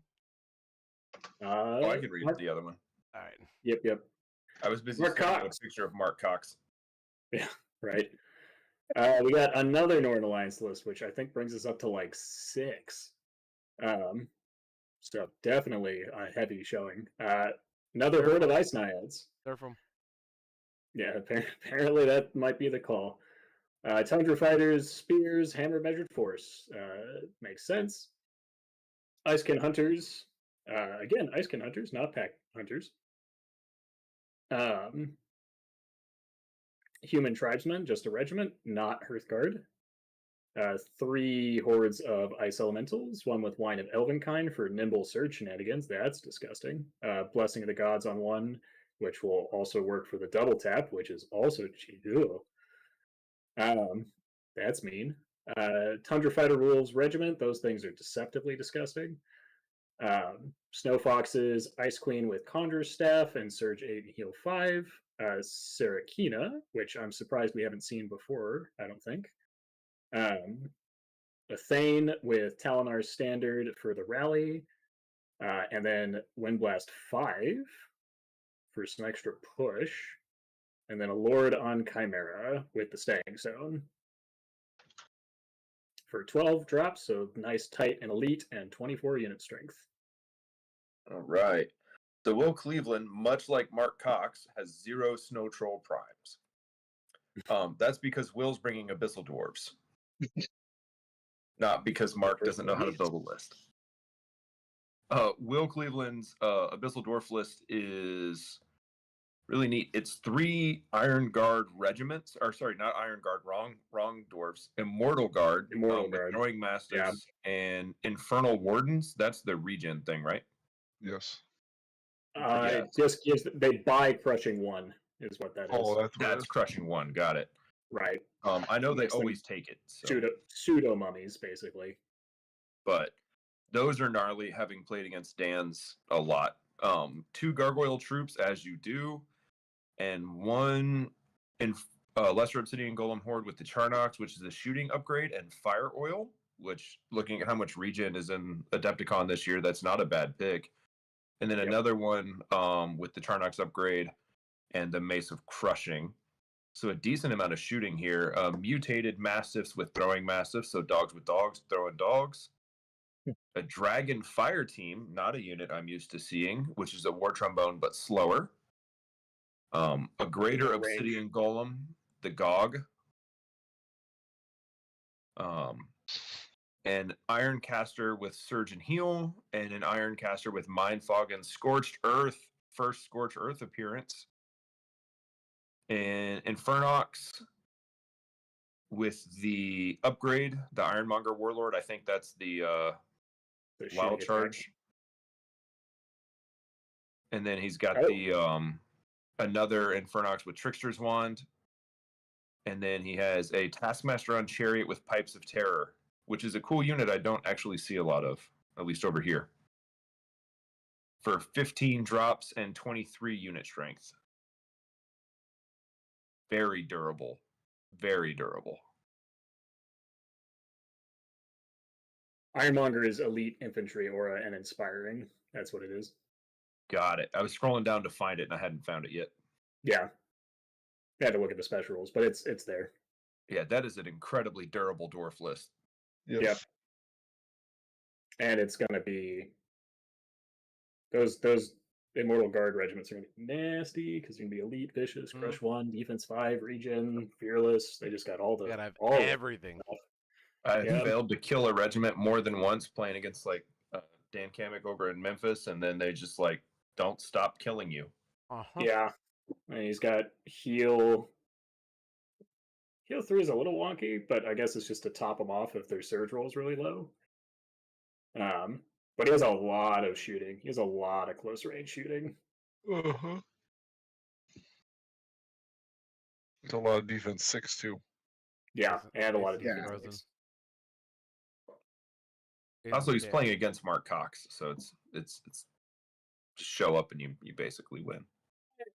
I can read the other one. All right. Yep. I was busy Mark looking at Cox. a picture of Mark Cox. Yeah, right. We got another Northern Alliance list, which I think brings us up to like 6. So definitely a heavy showing. Another herd of ice naiads. They're from. Yeah, apparently that might be the call. Tundra fighters, spears, hammer measured force. Makes sense. Icekin hunters. Again, Icekin hunters, not pack hunters. Human tribesmen, just a regiment, not Hearthguard. 3 hordes of ice elementals, one with wine of elvenkind for nimble surge shenanigans. That's disgusting. Blessing of the gods on 1, which will also work for the double tap, which is also that's mean. Tundra fighter rules regiment. Those things are deceptively disgusting. Snow foxes, ice queen with conjurer's staff and surge 8 and heal 5. Sarakina, which I'm surprised we haven't seen before. I don't think. A Thane with Talinar's standard for the rally, and then Windblast 5 for some extra push, and then a Lord on Chimera with the Staying Zone for 12 drops, so nice, tight, and elite, and 24 unit strength. All right. So Will Cleveland, much like Mark Cox, has 0 Snow Troll primes. That's because Will's bringing Abyssal Dwarves. Not because Mark doesn't know how to build a list. Will Cleveland's Abyssal Dwarf list is really neat. It's 3 Iron Guard regiments, or sorry, not Iron Guard, wrong dwarves. Immortal Guard, Immortal with Guard. Throwing Mastiffs and Infernal Wardens. That's the regen thing, right? Yes. It just gives they buy crushing 1 is what that is. Oh, that's what it That's is. crushing 1. Got it. Right. I know they Makes them always take it. So. Pseudo mummies, basically. But those are gnarly, having played against Dan's a lot. 2 gargoyle troops, as you do, and 1 in Lesser Obsidian Golem Horde with the Charnox, which is a shooting upgrade, and Fire Oil, which, looking at how much regen is in Adepticon this year, that's not a bad pick. And then another one with the Charnox upgrade and the Mace of Crushing. So a decent amount of shooting here. Mutated Mastiffs with Throwing Mastiffs, so dogs with dogs, throwing dogs. A Dragon Fire team, not a unit I'm used to seeing, which is a War Trombone but slower. A Greater Obsidian Golem, the Gog. An Iron Caster with Surge and Heal, and an Iron Caster with Mind Fog and Scorched Earth, first Scorched Earth appearance. And Infernox with the upgrade, the Ironmonger Warlord. I think that's the Wild Charge. And then he's got the another Infernox with Trickster's Wand. And then he has a Taskmaster on Chariot with Pipes of Terror, which is a cool unit I don't actually see a lot of, at least over here. For 15 drops and 23 unit strength. Very durable. Very durable. Ironmonger is elite infantry aura and inspiring. That's what it is. Got it. I was scrolling down to find it and I hadn't found it yet. Yeah. I had to look at the special rules, but it's there. Yeah, that is an incredibly durable dwarf list. Yes. Yep. And it's gonna be those Immortal Guard regiments are gonna be nasty because they're gonna be elite, vicious, crush 1, defense 5, regen, fearless. They just got all the Gotta have all everything. I failed to kill a regiment more than once playing against like Dan Kamek over in Memphis, and then they just like don't stop killing you. Yeah. And he's got heal. Heal 3 is a little wonky, but I guess it's just to top them off if their surge roll is really low. But he has a lot of shooting. He has a lot of close range shooting. Uh-huh. It's a lot of defense 6 too. Yeah, and a lot of Aces defense. frozen. Also, he's playing against Mark Cox, so it's just show up and you basically win.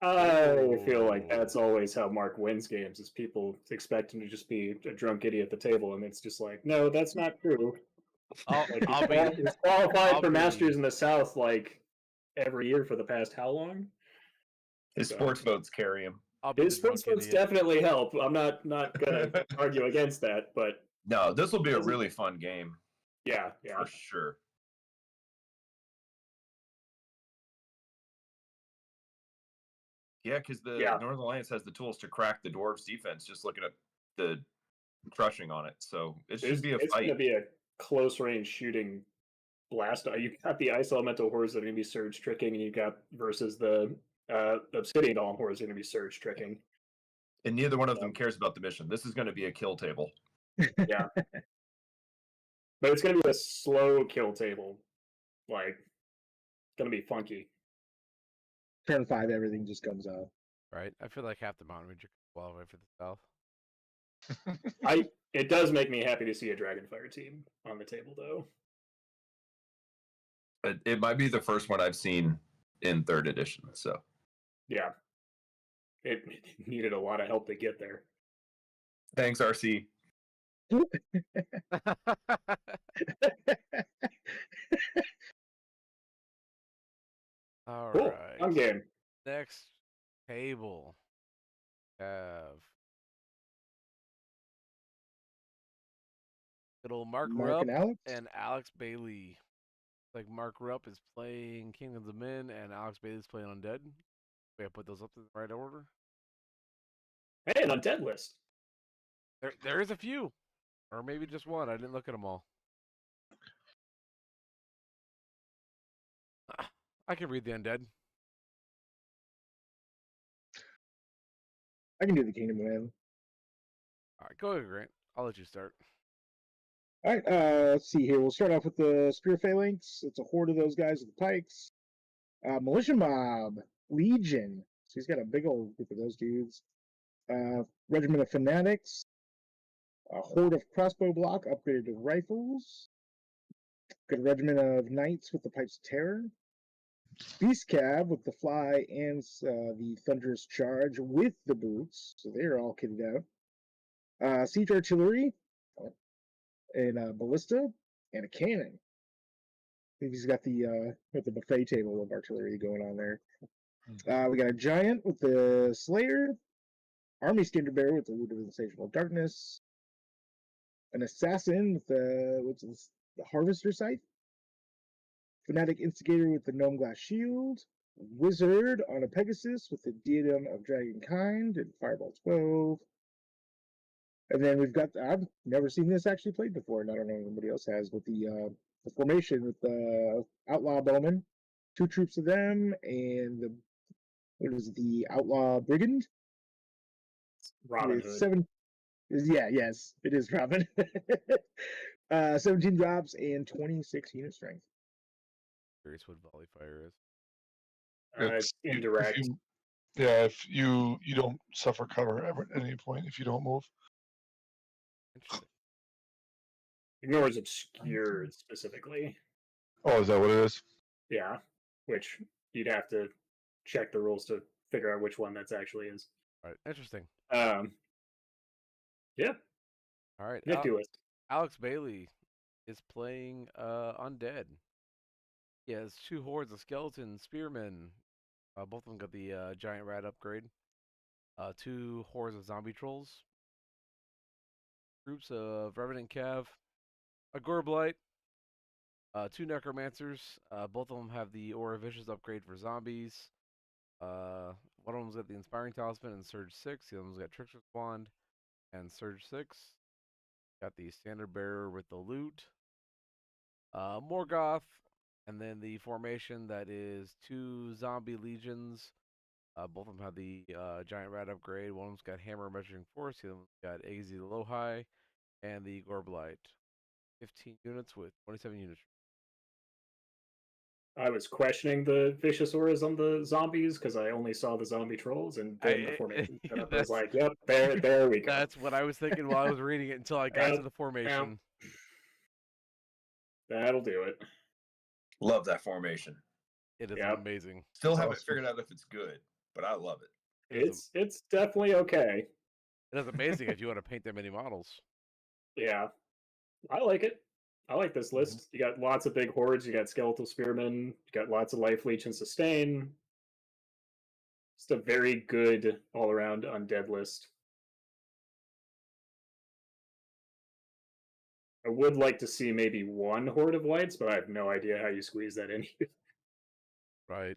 I feel like that's always how Mark wins games, is people expect him to just be a drunk idiot at the table, and it's just like, no, that's not true. He's qualified for Masters in the South like every year for the past how long? His sports votes carry him. His sports votes definitely help. I'm not gonna argue against that, but no, this will be a really fun game. Yeah, for sure. Yeah, because the Northern Alliance has the tools to crack the Dwarves' defense. Just looking at the crushing on it, so it should be a fight. It's going to be a close range shooting blast. You got the Ice Elemental Hordes that are going to be surge tricking, and you got versus the Obsidian Golem Hordes are going to be surge tricking. And neither one of them cares about the mission. This is going to be a kill table. Yeah, but it's going to be a slow kill table. Like, it's going to be funky. Turn 5, everything just comes out. Right? I feel like half the Mountain Ranger could qualify for the South. It does make me happy to see a Dragonfire team on the table, though. It might be the first one I've seen in 3rd edition, so. Yeah. It needed a lot of help to get there. Thanks, RC. All cool. right. I'm game. Next table. Have good old Mark Rupp and Alex. and Alex Bailey like Mark Rupp is playing Kingdoms of Men and Alex Bailey's playing Undead. We gotta put those up in the right order. Hey, an undead list. There is a few, or maybe just one. I didn't look at them all. I can read the Undead. I can do the Kingdom Man. All right, go ahead, Grant. I'll let you start. All right, let's see here. We'll start off with the Spear Phalanx. It's a horde of those guys with the pikes. Militia Mob, Legion. So he's got a big old group of those dudes. Regiment of Fanatics. A horde of crossbow block upgraded to rifles. Got a regiment of knights with the pipes of terror. Beast Cab with the fly and the thunderous charge with the boots. So they're all kitted out. Siege artillery and a ballista and a cannon. I think he's got the buffet table of artillery going on there. We got a giant with the Slayer, army standard bearer with the Root of Insatiable Darkness, an assassin with the Harvester Scythe, fanatic instigator with the Gnome Glass Shield, wizard on a Pegasus with the Diadem of Dragonkind and Fireball 12. And then we've got, I've never seen this actually played before, and I don't know if anybody else has, but the formation with the Outlaw Bowmen, 2 troops of them, and the Outlaw Brigand? Robin With Hood. Yes, it is Robin. 17 drops and 26 unit strength. Curious what volley fire is. It's Indirect. If you don't suffer cover ever at any point if you don't move. Interesting. Ignores obscured specifically. Oh, is that what it is? Yeah, which you'd have to check the rules to figure out which one that's actually is. All right, interesting. Yeah, All right, nifty list. Alex Bailey is playing Undead. He has 2 hordes of skeleton spearmen. Both of them got the giant rat upgrade. 2 hordes of zombie trolls. Groups of Revenant Cav. A Gorblight. 2 Necromancers. Both of them have the Aura Vicious upgrade for zombies. One of them's got the Inspiring Talisman and Surge 6. The other one's got Trickster's Wand and Surge 6. Got the Standard Bearer with the loot. Morgoth. And then the formation that is 2 zombie legions. Both of them have the giant rat upgrade. One of them's got hammer measuring force. The other one's got Azy the Lowhigh and the Gorblight. 15 units with 27 units. I was questioning the vicious auras on the zombies because I only saw the zombie trolls, and then the formation set up. I was like, "Yep, there we go." That's what I was thinking while I was reading it until I got to the formation. That'll do it. Love that formation. It is Yep. amazing. Still haven't figured out if it's good, but I love it. It's definitely okay. It is amazing if you want to paint that many models. Yeah, I like it. I like this list. You got lots of big hordes. You got skeletal spearmen. You got lots of life, leech, and sustain. Just a very good all-around undead list. I would like to see maybe 1 horde of lights, but I have no idea how you squeeze that in. Right.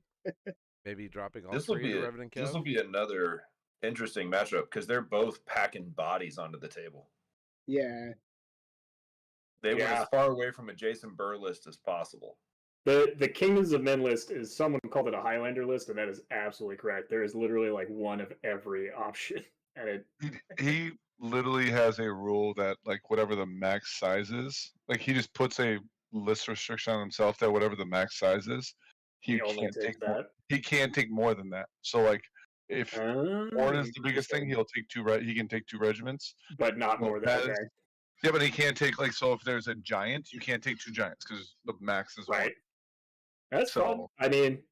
Maybe dropping all This will 3 be into Revenant this Cav. will be another interesting matchup because they're both packing bodies onto the table. Yeah. They went as far away from a Jason Burr list as possible. The Kingdoms of Men list is, someone called it a Highlander list, and that is absolutely correct. There is literally like 1 of every option, and it. He literally has a rule that like whatever the max size is, like he just puts a list restriction on himself that whatever the max size is, he only can't takes take more. that. He can't take more than that. So like if Horde is the biggest thing, he'll take 2. He can take 2 regiments, but not more than okay. Yeah, but he can't take like, so if there's a giant, you can't take 2 giants because the max is 1. Right. That's fun. I mean,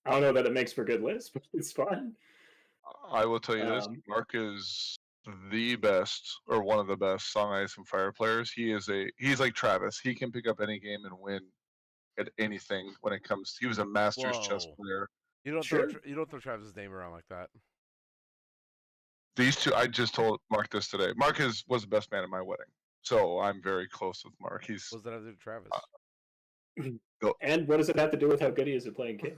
I don't know that it makes for good lists, but it's fun. I will tell you this: Mark is the best, or one of the best, Song Ice and Fire players. He's like Travis. He can pick up any game and win at anything when it comes. He was a Masters chess player. You don't throw Travis's name around like that. These 2, I just told Mark this today. Mark was the best man at my wedding, so I'm very close with Mark. What does that have to do with Travis? And what does it have to do with how good he is at playing king?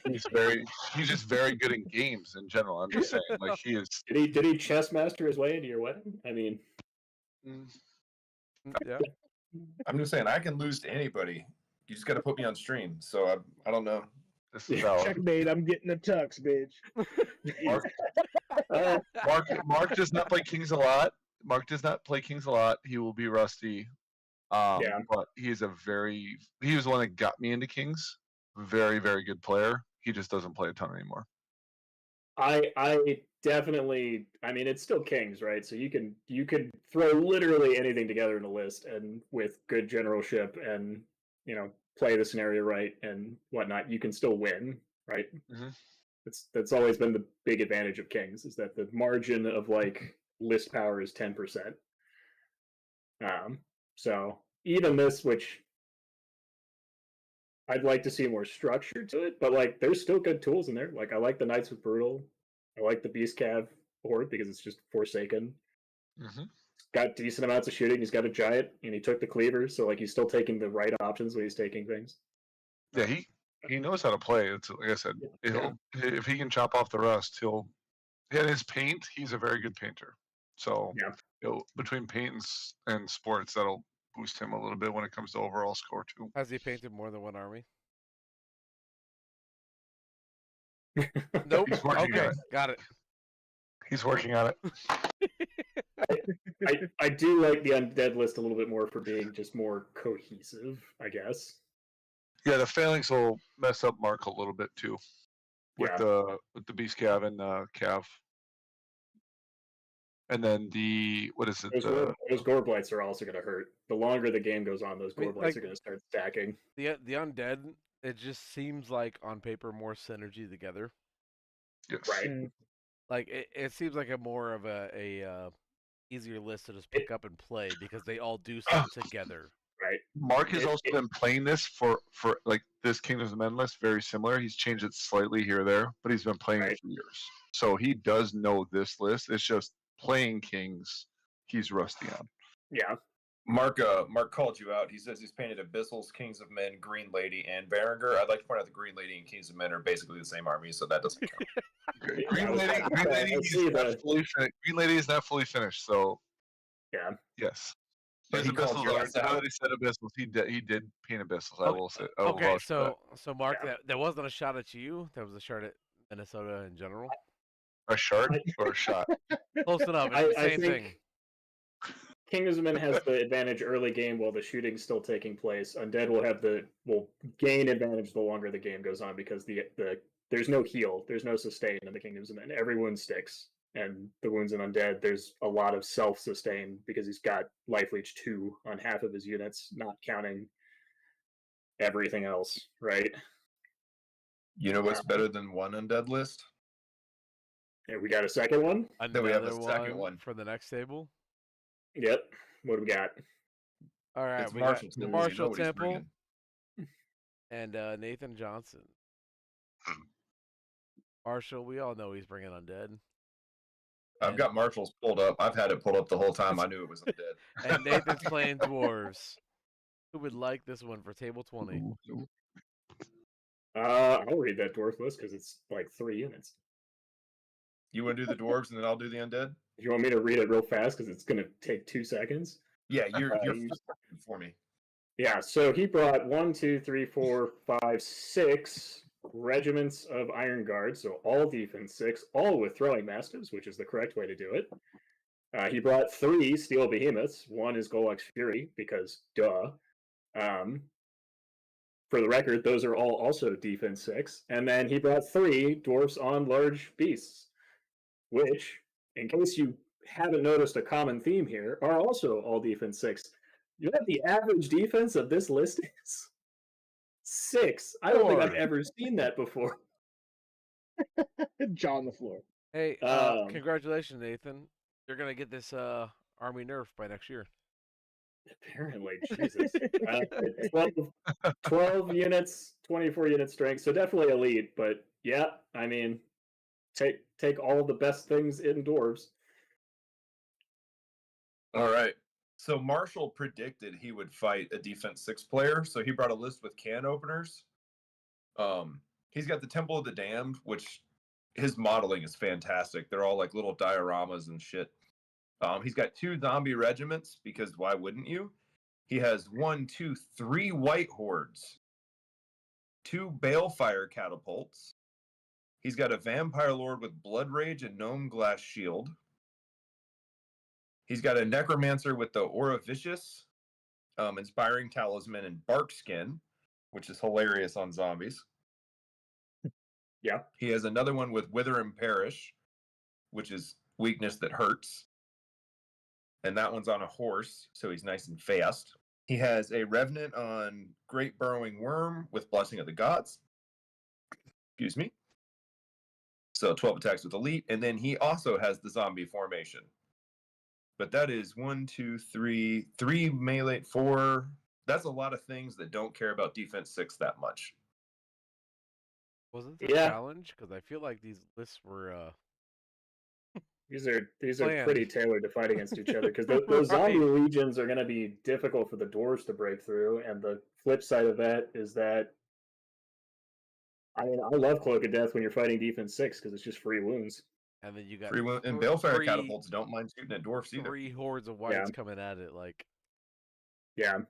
He's just very good in games in general. I'm just saying, like he is. Did he chess master his way into your wedding? I mean, Yeah. I'm just saying I can lose to anybody. You just got to put me on stream. So I don't know. This is valid. Checkmate, I'm getting a tux, bitch. Mark does not play kings a lot. Mark does not play kings a lot. He will be rusty. Yeah. But he was the one that got me into kings. Very, very good player. He just doesn't play a ton anymore. I definitely. I mean, it's still kings, right? So you can throw literally anything together in a list, and with good generalship and play the scenario right and whatnot, you can still win, right? Mhm. That's always been the big advantage of kings, is that the margin of like list power is 10%. So even this, which I'd like to see more structure to it, but like there's still good tools in there. Like I like the Knights with Brutal. I like the Beast Cav Horde because it's just Forsaken. Mm-hmm. Got decent amounts of shooting. He's got a giant, and he took the cleaver, so like he's still taking the right options when he's taking things. Yeah, he knows how to play. It's like I said, if he can chop off the rust, he'll. And his paint, he's a very good painter. So between paint and sports, that'll boost him a little bit when it comes to overall score too. Has he painted more than one army? Nope. He's working on Okay, it. got it. He's working on it. I do like the undead list a little bit more for being just more cohesive, I guess. Yeah, the failings will mess up Mark a little bit too, with the Beast Cav and Cav. And then what is it? Those gore blights are also going to hurt. The longer the game goes on, those gore blights are going to start stacking. The undead, it just seems like on paper more synergy together. Yes. Right. Like it seems like a more of a easier list to just pick up and play because they all do stuff together. Right. Mark has also been playing this for like this Kingdoms of Men list, very similar. He's changed it slightly here or there, but he's been playing it for years. So he does know this list. It's just playing Kings, he's rusty on. Yeah. Mark called you out. He says he's painted Abyssals, Kings of Men, Green Lady, and Berenger. I'd like to point out the Green Lady and Kings of Men are basically the same army, so that doesn't count. Okay. Green Lady is not fully finished, so yes. But he called your ass out. He said Abyssals. He did paint Abyssals. I will say. Okay, so Mark, that wasn't a shot at you. That was a shot at Minnesota in general. A shot or a shot? Close enough. It's the same thing. Kingdoms of Men has the advantage early game while the shooting's still taking place. Undead will gain advantage the longer the game goes on because there's no heal, there's no sustain in the Kingdoms of Men. Every wound sticks, and the wounds in Undead, there's a lot of self-sustain because he's got Life Leech 2 on half of his units, not counting everything else, right? You know what's better than one Undead list? Yeah, we got a second one? Then we have a second one for the next table. Yep. What do we got? All right, we got the Marshall Temple and Nathan Johnson. Marshall, we all know he's bringing Undead. I've got Marshall's pulled up. I've had it pulled up the whole time. I knew it was Undead. And Nathan's playing Dwarves. Who would like this one for table 20? I'll read that dwarf list because it's like 3 units. You want to do the dwarves and then I'll do the undead? You want me to read it real fast because it's going to take 2 seconds? Yeah, you're for me. Yeah, so he brought 1, 2, 3, 4, 5, 6 regiments of Iron Guards, so all defense 6, all with throwing mastiffs, which is the correct way to do it. He brought 3 Steel Behemoths. 1 is Golux Fury, because duh. For the record, those are all also defense 6. And then he brought 3 Dwarfs on Large Beasts, which, in case you haven't noticed a common theme here, are also all defense 6. You know what the average defense of this list is? 6. I don't think I've ever seen that before. Jaw on the floor. Hey, congratulations, Nathan. You're going to get this army nerf by next year. Apparently, Jesus. 12 units, 24 unit strength, so definitely elite, but yeah, I mean, take all the best things in dwarves. All right. So Marshall predicted he would fight a defense 6 player, so he brought a list with can openers. He's got the Temple of the Damned, which his modeling is fantastic. They're all like little dioramas and shit. He's got 2 zombie regiments, because why wouldn't you? He has 1, 2, 3 white hordes, 2 balefire catapults. He's got a vampire lord with blood rage and gnome glass shield. He's got a necromancer with the aura vicious, inspiring talisman and bark skin, which is hilarious on zombies. Yeah. He has another one with wither and perish, which is weakness that hurts. And that one's on a horse, so he's nice and fast. He has a revenant on great burrowing worm with blessing of the gods. Excuse me. So 12 attacks with elite, and then he also has the zombie formation. But that is 1, 2, 3 melee, 4. That's a lot of things that don't care about defense 6 that much. Wasn't there a Yeah. challenge? Because I feel like these lists were These are Planned. pretty tailored to fight against each other, because those zombie Right. legions are going to be difficult for the dwarves to break through. And the flip side of that is that, I mean, I love Cloak of Death when you're fighting defense 6 because it's just free wounds. and then you got And balefire catapults don't mind shooting at dwarfs either. 3 hordes of whites coming at it. Like, Yeah,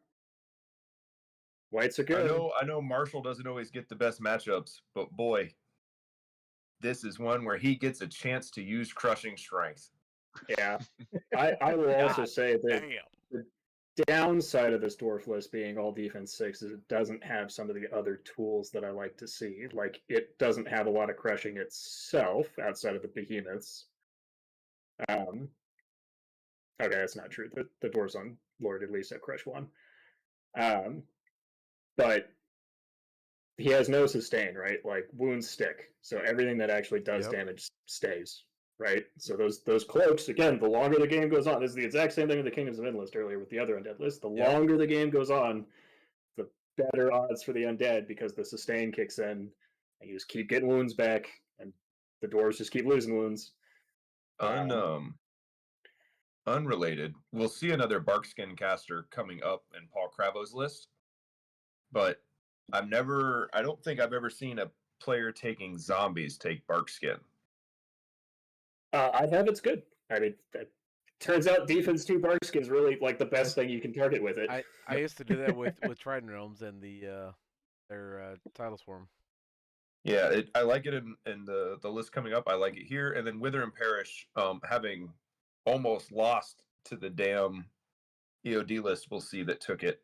whites are good. I know Marshall doesn't always get the best matchups, but boy, this is one where he gets a chance to use crushing strength. Yeah, I will also God say that damn. the downside of this dwarf list being all defense 6 is it doesn't have some of the other tools that I like to see. Like, it doesn't have a lot of crushing itself outside of the behemoths. Okay, that's not true. The dwarves on Lord at least have crush 1. But he has no sustain, right? Like, wounds stick, so everything that actually does damage stays, right? So those cloaks, again, the longer the game goes on, this is the exact same thing with the Kingdoms of End list earlier with the other undead list. The longer the game goes on, the better odds for the undead, because the sustain kicks in, and you just keep getting wounds back, and the dwarves just keep losing wounds. Unrelated, we'll see another Barkskin caster coming up in Paul Cravo's list, but I don't think I've ever seen a player taking zombies take Barkskin. I have. It's good. I mean, it turns out defense 2 Barkskin is really like the best thing you can target with it. I used to do that with Trident Realms and their title swarm. Yeah, I like it in the list coming up. I like it here, and then Wither and Perish, having almost lost to the damn EOD list, we'll see that took it.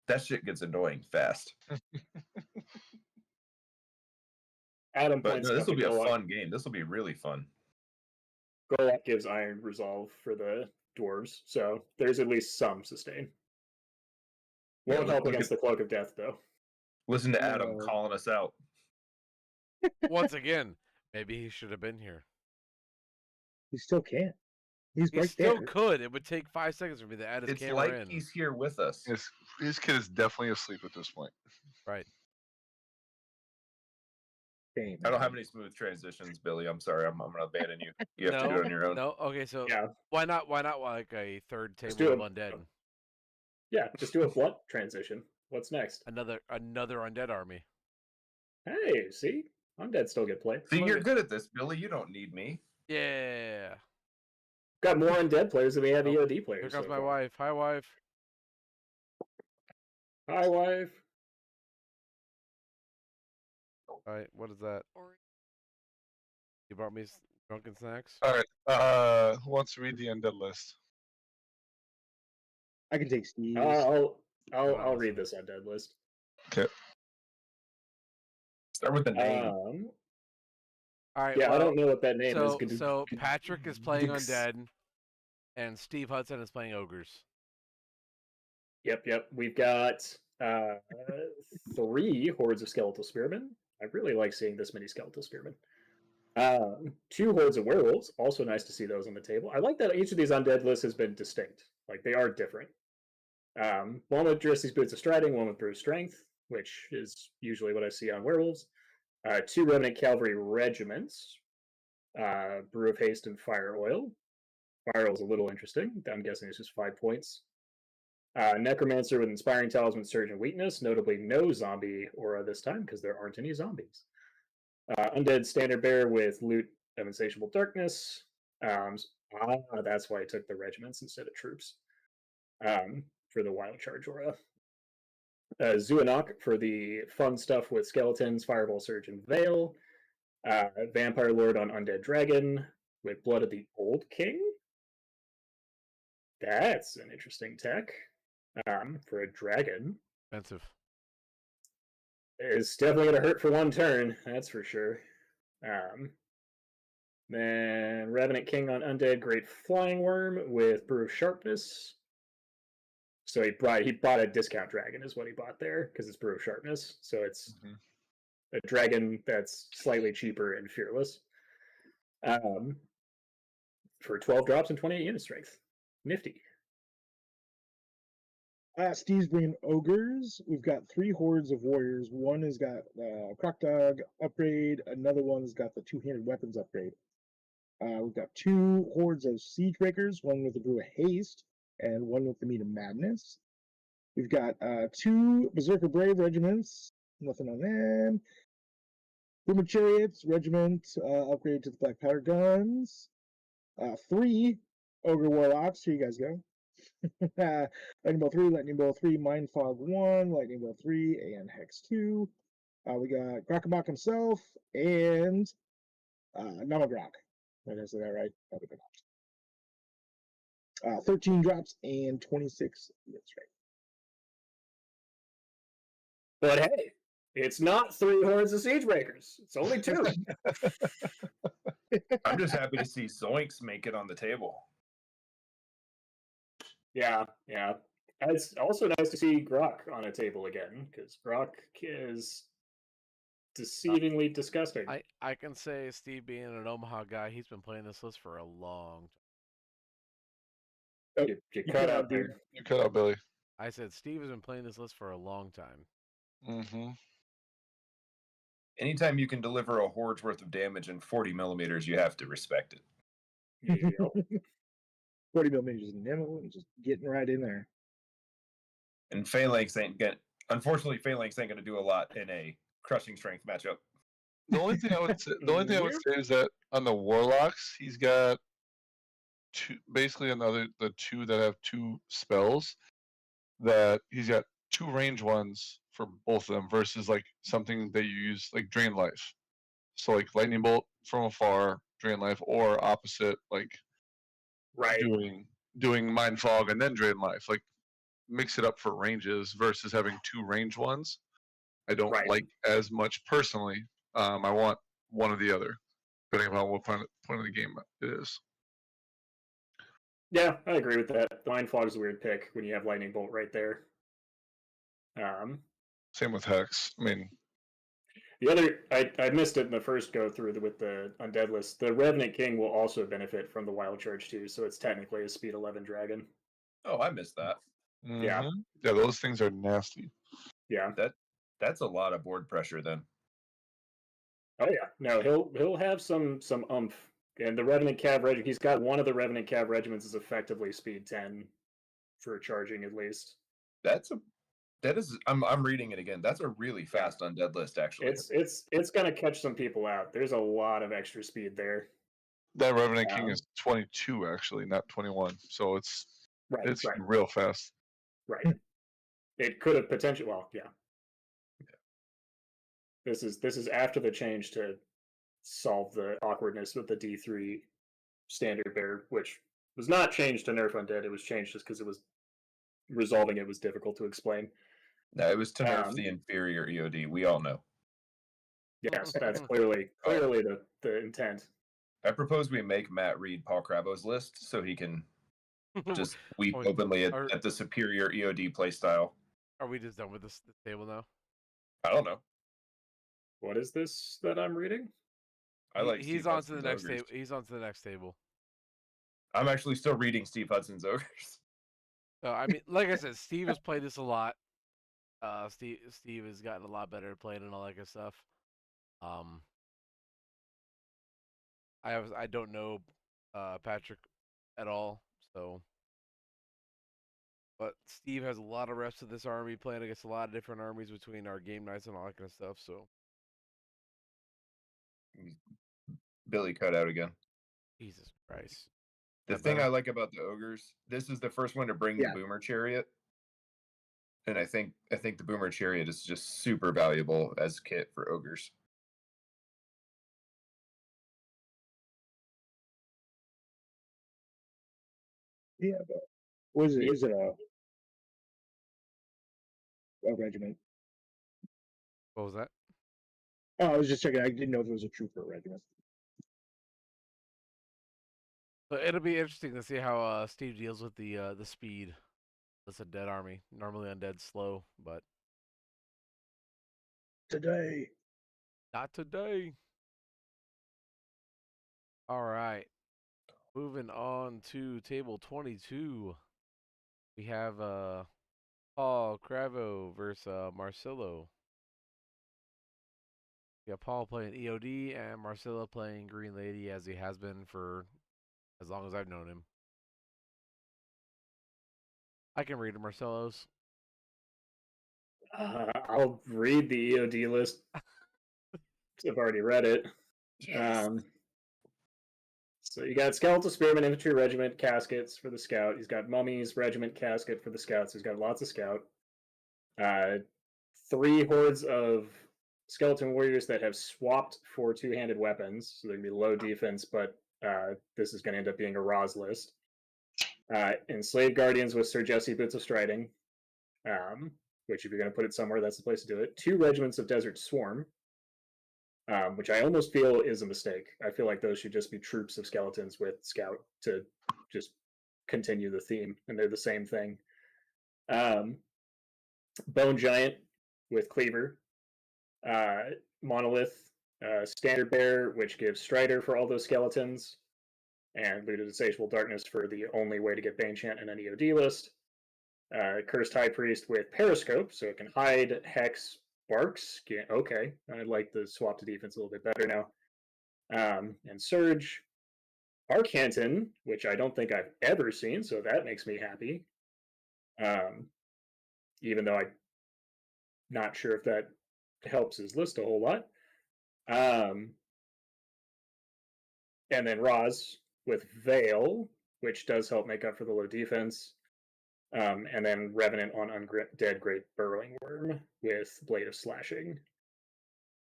That shit gets annoying fast. Adam But points no, this out will be a Golak- fun game. This will be really fun. Golak gives Iron Resolve for the dwarves, so there's at least some sustain. Won't help against the Cloak of Death, though. Listen to Adam calling us out. Once again, maybe he should have been here. He still can't. He's He right still there. could. It would take 5 seconds for me to add his It's camera like in. he's here with us. His kid is definitely asleep at this point. Right. Damn, I don't have any smooth transitions, Billy. I'm sorry. I'm going to abandon you. You have to do No, it on your own. No. Okay, so Yeah, why not like a third Just table do of undead? yeah. Just do a blunt transition. What's next? Another undead army. Hey, see, undead still get played. See, you're good at this, Billy. You don't need me. Yeah. Got more undead players than we have Oh, EOD players. Here comes so my far. wife. Hi, wife. Hi, wife. All right, what is that? You brought me drunken snacks? All right. Who wants to read the undead list? I can take Steve. I'll read this undead list. Okay. Start with the name. All right. Yeah, well, I don't know what that name is. So Patrick is playing undead, and Steve Hudson is playing ogres. Yep. We've got 3 hordes of skeletal spearmen. I really like seeing this many skeletal spearmen. 2 hordes of werewolves. Also nice to see those on the table. I like that each of these undead lists has been distinct. Like, they are different. One with Dristy's Boots of Striding, one with Bruised Strength, which is usually what I see on werewolves. 2 Revenant Cavalry regiments. Brew of Haste and Fire Oil. Fire Oil is a little interesting. I'm guessing it's just 5 points. Necromancer with Inspiring Talisman, Surge, and Weakness. Notably, no zombie aura this time because there aren't any zombies. Undead Standard Bearer with Loot of Insatiable Darkness. That's why I took the regiments instead of troops for the Wild Charge aura. Zuanok for the fun stuff with Skeletons, Fireball, Surge, and Veil. Vampire Lord on Undead Dragon with Blood of the Old King. That's an interesting tech for a dragon. Expensive. It's definitely going to hurt for one turn, that's for sure. Then Revenant King on Undead Great Flying Worm with Brew of Sharpness. So he bought a discount dragon is what he bought there because it's Brew of Sharpness. So it's a dragon that's slightly cheaper and fearless. For 12 drops and 28 unit strength. Nifty. Steve's bringing ogres. We've got 3 hordes of warriors. One has got Croc Dog upgrade. Another one's got the 2-handed weapons upgrade. We've got 2 hordes of siege breakers. One with the brew of haste, and one with the meat of madness. We've got 2 berserker brave regiments. Nothing on them. Boomer chariots regiment upgrade to the black powder guns. 3 ogre warlocks. Here you guys go. Lightning Bolt 3, Lightning Bolt 3, Mind Fog 1, Lightning Bolt 3, and Hex 2. We got Grokabok himself and Namagrok. Did I say that right? Probably not. 13 drops and 26 units, right? But hey, it's not 3 hordes of siege breakers. It's only 2. I'm just happy to see Zoinks make it on the table. Yeah. It's also nice to see Grok on a table again because Grok is deceivingly disgusting. I can say, Steve being an Omaha guy, he's been playing this list for a long time. You cut out there. You cut out, Billy. I said Steve has been playing this list for a long time. Mm-hmm. Anytime you can deliver a horde's worth of damage in 40 millimeters, you have to respect it. Yep. 40 millimeters just nimble and just getting right in there. And Phalanx unfortunately, Phalanx ain't going to do a lot in a crushing strength matchup. The only thing I would say is that on the warlocks, he's got 2, basically the 2 that have 2 spells. That he's got 2 range ones for both of them versus like something that you use like Drain Life. So like Lightning Bolt from afar, Drain Life, or opposite like doing Mind Fog and then Drain Life. Like mix it up for ranges versus having 2 range ones. I don't like as much personally. I want one or the other, depending upon what point of the game it is. Yeah, I agree with that. Mind Fog is a weird pick when you have Lightning Bolt right there. Same with Hex. I mean, the other, I missed it in the first go through with the Undead list. The Revenant King will also benefit from the Wild Charge too, so it's technically a speed 11 dragon. Oh, I missed that. mm-hmm. Yeah, those things are nasty. Yeah, that's a lot of board pressure then. Oh yeah, no, he'll have some umph. And the Revenant Cav regiment, he's got one of the Revenant Cav regiments is effectively speed 10 for charging at least. I'm reading it again. That's a really fast undead list, actually. It's gonna catch some people out. There's a lot of extra speed there. That Revenant King is 22 actually, not 21. So it's real fast. Right. It could have potentially. Well, yeah. This is after the change to solve the awkwardness with the D3 standard bear, which was not changed to nerf undead. It was changed just because it was resolving it was difficult to explain. No, it was to nerf the inferior EOD. We all know. Yes, that's clearly the intent. I propose we make Matt read Paul Cravo's list so he can just weep openly at the superior EOD playstyle. Are we just done with this table now? I don't know. What is this that I'm reading? He's on to the next table. He's on to the next table. I'm actually still reading Steve Hudson's Ogres. I mean, like I said, Steve has played this a lot. Steve has gotten a lot better at playing and all that good stuff. I don't know Patrick at all, so But Steve has a lot of reps of this army, playing against a lot of different armies between our game nights and all that kind of stuff. So Billy cut out again. Jesus Christ. The That thing I better? like about the ogres, this is the first one to bring Yeah. the boomer chariot, and I think the boomer chariot is just super valuable as kit for ogres. Yeah, but what is it? Is it a regiment? What was that? Oh, I was just checking. I didn't know if it was a trooper regiment. But it'll be interesting to see how Steve deals with the speed. That's a dead army. Normally undead slow, but Today. not today. All right. Moving on to table 22. We have Paul Cravo versus Marcelo. We got Paul playing EOD and Marcelo playing Green Lady as he has been for as long as I've known him. I can read Marcelo's. I'll read the EOD list. I've already read it. So you got Skeletal Spearman Infantry Regiment caskets for the scout. He's got Mummies Regiment casket for the scouts. He's got lots of scout. 3 hordes of skeleton warriors that have swapped for two-handed weapons, so they're gonna be low defense, but this is gonna end up being a Roz list. Enslaved Guardians with Sir Jesse Boots of Striding, which if you're gonna put it somewhere, that's the place to do it. 2 regiments of Desert Swarm, which I almost feel is a mistake. I feel like those should just be troops of skeletons with scout to just continue the theme, and they're the same thing. Bone Giant with Cleaver, Monolith, Standard Bearer, which gives Strider for all those skeletons, and Looted Insatiable Darkness for the only way to get Banechant in an EOD list. Cursed High Priest with Periscope, so it can hide, Hex, Barks. Okay, I like the swap to defense a little bit better now. And Surge, Arcanton, which I don't think I've ever seen, so that makes me happy. Even though I'm not sure if that helps his list a whole lot. And then Roz with Veil, which does help make up for the low defense. And then Revenant on Undead Great Burrowing Worm with Blade of Slashing.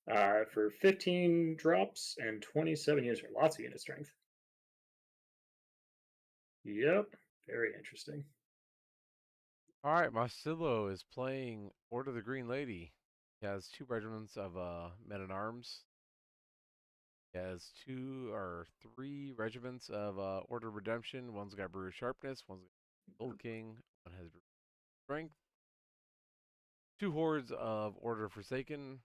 For 15 drops and 27 units, or lots of unit strength. Yep, very interesting. All right, Marcelo is playing Order of the Green Lady. He has 2 regiments of men at arms. He has 3 regiments of Order of Redemption. One's got Brewer Sharpness, one's got Gold King, one has Strength. 2 hordes of Order of Forsaken.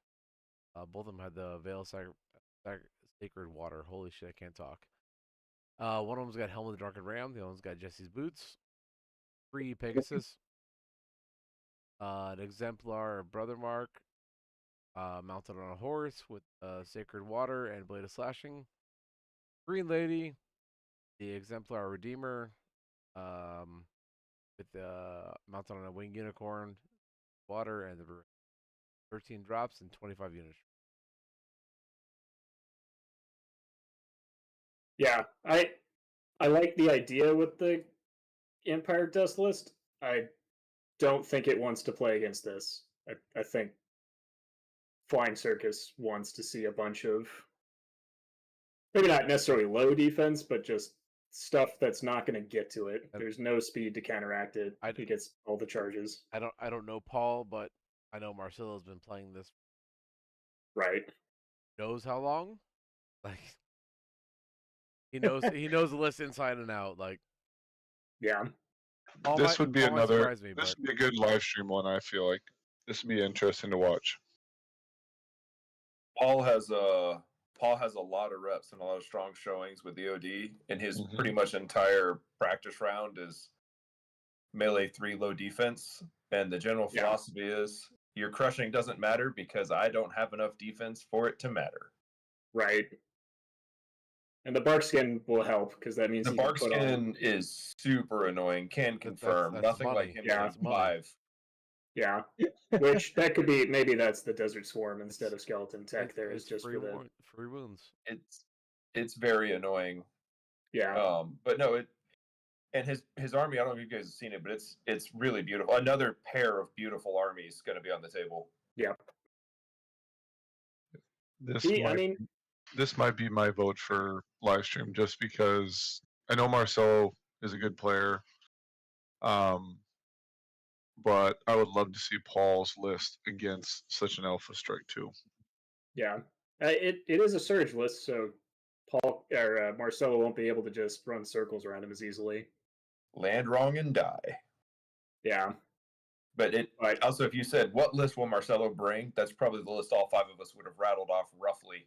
Both of them had the Veil Sacred Water. Holy shit, I can't talk. One of them's got Helm of the Drunken Ram. The other one's got Jesse's Boots. 3 Pegasus. An Exemplar of Brother Mark. Mounted on a horse with Sacred Water and Blade of Slashing. Green Lady. The Exemplar Redeemer. With mounted on a Winged Unicorn. Water and the 13 drops and 25 units. Yeah, I like the idea with the Empire Dust list. I don't think it wants to play against this. I think Flying Circus wants to see a bunch of maybe not necessarily low defense, but just stuff that's not going to get to it. There's no speed to counteract it. He gets all the charges. I don't know Paul, but I know Marcelo's been playing this. Right. Knows how long? Like he knows the list inside and out. Like yeah. This would be another. Me, this would be a good live stream one. I feel like this would be interesting to watch. Paul has a lot of reps and a lot of strong showings with EOD, and his pretty much entire practice round is melee 3 low defense. And the general philosophy is your crushing doesn't matter because I don't have enough defense for it to matter. Right. And the bark skin will help because that means The he can bark put on. skin is super annoying. Can confirm. that's Nothing like money. him Yeah. getting That's money. 5. Yeah, which that could be. Maybe that's the Desert Swarm instead of Skeleton Tech. It's, There is it's just free for the free wounds. It's very annoying. yeah. But no, and his army. I don't know if you guys have seen it, but it's really beautiful. Another pair of beautiful armies going to be on the table. Yeah. This I might mean, this might be my vote for live stream just because I know Marcelo is a good player. But I would love to see Paul's list against such an Alpha Strike too. yeah. It is a surge list, so Paul or Marcelo won't be able to just run circles around him as easily. Land wrong and die. Yeah. But But also, if you said what list will Marcelo bring, that's probably the list all 5 of us would have rattled off roughly.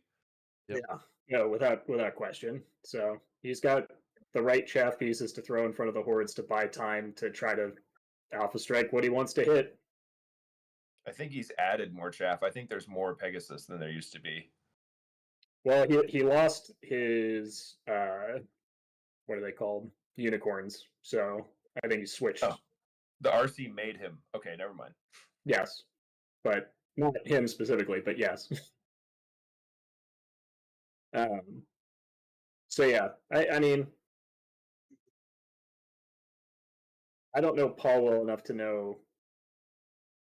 Yep. yeah, no, without question. So he's got the right chaff pieces to throw in front of the hordes to buy time to try to Alpha Strike what he wants to hit. I think he's added more chaff. I think there's more Pegasus than there used to be. Well, he lost his what are they called? Unicorns. So I think he switched. Oh. The RC made him. Okay, never mind. Yes, but not him specifically, but yes. So yeah, I mean, I don't know Paul well enough to know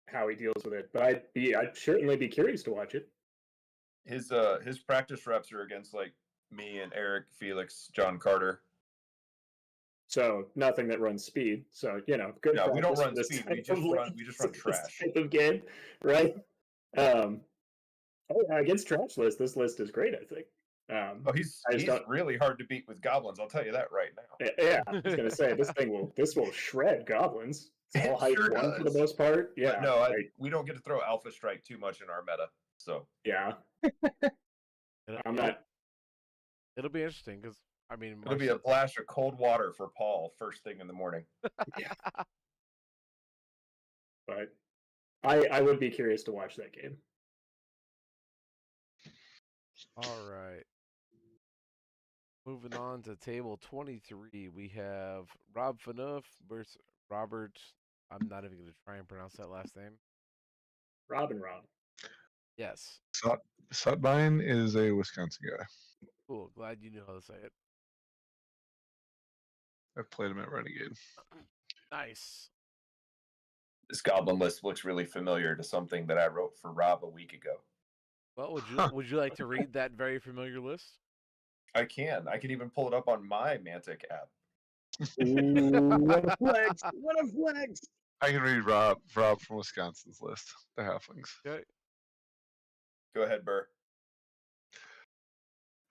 how he deals with it, but I'd certainly be curious to watch it. His practice reps are against like me and Eric, Felix, John Carter. So nothing that runs speed. So good. No, we don't practice run for this speed. type We just of run this trash. type of game, right? Oh yeah, against trash list, this list is great. I think. He's don't- really hard to beat with goblins. I'll tell you that right now. Yeah, I was gonna say this will shred goblins. It's all It height sure one for the does. most part. Yeah. But no, we don't get to throw Alpha Strike too much in our meta. So yeah. I'm not. It'll be interesting because I mean, it'll be a flash of cold water for Paul first thing in the morning. But I would be curious to watch that game. All right. Moving on to table 23, we have Rob Fanuff versus Robert. I'm not even going to try and pronounce that last name. Rob. Yes. Sutbine is a Wisconsin guy. Cool. Glad you knew how to say it. I've played him at Renegade. Nice. This goblin list looks really familiar to something that I wrote for Rob a week ago. Well, would you like to read that very familiar list? I can even pull it up on my Mantic app. Ooh, what a flex! What a flex! I can read Rob from Wisconsin's list, the halflings. Okay. Go ahead, Burr.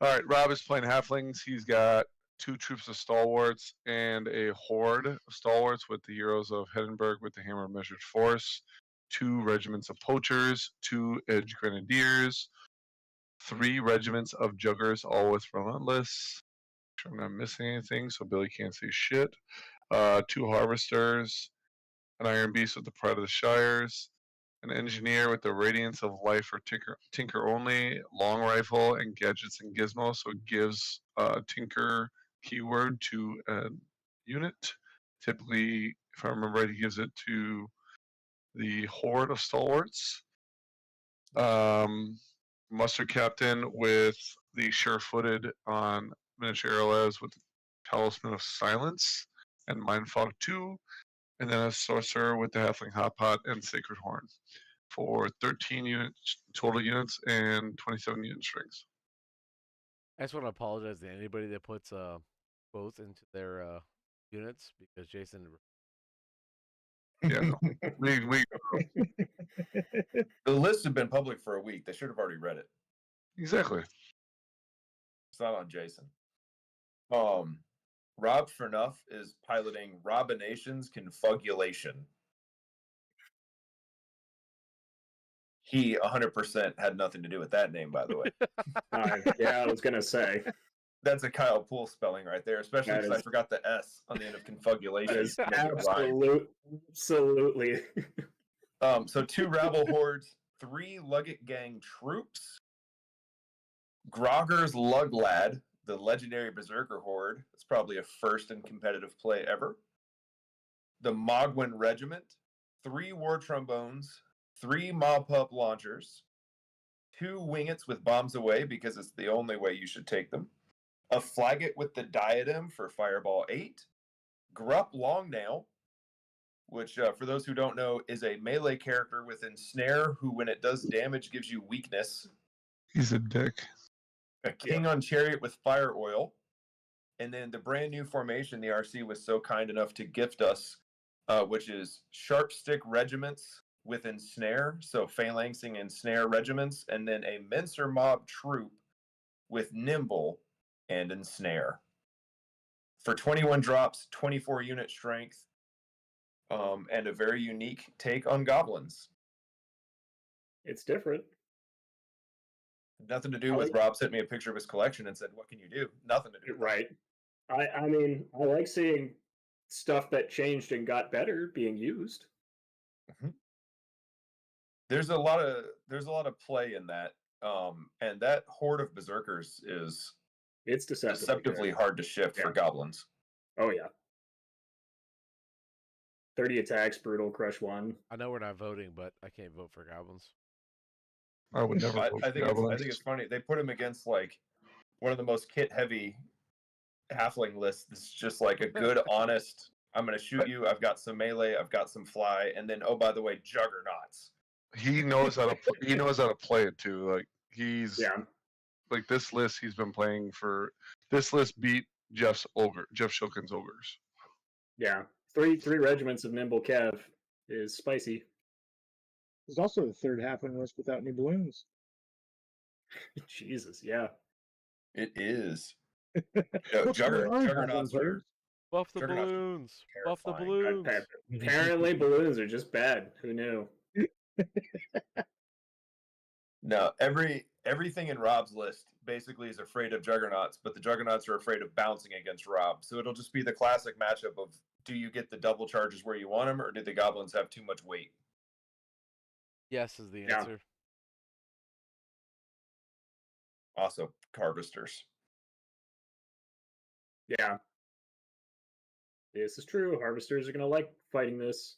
All right, Rob is playing halflings. He's got 2 troops of stalwarts and a horde of stalwarts with the heroes of Heddenberg with the hammer of measured force, 2 regiments of poachers, 2 edge grenadiers, 3 regiments of juggers, all with relentless. I'm not missing anything, so Billy can't say shit. 2 harvesters, an iron beast with the pride of the shires, an engineer with the radiance of life or tinker only, long rifle, and gadgets and gizmos. So it gives tinker keyword to a unit. Typically, if I remember right, he gives it to the horde of stalwarts. Mustard captain with the sure-footed on miniature arrows with the talisman of silence and mindfog 2, and then a sorcerer with the halfling hot pot and sacred horn for 13 total units and 27 unit strings. I just want to apologize to anybody that puts quotes into their units because Jason. Yeah, we The lists have been public for a week. They should have already read it. exactly. It's not on Jason. Rob Fernuff is piloting Robination's Confugulation. He 100% had nothing to do with that name, by the way. Yeah, I was gonna say That's a Kyle Poole spelling right there, especially That because I is- forgot the S on the end of confugulation. that is to make it rhyme. absolutely. So 2 rabble hordes, 3 Luggett gang troops, Grogger's Lug Lad, the legendary Berserker Horde. It's probably a first in competitive play ever. The Mogwin Regiment, 3 War Trombones, 3 Mob Pup launchers, 2 Wingets with bombs away because it's the only way you should take them, a Flaget with the Diadem for Fireball 8, Grupp Longnail, which, for those who don't know, is a melee character with Ensnare who, when it does damage, gives you weakness. He's a dick. A King on Chariot with Fire Oil. And then the brand new formation the RC was so kind enough to gift us, which is Sharp Stick Regiments with Ensnare, so Phalanxing and Snare Regiments, and then a Mincer Mob Troop with Nimble and Ensnare. For 21 drops, 24 unit strength, and a very unique take on goblins. It's different. Nothing to do with Rob sent me a picture of his collection and said, "What can you do?" Nothing to do with Right. I mean, I like seeing stuff that changed and got better being used. Mm-hmm. There's a lot of play in that, and that horde of berserkers is It's deceptively hard to shift for goblins. Oh yeah. 30 attacks, brutal, crush 1. I know we're not voting, but I can't vote for goblins. I would never. I think it's funny. They put him against like one of the most kit heavy halfling lists. It's just like a good, honest. I'm going to shoot you. I've got some melee. I've got some fly, and then oh, by the way, juggernauts. He knows how to. He knows how to play it too. Like he's like this list. He's been playing for. This list beat Jeff Shulkin's ogres. Yeah, three regiments of Nimble Kev is spicy. There's also the third halfling list without any balloons. Jesus, yeah. It is. Juggernauts are... Buff the balloons. Buff the balloons. Apparently balloons are just bad. Who knew? No, everything in Rob's list basically is afraid of juggernauts, but the juggernauts are afraid of bouncing against Rob. So it'll just be the classic matchup of, do you get the double charges where you want them, or do the goblins have too much weight? Yes is the answer. Also, harvesters. Yeah. This is true. Harvesters are going to like fighting this.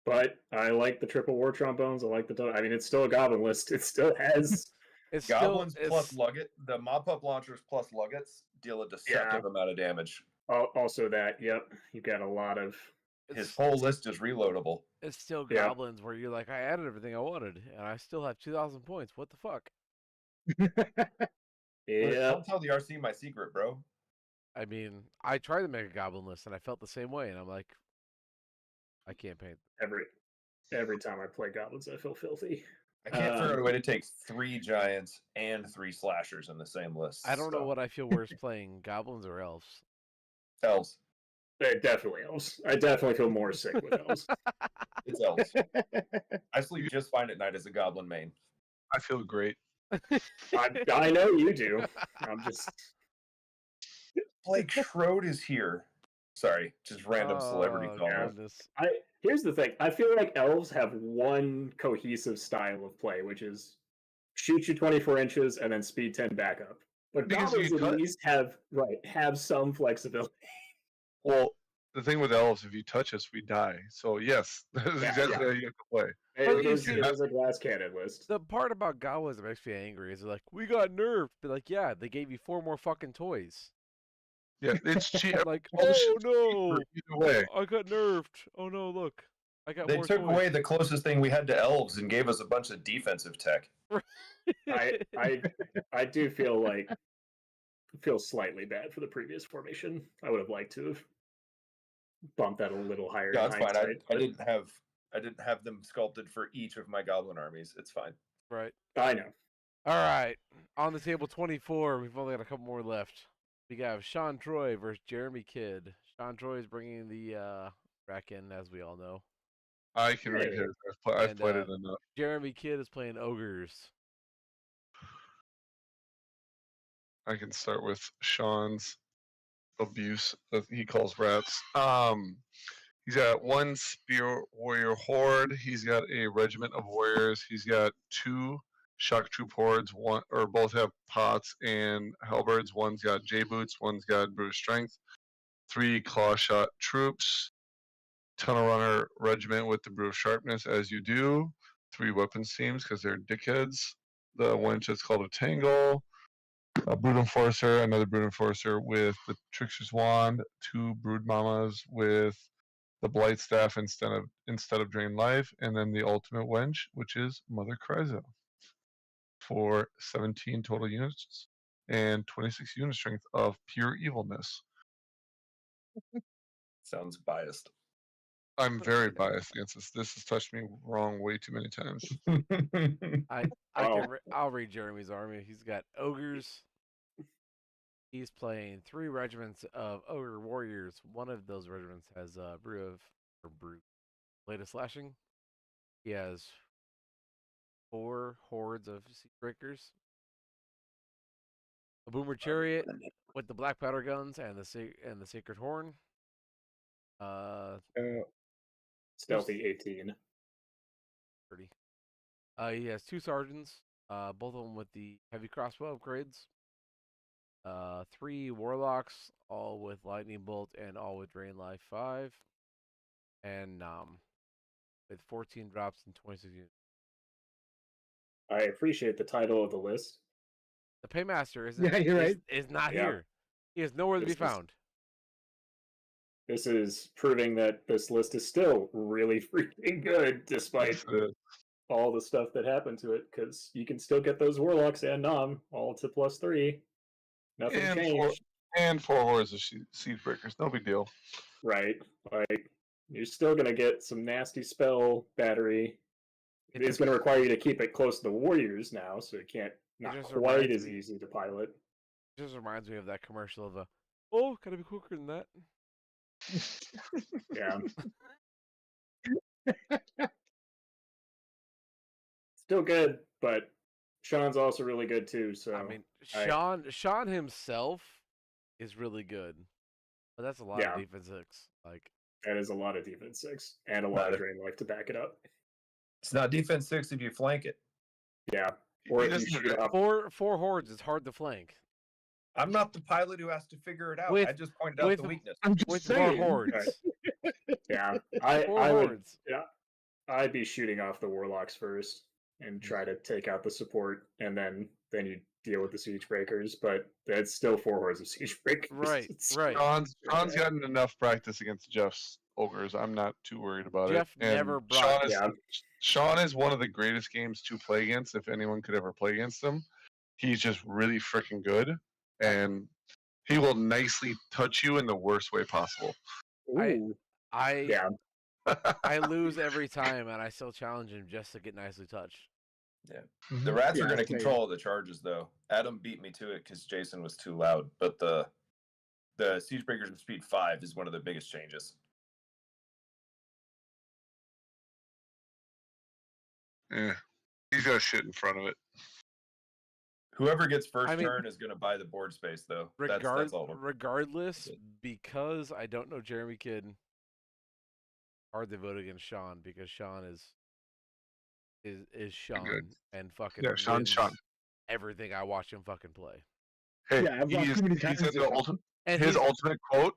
But I like the triple war trombones. I like I mean, it's still a goblin list. It still has... It's goblins plus Lugget. The Mob Pup launchers plus Luggets deal a deceptive amount of damage. Also that, yep. You've got a lot of... His whole list is reloadable. It's still goblins where you're like, I added everything I wanted, and I still have 2,000 points. What the fuck? Yeah. Don't tell the RC my secret, bro. I mean, I tried to make a goblin list, and I felt the same way, and I'm like, I can't paint. Every time I play goblins, I feel filthy. I can't figure out a way to take 3 giants and 3 slashers in the same list. I don't know what I feel worse playing, goblins or elves. Elves. Definitely elves. I definitely feel more sick with elves. It's elves. I sleep just fine at night as a goblin main. I feel great. I know you do. I'm just... Blake Schroed is here. Sorry, just random celebrity comment. Here's the thing. I feel like elves have one cohesive style of play, which is shoot you 24 inches and then speed 10 back up. But goblins at least have some flexibility. Well, the thing with elves, if you touch us, we die. So yes, that's exactly how you have to play. There's a glass cannon list. The part about goblins that makes me angry is like, we got nerfed. But like, yeah, they gave you 4 more fucking toys. Yeah, it's cheap. Like, oh no, either way. I got nerfed. Oh no, look, I got. They more took toys. away the closest thing we had to elves and gave us a bunch of defensive tech. I do feel slightly bad for the previous formation. I would have liked to have bumped that a little higher. Yeah, it's fine. I didn't have them sculpted for each of my goblin armies. It's fine. Right. I know. All right. On the table 24, we've only got a couple more left. We got Sean Troy versus Jeremy Kidd. Sean Troy is bringing the rack in, as we all know. I can read his. I've played it enough. Jeremy Kidd is playing ogres. I can start with Sean's abuse that he calls rats. He's got 1 spear warrior horde. He's got a regiment of warriors. He's got 2 shock troop hordes. One or both have pots and halberds. One's got J boots. One's got brute strength. 3 claw shot troops. Tunnel runner regiment with the brew of sharpness, as you do. 3 weapons teams because they're dickheads. The wench is called a tangle. A brood enforcer, another brood enforcer with the trickster's wand. 2 brood mamas with the blight staff instead of drain life, and then the ultimate wench, which is Mother Kryza, for 17 total units and 26 unit strength of pure evilness. Sounds biased. I'm very biased against this. This has touched me wrong way too many times. I'll read Jeremy's army. He's got ogres. He's playing 3 regiments of ogre warriors. One of those regiments has brew blade of slashing. He has 4 hordes of siege breakers. A boomer chariot with the black powder guns and the sacred horn. Stealthy 18. Pretty. He has 2 sergeants, both of them with the heavy crossbow upgrades. 3 warlocks, all with lightning bolt and all with drain life 5, and with 14 drops and 26 units. I appreciate the title of the list. The paymaster is not here. He is nowhere to be found. This is proving that this list is still really freaking good, despite all the stuff that happened to it, because you can still get those warlocks and Nom all to +3. Nothing changed. And 4 hordes of siege breakers. No big deal. Right. Like, you're still going to get some nasty spell battery. It's going to require you to keep it close to the warriors now, so it can't not quite as easy to pilot. It just reminds me of that commercial of oh, gotta be quicker than that. Yeah. Still good, but Sean's also really good too. So I mean, Sean himself is really good, but that's a lot of defense 6. Like, that is a lot of defense 6 and a lot of drain life to back it up. It's not defense 6 if you flank it. Yeah, or if you shoot off. 4 hordes is hard to flank. I'm not the pilot who has to figure it out. I just pointed out the weakness. I'm just with saying. 4 hordes. Yeah, 4 I would. hordes. Yeah, I'd be shooting off the warlocks first and try to take out the support, and then you deal with the siege breakers. But that's still 4 hordes of siege breakers. Right. Sean's gotten enough practice against Jeff's ogres. I'm not too worried about Jeff it. never brought. Sean is one of the greatest games to play against, if anyone could ever play against him. He's just really freaking good, and he will nicely touch you in the worst way possible. I lose every time, and I still challenge him just to get nicely touched. Yeah, the rats are going to control the charges, though. Adam beat me to it because Jason was too loud, but the siege breakers of speed 5 is one of the biggest changes. Yeah, he's got shit in front of it. Whoever gets first turn is going to buy the board space, though. That's all. Regardless, because I don't know Jeremy Kidd, hard to vote against Sean because Sean is Sean and fucking Sean. Everything I watch him fucking play. Hey, his ultimate quote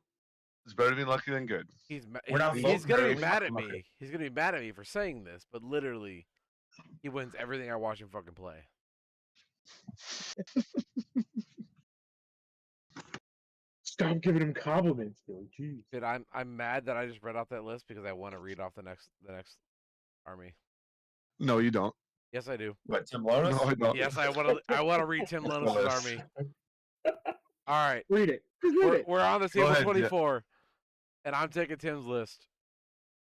is better to be lucky than good. He's gonna be mad at me. He's gonna be mad at me for saying this, but literally, he wins everything I watch him fucking play. Stop giving him compliments, Billy. Jeez. Dude, I'm mad that I just read off that list because I want to read off the next army. No, you don't. Yes, I do. What, Tim Lonis? No, I don't. Yes, I want to read Tim Lonis' army. All right, Read it. Just read it. we're on the table 24, and I'm taking Tim's list.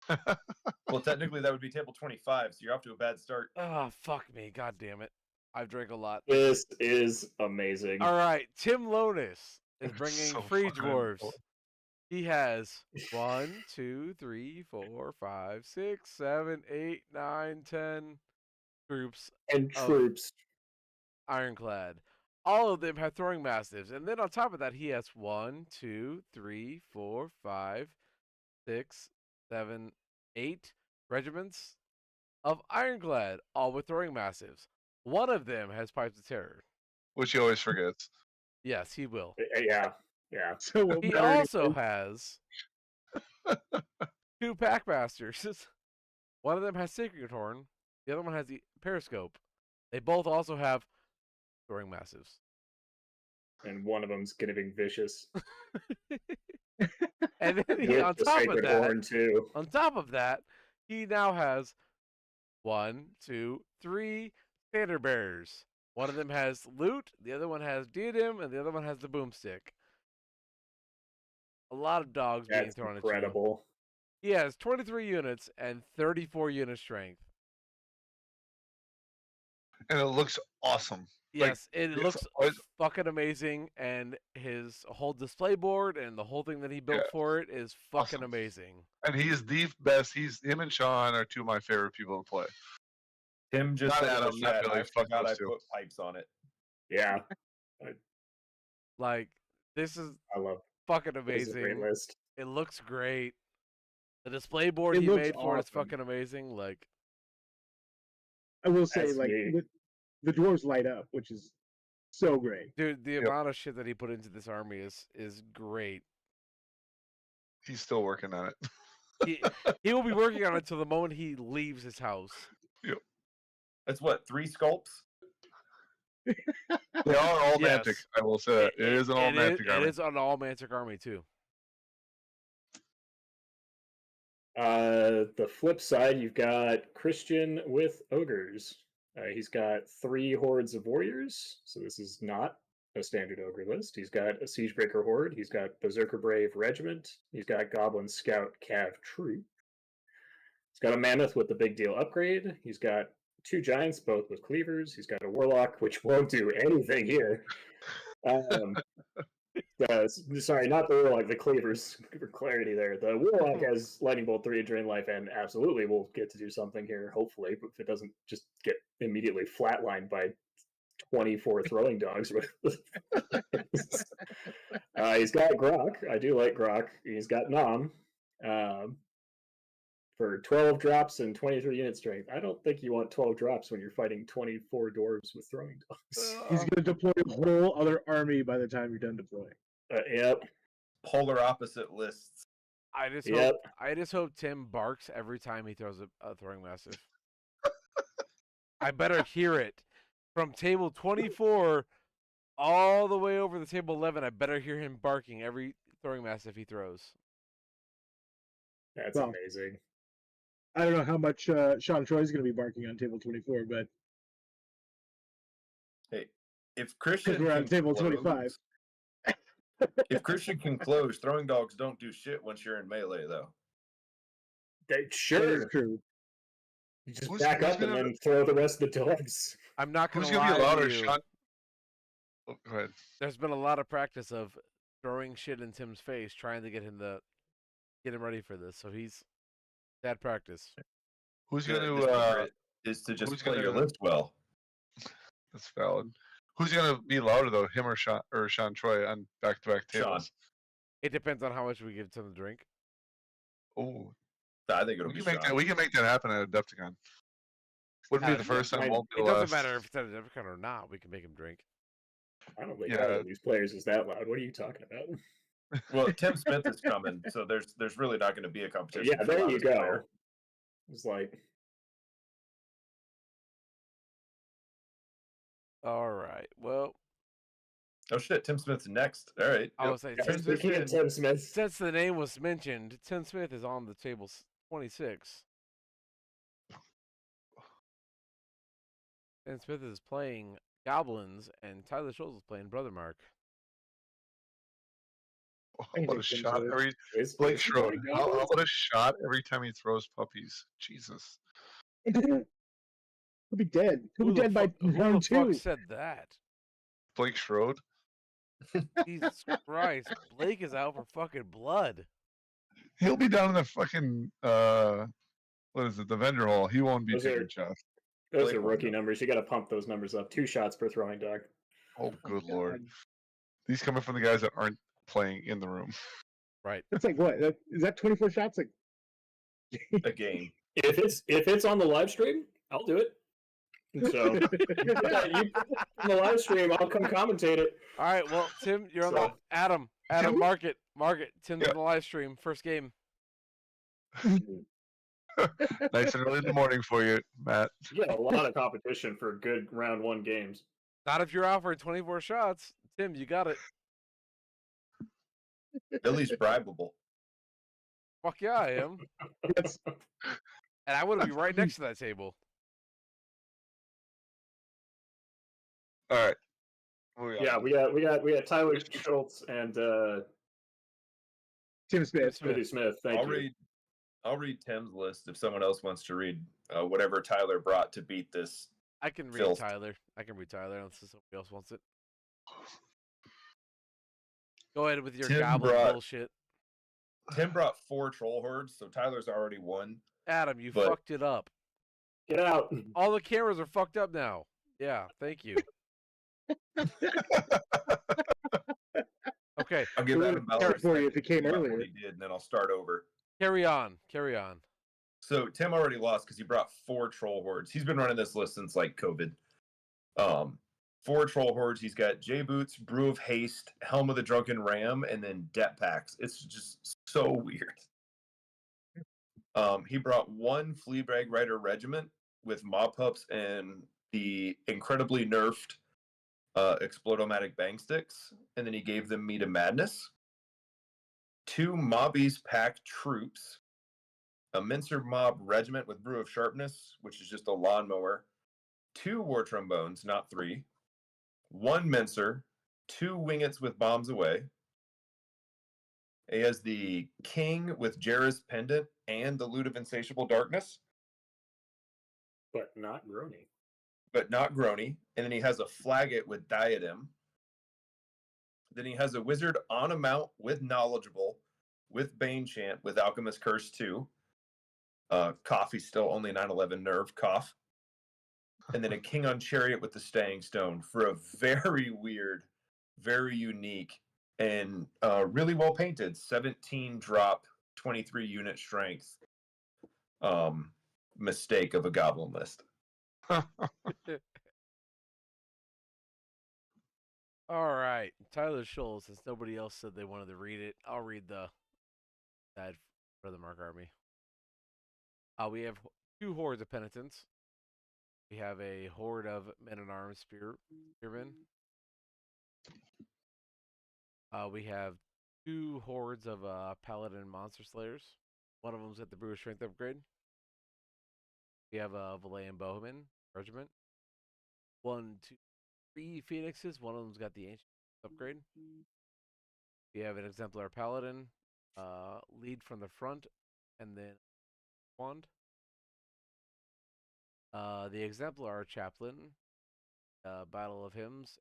Well, technically that would be table 25, so you're off to a bad start. Oh, fuck me. God damn it. I've drank a lot. This is amazing. All right, Tim Lonis is bringing free dwarves. He has 1, 2, 3, 4, 5, 6, 7, 8, 9, 10 troops. And troops. Ironclad. All of them have throwing mastiffs. And then on top of that, he has 1, 2, 3, 4, 5, 6, 7, 8 regiments of Ironclad, all with throwing mastiffs. One of them has Pipes of Terror. which he always forgets. Yes, he will. Yeah. Yeah. So what He matter also anyway? has 2 Packmasters. One of them has Sacred Horn. The other one has the Periscope. They both also have Throwing Massives. And one of them's gonna be vicious. And then With on the top of sacred that, horn too. on top of that, he now has 1, 2, 3 Standard Bearers. One of them has Loot, the other one has Diadem, and the other one has the Boomstick. A lot of dogs being That's thrown at you. incredible. He has 23 units and 34 unit strength. And it looks awesome. Like, Yes, it it's looks always- fucking amazing, and his whole display board and the whole thing that he built Yeah. for it is fucking Awesome. amazing. And he's the best. Him and Sean are two of my favorite people to play. Tim just Not said in the Adam, not chat, Billy, I fuck forgot I those two. put pipes on it. Yeah. Like, this is I love fucking this. Is a great amazing. list. It looks great. The display board It he looks made for it's awesome. fucking amazing. Like, I will say, That's like, me. the dwarves light up, which is so great. dude, the Yep. amount of shit that he put into this army is great. He's still working on it. He will be working on it until the moment he leaves his house. That's what, 3 sculpts? They are all Yes. Mantic, I will say that. It is an all Mantic It army. is an all Mantic army too. The flip side, you've got Christian with ogres. He's got 3 hordes of warriors, so this is not a standard ogre list. He's got a Siegebreaker horde. He's got Berserker Brave regiment. He's got Goblin Scout Cav troop. He's got a Mammoth with the big deal upgrade. He's got 2 giants, both with cleavers. He's got a Warlock, which won't do anything here. Sorry, not the Warlock, the cleavers, for clarity there. The Warlock has Lightning Bolt 3 Drain Life, and absolutely will get to do something here, hopefully, but if it doesn't just get immediately flatlined by 24 throwing dogs. He's got Grok. I do like Grok. He's got Nom. For 12 drops and 23 unit strength. I don't think you want 12 drops when you're fighting 24 dwarves with throwing dogs. He's going to deploy a whole other army by the time you're done deploying. Yep. Polar opposite lists. I just Yep. hope Tim barks every time he throws a throwing massive. I better hear it from table 24 all the way over the table 11. I better hear him barking every throwing massive he throws. That's Well, amazing. I don't know how much Sean Troy's going to be barking on table 24, but Hey, if Christian we're on can table close- 25. if Christian can close, throwing dogs don't do shit once you're in melee, though. That, That is sure. true. You just Who's- back who's up and gonna- then throw the rest of the dogs. I'm not going Who's to going lie to be louder, to you. Sean? Oh, go ahead. There's been a lot of practice of throwing shit in Tim's face, trying to get him ready for this. So he's had practice. Who's The going secret is to who's just play your gonna- list well. That's valid. Who's going to be louder though, him or Sean Troy on back-to-back tables? It depends on how much we give Tim to drink. Oh, I think it'll we be can make that. Sean. We can make that happen at Adepticon. Wouldn't be Yeah, the first time. I- Won't be It the doesn't last. matter if it's at a Adepticon or not. We can make him drink. I don't think Yeah. either of these players is that loud. What are you talking about? Well, Tim Smith is coming, so there's really not going to be a competition. Yeah, for there you loudest go. player. It's like, All right. Well, Oh shit, Tim Smith's next. All right. I Yep. was saying, yeah, Tim Smith, speaking of Tim Smith, since the name was mentioned, Tim Smith is on the table 26. Tim Smith is playing Goblins, and Tyler Schultz is playing Brother Mark. How I about a think shot so. every is Blake is he Schroed? playing How Goblins? about a shot every time he throws puppies? Jesus. He'll be dead. He'll Who be the dead by fu- who the round fuck 2. said that? Blake Schroed. Jesus Christ. Blake is out for fucking blood. He'll be down in the fucking what is it? The vendor hall. He won't be Those taking are- shots. Those Blake are won't rookie know. numbers. You got to pump those numbers up. 2 shots per throwing dog. Oh, good God. lord. These coming from the guys that aren't playing in the room. Right. That's like what? Is that 24 shots? Like, A game. If it's on the live stream, I'll do it. So you put that in the live stream, I'll come commentate it. All right, well, Tim, you're on So- the Adam, Tim? mark it. Tim's Yeah. on the live stream. First game. Nice and early in the morning for you, Matt. You got a lot of competition for good round one games. Not if you're offering 24 shots. Tim, you got it. Billy's bribable. Fuck yeah, I am. That's And I want to be right next to that table. All right. Moving on. Yeah, we got Tyler Schultz and Tim Smith. Smithy Smith. Thank you. I'll read Tim's list if someone else wants to read whatever Tyler brought to beat this. I can read Filth. Tyler. Unless somebody else wants it. Go ahead with your Tim goblin brought- bullshit. Tim brought 4 troll hordes, so Tyler's already won. Adam, you But- fucked it up. Get out. All the cameras are fucked up now. Yeah, thank you. Okay, I'll give It Adam would've Ballard worked for you if it came about earlier. what he did, and then I'll start over. carry on. So Tim already lost because he brought 4 troll hordes. He's been running this list since like COVID. 4 troll hordes. He's got J Boots, Brew of Haste, Helm of the Drunken Ram, and then Det Packs. It's just so weird. He brought 1 Fleabag Rider regiment with Mob Pups and the incredibly nerfed Explodomatic Bang Sticks, and then he gave them Meat of Madness. 2 Mobbies Pack troops, a Mincer Mob regiment with Brew of Sharpness, which is just a lawnmower, 2 War Trombones, not 3, 1 Mincer, 2 Wingets with Bombs Away. He has the King with Jarrah's Pendant and the Loot of Insatiable Darkness, But not groany. but not Groany. And then he has a Flaget with Diadem. Then he has a Wizard on a mount with Knowledgeable, with Bane Chant, with Alchemist Curse 2. Coffee's still only 9/11 nerve, cough. And then a King on Chariot with the Staying Stone for a very weird, very unique, and really well painted 17 drop, 23 unit strength mistake of a goblin list. All right, Tyler Schultz. Since nobody else said they wanted to read it, I'll read the ad for the Mark Army. We have 2 hordes of penitents. We have a horde of men-at-arms spearmen. We have 2 hordes of paladin monster slayers. One of them's at the Brewer Strength upgrade. We have a Valayan Bowman regiment. 1, 2, 3 phoenixes. One of them's got the ancient upgrade. We have an exemplar paladin, lead from the front, and then wand. The exemplar chaplain, Battle of Hymns,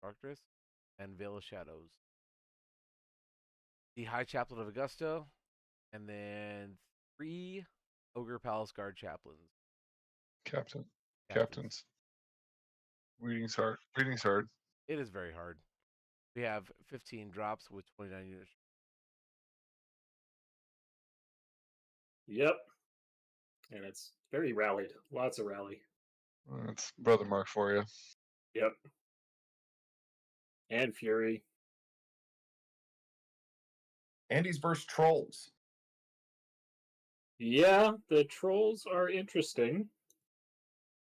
Darkness, and Veil of Shadows. The High Chaplain of Augusta, and then 3 Ogre Palace Guard chaplains. Captains. Reading's hard. It is very hard. We have 15 drops with 29 units. Yep. And it's very rallied. Lots of rally. That's Brother Mark for you. Yep. And Fury. Andy's versus trolls. Yeah, the trolls are interesting.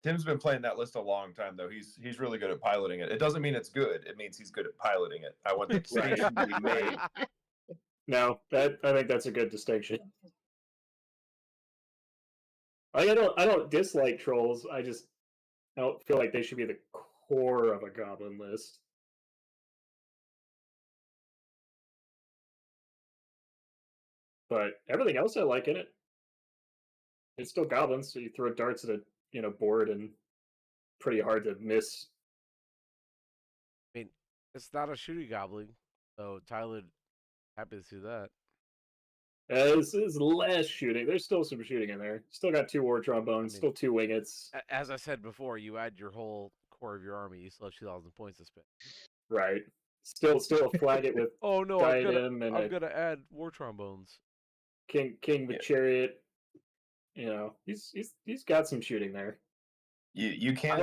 Tim's been playing that list a long time, though. He's really good at piloting it. It doesn't mean it's good. It means he's good at piloting it. I want the distinction to be made. No, I think that's a good distinction. I don't dislike trolls. I don't feel like they should be the core of a goblin list. But everything else I like in it. It's still goblins, so you throw darts at a board and pretty hard to miss. I mean, it's not a shooting goblin, so Tyler, happy to see that. This is less shooting. There's still some shooting in there. Still got 2 war trombones, still 2 wingets. As I said before, you add your whole core of your army, you still have 2,000 points to spend. Right. Still a Flaget with Oh no, Diadem and I'm gonna add war trombones. King with Chariot. He's got some shooting there. You can't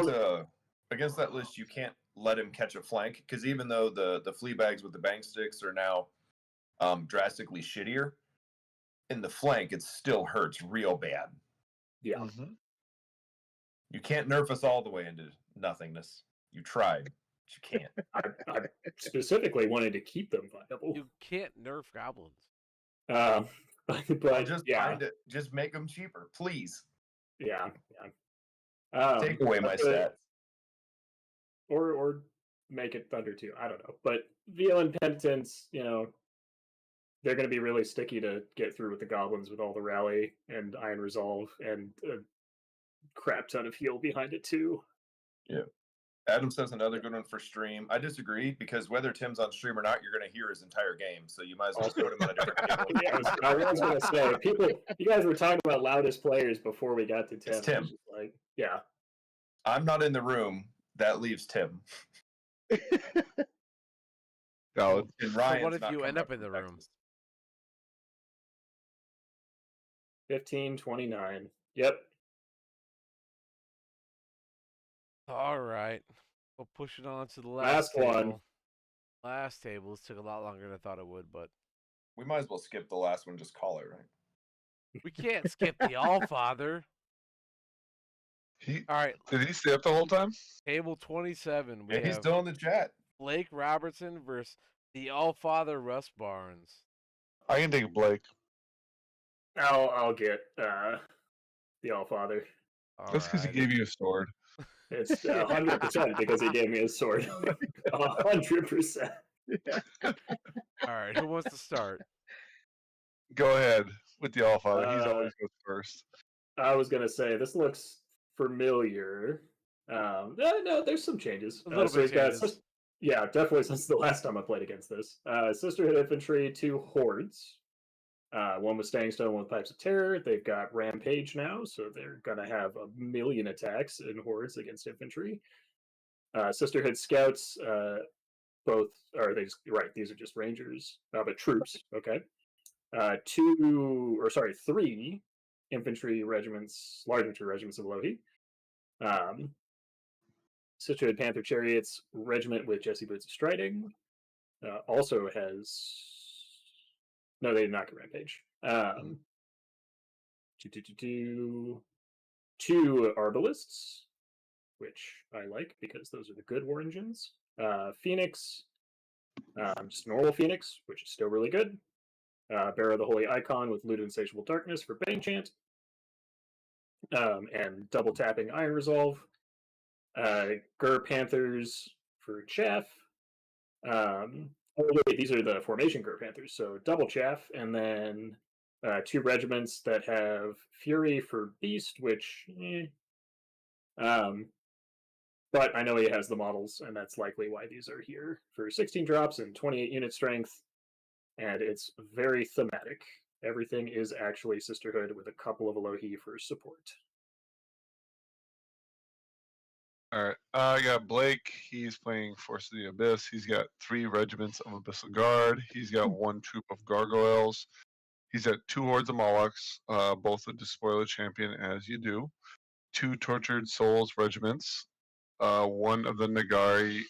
against that list. You can't let him catch a flank because even though the flea bags with the bang sticks are now drastically shittier, in the flank it still hurts real bad. Yeah. Mm-hmm. You can't nerf us all the way into nothingness. You tried, but you can't. I specifically wanted to keep them viable. You can't nerf goblins. But Just make them cheaper, please. Yeah. Take away my stats. Or make it Thunder 2. I don't know. But Veil and Penitence, they're going to be really sticky to get through with the goblins with all the rally and Iron Resolve and a crap ton of heal behind it too. Yeah. Adam says another good one for stream. I disagree because whether Tim's on stream or not, you're going to hear his entire game. So you might as well put him on a different table. Yeah, I was going to say, you guys were talking about loudest players before we got to Tim. It's Tim. Yeah. I'm not in the room. That leaves Tim. Valid. And So Ryan's what if not you coming end up in the from room? Texas. 15-29. Yep. All right. We'll push it on to the Last table. one. Last table. This took a lot longer than I thought it would, but We might as well skip the last one. Just call it, right? we can't skip the Allfather. All right. Did he stay up the whole time? Table 27. We Yeah, he's have still in the chat. Blake Robertson versus the Allfather Russ Barnes. I can take Blake. I'll get the Allfather. That's because he gave you a sword. It's 100% because he gave me his sword. 100%. All right. Who wants to start? Go ahead with the Allfather. He's always goes first. I was gonna say this looks familiar. No, there's some changes. A little bit changes. Yeah, definitely since the last time I played against this. Sisterhood Infantry, 2 hordes. One with Staying Stone, one with Pipes of Terror. They've got Rampage now, so they're gonna have 1,000,000 attacks in hordes against infantry. Sisterhood Scouts, both are they just, right? These are just Rangers, but troops. Okay. 3 infantry regiments, large infantry regiments of Lohi. Sisterhood Panther Chariots regiment with Jesse Boots of Striding also has. No, they did not get Rampage. 2 Arbalists, which I like because those are the good war engines. Phoenix, just normal Phoenix, which is still really good. Bearer of the Holy Icon with Loot Insatiable Darkness for Bane Chant. And double tapping Iron Resolve. Gur Panthers for Chaff. These are the formation Gur Panthers, so double Chaff, and then 2 regiments that have Fury for Beast, which, but I know he has the models, and that's likely why these are here for 16 drops and 28 unit strength, and it's very thematic. Everything is actually Sisterhood with a couple of Elohi for support. All right. I got Blake. He's playing Force of the Abyss. He's got 3 regiments of Abyssal Guard. He's got 1 troop of Gargoyles. He's got 2 hordes of Molochs, both with Despoiler Champion, as you do. 2 Tortured Souls regiments. 1 of the Nagari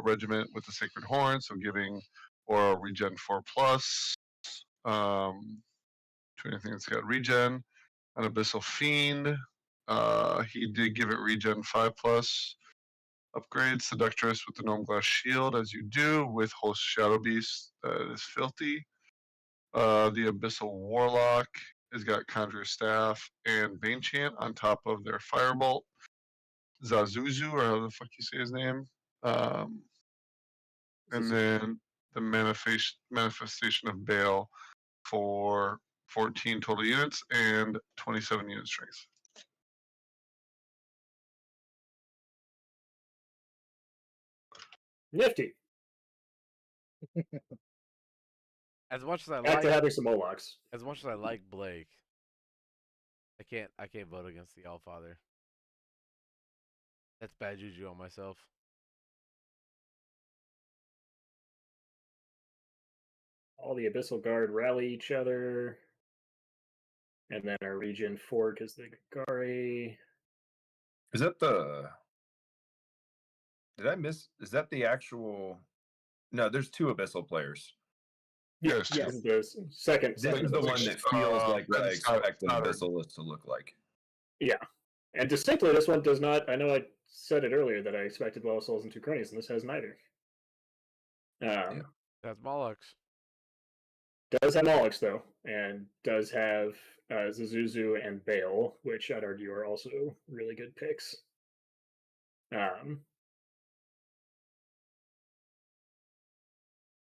regiment with the Sacred Horn, so giving Aura Regen 4+. Anything that's got Regen. An Abyssal Fiend. He did give it Regen 5+. Upgrade Seductress with the Gnome Glass Shield, as you do, with Host Shadow Beast. That is filthy. The Abyssal Warlock has got Conjure Staff and Bane Chant on top of their Firebolt. Zazuzu, or how the fuck you say his name. And then the Manifestation of Baal for 14 total units and 27 unit strength. Nifty. As much as I Back like to having some Molochs. As much as I like Blake, I can't vote against the Allfather. That's bad juju on myself. All the Abyssal Guard rally each other. And then our Regen 4 because the Gagari. Is that the? Did I miss? Is that the actual? No, there's two Abyssal players. Yes. Yes. The second. This is the one that feels like what I expect an Abyssalist to look like. Yeah. And distinctly, this one does not. I know I said it earlier that I expected Well Souls and Two Cronies, and this has neither. That's Mollux. Does have Mollux, though, and does have Zuzuzu and Bale, which I'd argue are also really good picks.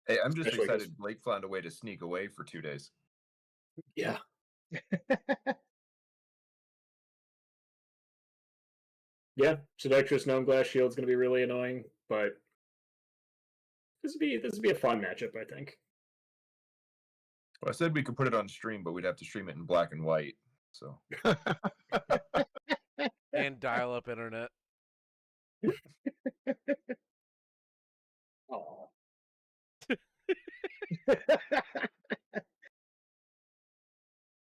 Hey, I'm just Especially 'cause- excited Blake found a way to sneak away for 2 days. Yeah. Yeah, Seductress Gnome Glass Shield's going to be really annoying, but this would be a fun matchup, I think. Well, I said we could put it on stream, but we'd have to stream it in black and white. So And dial-up internet. Oh.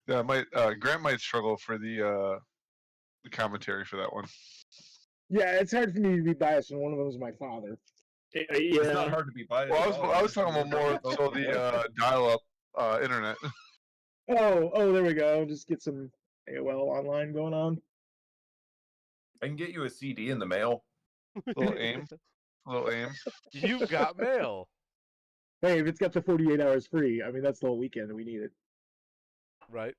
Yeah, Grant might struggle for the commentary for that one. Yeah, it's hard for me to be biased when one of them is my father. it's not hard to be biased. Well, I was talking about more so the dial-up internet. Oh, there we go. Just get some AOL online going on. I can get you a CD in the mail. Little aim. You've got mail. Hey, if it's got the 48 hours free, I mean, that's the whole weekend. We need it. Right.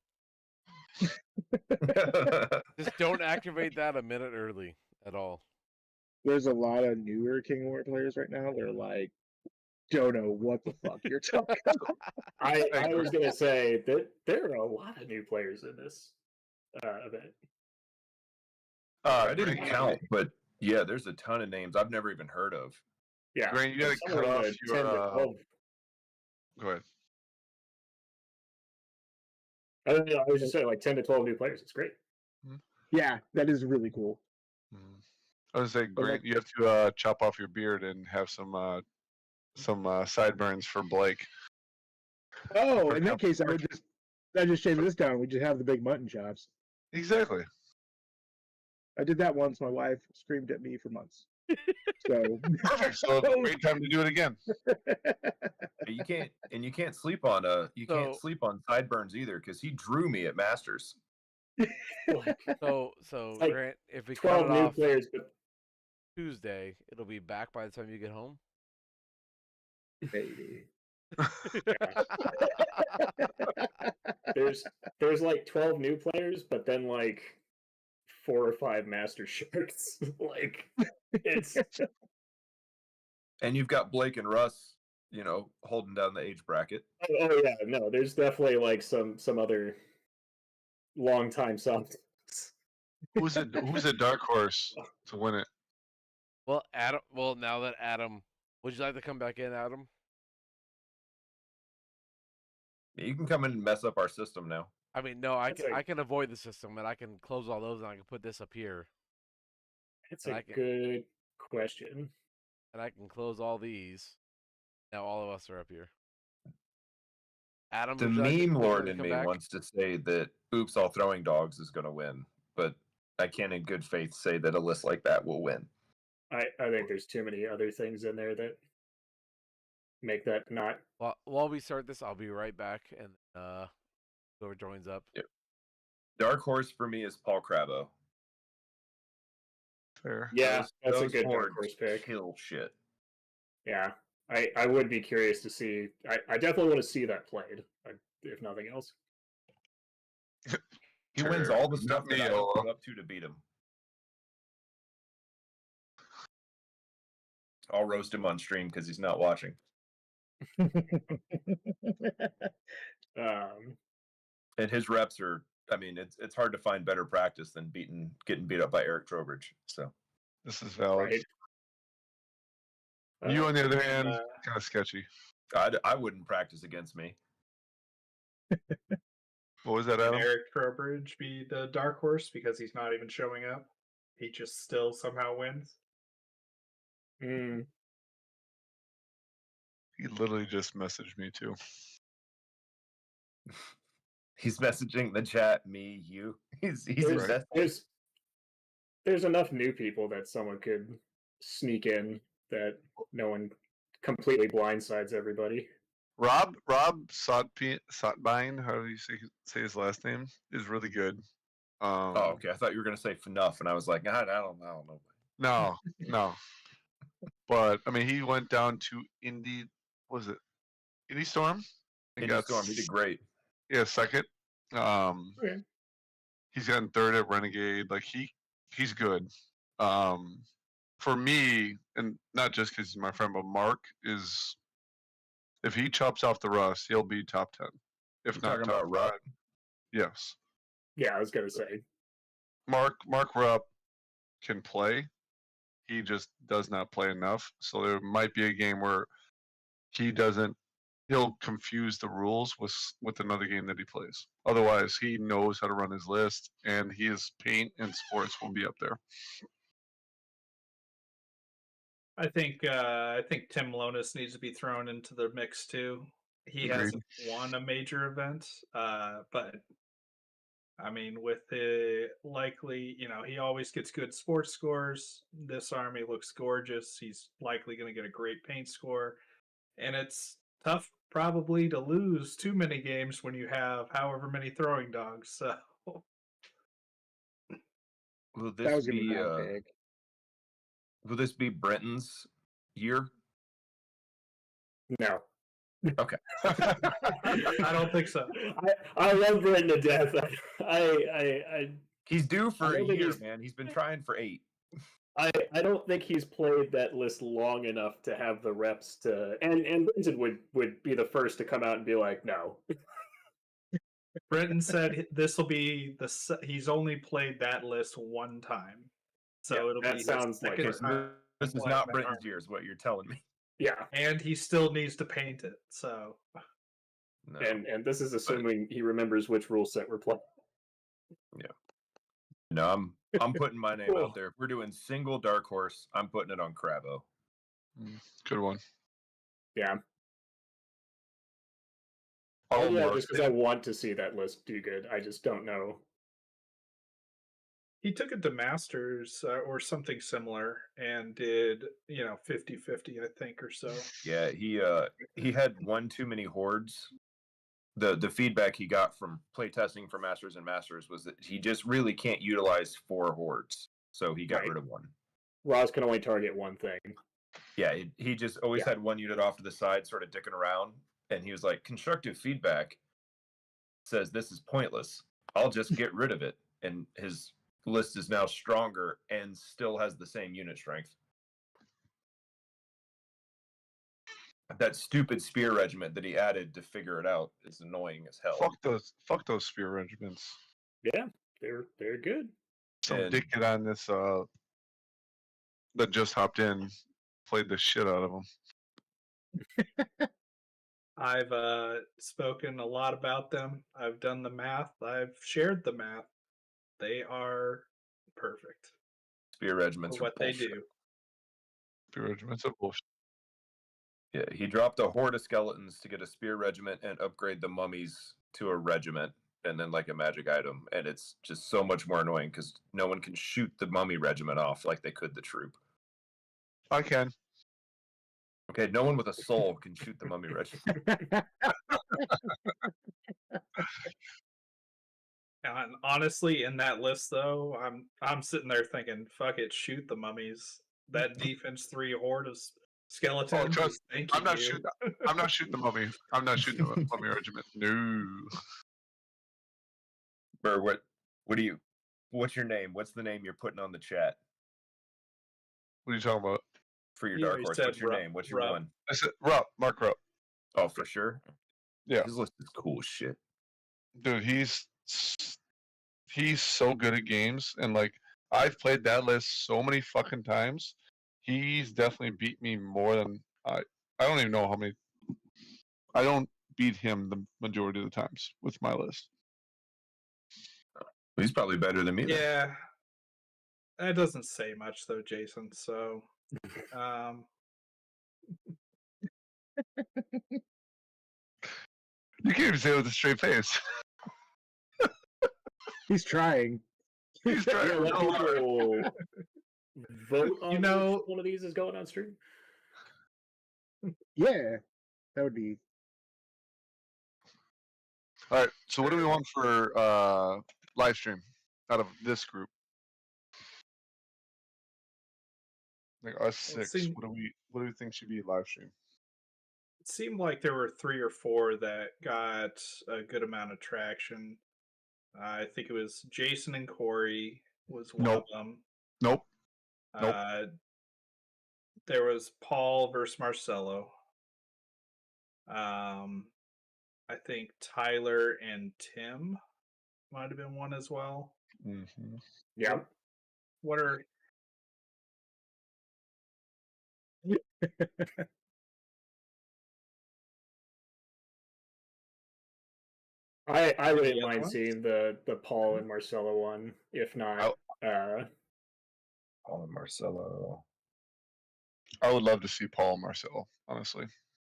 Just don't activate that a minute early at all. There's a lot of newer King of War players right now. They're like, don't know what the fuck you're talking about. I was going to say that there are a lot of new players in this event. I didn't count, but yeah, there's a ton of names I've never even heard of. Yeah, Grant, you got to cut off your. 10 to 12. Go ahead. I don't know. I was just saying, like 10 to 12 new players. It's great. Yeah, that is really cool. I was saying, Grant, you have to chop off your beard and have some sideburns for Blake. Oh, in that case, I just shave this down. We just have the big mutton chops. Exactly. I did that once. My wife screamed at me for months. So Perfect. So it's a great time to do it again. You can't sleep on can't sleep on sideburns either because he drew me at Masters. So like Grant, if we cut 12 it new off players, but Tuesday, it'll be back by the time you get home. baby. there's like 12 new players, but then like 4 or 5 master sharks. Like it's And you've got Blake and Russ, holding down the age bracket. oh yeah, no, there's definitely like some other long time subs. Who's a dark horse to win it? Well, Adam. Well, now that Adam, would you like to come back in, Adam? You can come in and mess up our system now. I mean, no, I That's can avoid the system, and I can close all those, and I can put this up here, It's And a I can- good question. and I can close all these. Now all of us are up here. Adam, The would you like meme would you lord like to in come me back? wants to say that Oops All Throwing Dogs is going to win, but I can't in good faith say that a list like that will win. I think there's too many other things in there that make that not. Well, while we start this, I'll be right back, and whoever joins up. Yep. Dark horse for me is Paul Crabbo. Fair. Yeah, that's a Those good dark hordes horse pick. Kill shit. Yeah, I would be curious to see. I definitely want to see that played, if nothing else. He wins Sure. all the stuff Not that me, I don't Ola. put up to beat him. I'll roast him on stream because he's not watching. And his reps are, I mean, it's hard to find better practice than getting beat up by Eric Trowbridge. So This is valid. Right. You, on the other hand, kind of sketchy. I wouldn't practice against me. What was that, Can Adam? Eric Trowbridge be the dark horse because he's not even showing up? He just still somehow wins. Mm, He literally just messaged me too. He's messaging the chat, me, you. He's there's, mess- there's there's enough new people that someone could sneak in that no one completely blindsides everybody. Rob Sotbine, how do you say his last name? Is really good. Oh, okay. I thought you were gonna say FNUF, and I was like, I don't know. No. But I mean, he went down to Indy. Was it Indy Storm? And Indy Storm, he did great. Yeah, second. Okay. He's gotten third at Renegade. Like he's good. For me, and not just because he's my friend, but Mark is. If he chops off the rust, he'll be top 10. If You're not talking top about Rupp? 5. Yes. Yeah, I was gonna say. Mark Rupp can play. He just does not play enough. So there might be a game where he'll confuse the rules with another game that he plays. Otherwise, he knows how to run his list, and his paint and sports will be up there. I think Tim Lonis needs to be thrown into the mix too. He Agreed. hasn't won a major event, but I mean, with the likely, he always gets good sports scores. This army looks gorgeous. He's likely going to get a great paint score, and it's tough probably to lose too many games when you have however many throwing dogs. So Will That this was gonna be be my pick. will this be Brenton's year? No. Okay. I don't think so. I love Brenton to death. I He's due for I a don't think year, he's- man. He's been trying for 8. I don't think he's played that list long enough to have the reps to and Brenton would be the first to come out and be like, no. Brenton said this will be he's only played that list one time, so Yeah, it'll that be his sounds like second it. time This is playing not that Brenton's army. year, is what you're telling me. Yeah. And he still needs to paint it. So No. And this is assuming he remembers which rule set we're playing. No, I'm putting my name Cool. out there. If we're doing single dark horse, I'm putting it on Cravo. Good one. Yeah. All I'll do that Mark just because I want to see that list do good. I just don't know. he took it to Masters or something similar and did 50-50, I think, or so. Yeah, he had one too many hordes. The feedback he got from playtesting for Masters and Masters was that he just really can't utilize 4 hordes, so he got Right. rid of one. Roz can only target one thing. Yeah, he just always Yeah. had one unit off to the side, sort of dicking around, and he was like, constructive feedback says this is pointless. I'll just get rid of it, and his list is now stronger and still has the same unit strength. That stupid spear regiment that he added to figure it out is annoying as hell. Fuck those spear regiments. Yeah, they're good. Some And- dickhead on this that just hopped in played the shit out of them. I've spoken a lot about them. I've done the math. I've shared the math. They are perfect Spear regiments for are what they bullshit. do. Spear regiments are bullshit. Yeah, he dropped a horde of skeletons to get a spear regiment and upgrade the mummies to a regiment and then like a magic item. And it's just so much more annoying because no one can shoot the mummy regiment off like they could the troop. I can. Okay, no one with a soul can shoot the mummy regiment. And honestly, in that list though, I'm sitting there thinking, fuck it, shoot the mummies. That defense 3 horde of skeletons. trust- thank I'm not you. shooting. I'm not shooting the mummy. I'm not shooting the mummy regiment. No. Or what's your name? What's the name you're putting on the chat What are you talking about? for your You dark already horse? said What's your Rupp- name? What's your Rupp. one? I said Mark Rupp. Oh, for sure. Yeah. His list is cool as shit. Dude, he's so good at games, and like I've played that list so many fucking times. He's definitely beat me more than I don't even know how many. I don't beat him the majority of the times with my list. He's probably better than me. Then. Yeah. That doesn't say much though, Jason. So You can't even say it with a straight face. He's trying. He's You trying know, let so hard. people vote on You know- which one of these is going on stream. Yeah, that would be. All right. So what do we want for live stream out of this group? Like us Well, it 6. seemed- What do we think should be live stream? It seemed like there were 3 or 4 that got a good amount of traction. I think it was Jason and Corey was one Nope. of them. Nope. There was Paul versus Marcelo. I think Tyler and Tim might have been one as well. Mm-hmm. Yeah. What are I Any wouldn't other mind ones? seeing the Paul and Marcelo one. If not, Paul and Marcelo. I would love to see Paul and Marcelo, honestly.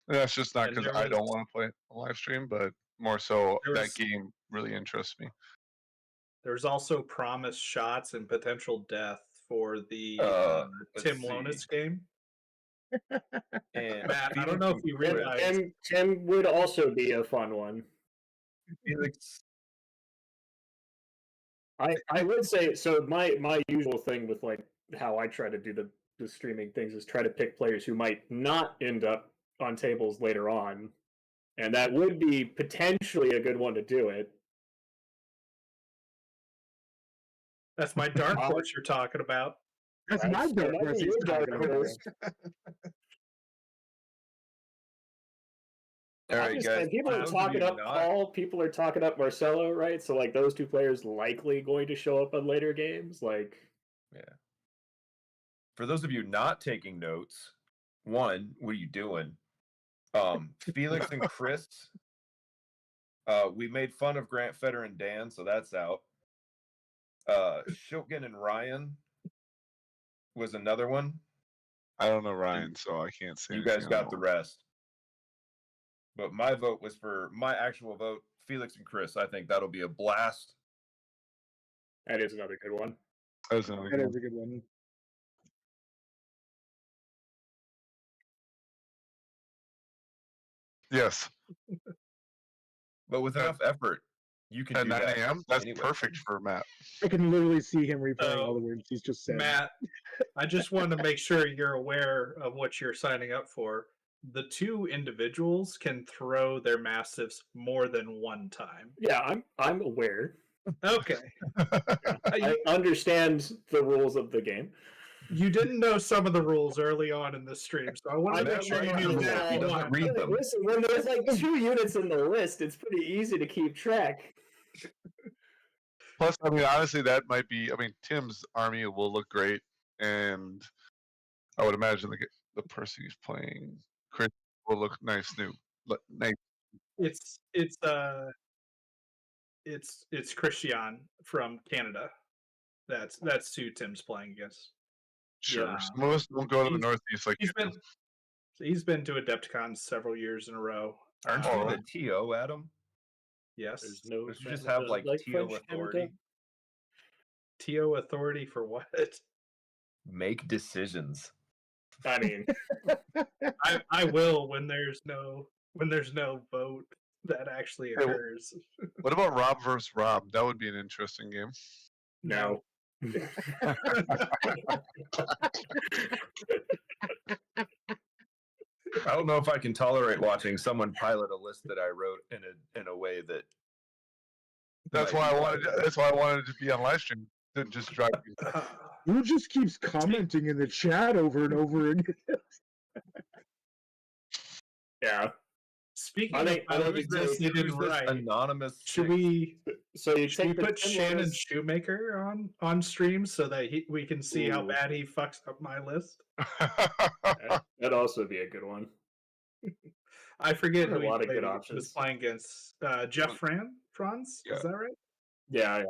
And that's just not And because there I don't was- want to play a live stream, but more so There that was- game really interests me. There's also promised shots and potential death for the let's Tim see. Lonis game. And Matt, I don't know if you Felix realize Tim would also be a fun one. Felix. I would say so. My usual thing with like how I try to do the streaming things is try to pick players who might not end up on tables later on, and that would be potentially a good one to do it. that's my dark horse you're talking about. That's my That dark might horse be he's your dark talking about. horse. All I'm right, just guys. saying, people for are those of talking you up not- Paul. People are talking up Marcelo, right? So like those two players likely going to show up on later games. Like, For those of you not taking notes, one, what are you doing? Felix and Chris. We made fun of Grant Feder and Dan, so that's out. Shilkin and Ryan was another one. I don't know Ryan, so I can't say You anything guys on got that the one. rest. But my vote was for my actual vote, Felix and Chris. I think that'll be a blast. that is another good one. That was another That good is a good one. one. Yes. But with enough effort, you can At do 9 that. a.m. That's anyway. perfect for Matt. I can literally see him replaying all So, the words he's just said. Matt, I just want to make sure you're aware of what you're signing up for. The 2 individuals can throw their mastiffs more than one time. Yeah, I'm aware. Okay. I understand the rules of the game. You didn't know some of the rules early on in the stream, so I want to I make sure you Matt knew writes the that. rules. He doesn't read them. Listen, when there's like 2 units in the list, it's pretty easy to keep track. Plus, I mean, honestly, that might be. I mean, Tim's army will look great, and I would imagine the person he's playing, Chris, will look nice new. Nice. It's Christian from Canada. That's who Tim's playing against. Sure. Yeah. Some of us won't go to the He's- Northeast like He's you do. been he's been to Adepticon several years in a row. Aren't Oh, you the TO, Adam? Yes. There's no. Don't you just man have that like doesn't TO French authority? Canada. TO authority for what? Make decisions. I mean, I will when there's no vote that actually Hey, occurs. What about Rob versus Rob? That would be an interesting game. no. I don't know if I can tolerate watching someone pilot a list that I wrote in a way that. That's might why be I wanted. violent. That's why I wanted it to be on live stream. Didn't just drive you. Who just keeps commenting in the chat over and over again? Yeah. Speaking I of think Who's piloting this, they didn't who's this write, anonymous? should thing? we So you should we take the put Tim Shannon Lonis- Shoemaker on stream so that we can see how Ooh. bad he fucks up my list? That'd also be a good one. I forget There are who a lot he of good was options. playing against. Jeff Franz, Yeah. is that right? Yeah, yeah.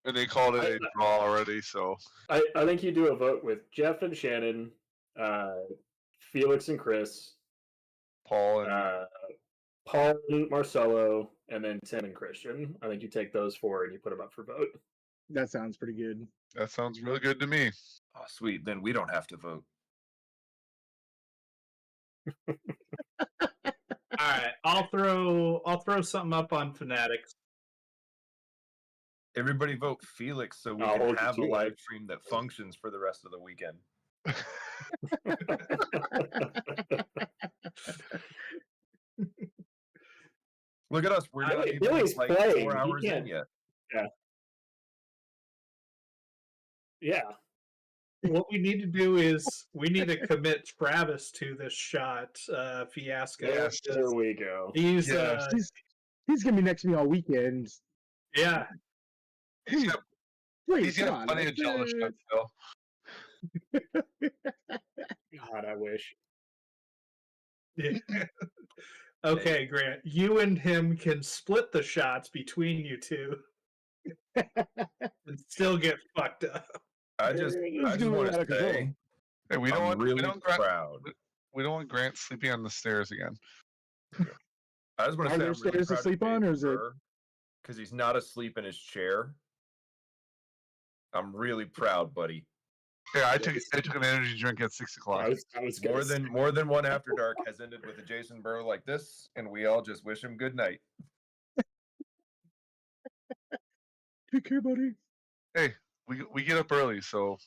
And they called it a draw already, so I think you do a vote with Jeff and Shannon, Felix and Chris, Paul and Paul and Marcelo, and then Tim and Christian. I think you take those 4 and you put them up for vote. That sounds pretty good. That sounds really good to me. Oh, sweet. Then we don't have to vote. All right, I'll throw something up on Fanatics. Everybody vote Felix so we I'll can hold you have a to live it. stream that functions for the rest of the weekend. Look at us. We're not even Billy's like playing. 4 He hours in can't- yet. Yeah. What we need to do is we need to commit Travis to this shot fiasco. Yes. There we go. He's Yes. He's gonna be next to me all weekend. yeah. He's got, Wait, he's got plenty of jello shots still. God, I wish. Okay, Grant, you and him can split the shots between you two and still get fucked up. I just want to say Hey, we don't I'm want really we don't Grant, proud. we don't want Grant sleeping on the stairs again. I just want Are to say there I'm really stairs to proud sleep on, or is it- because he's not asleep in his chair. I'm really proud, buddy. Yeah, I took an energy drink at 6 o'clock. I was gonna More say- than one After Dark has ended with a Jason Burrow like this, and we all just wish him good night. Take care, buddy. Hey, we get up early, so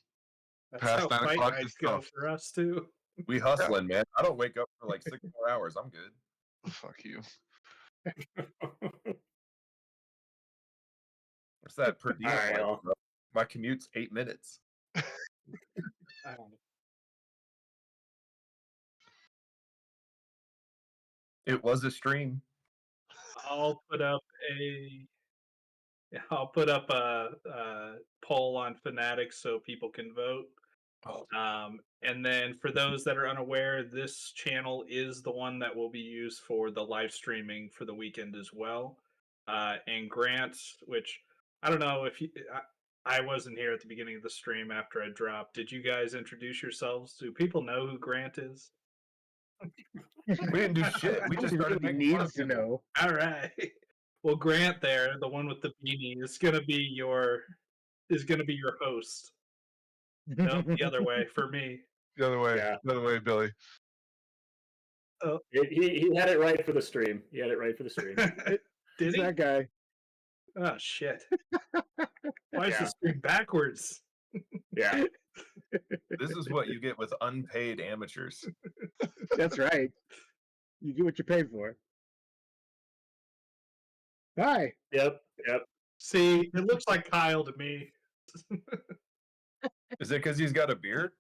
That's Past how 9 fight o'clock nights is go tough. for us too. We hustling, man. I don't wake up for like 6 more hours. I'm good. fuck you. What's that per diem? All right, like, I'll- bro? My commute's 8 minutes. It was a stream. I'll put up a poll on Fanatics so people can vote. Oh. And then for those that are unaware, this channel is the one that will be used for the live streaming for the weekend as well. And Grant, which I don't know if I wasn't here at the beginning of the stream after I dropped. Did you guys introduce yourselves? Do people know who Grant is? We didn't do shit. We just He started really making fun needs of to people. know. All right. Well, Grant there, the one with the beanie, is gonna be your host. No, the other way for me. The other way. Yeah. The other way, Billy. He had it right for the stream. He had it right for the stream. Did Who's he? that guy? Oh shit! Why is Yeah. the stream backwards? Yeah. This is what you get with unpaid amateurs. That's right. You get what you pay for. Hi. Yep. See, it looks like Kyle to me. Is it because he's got a beard?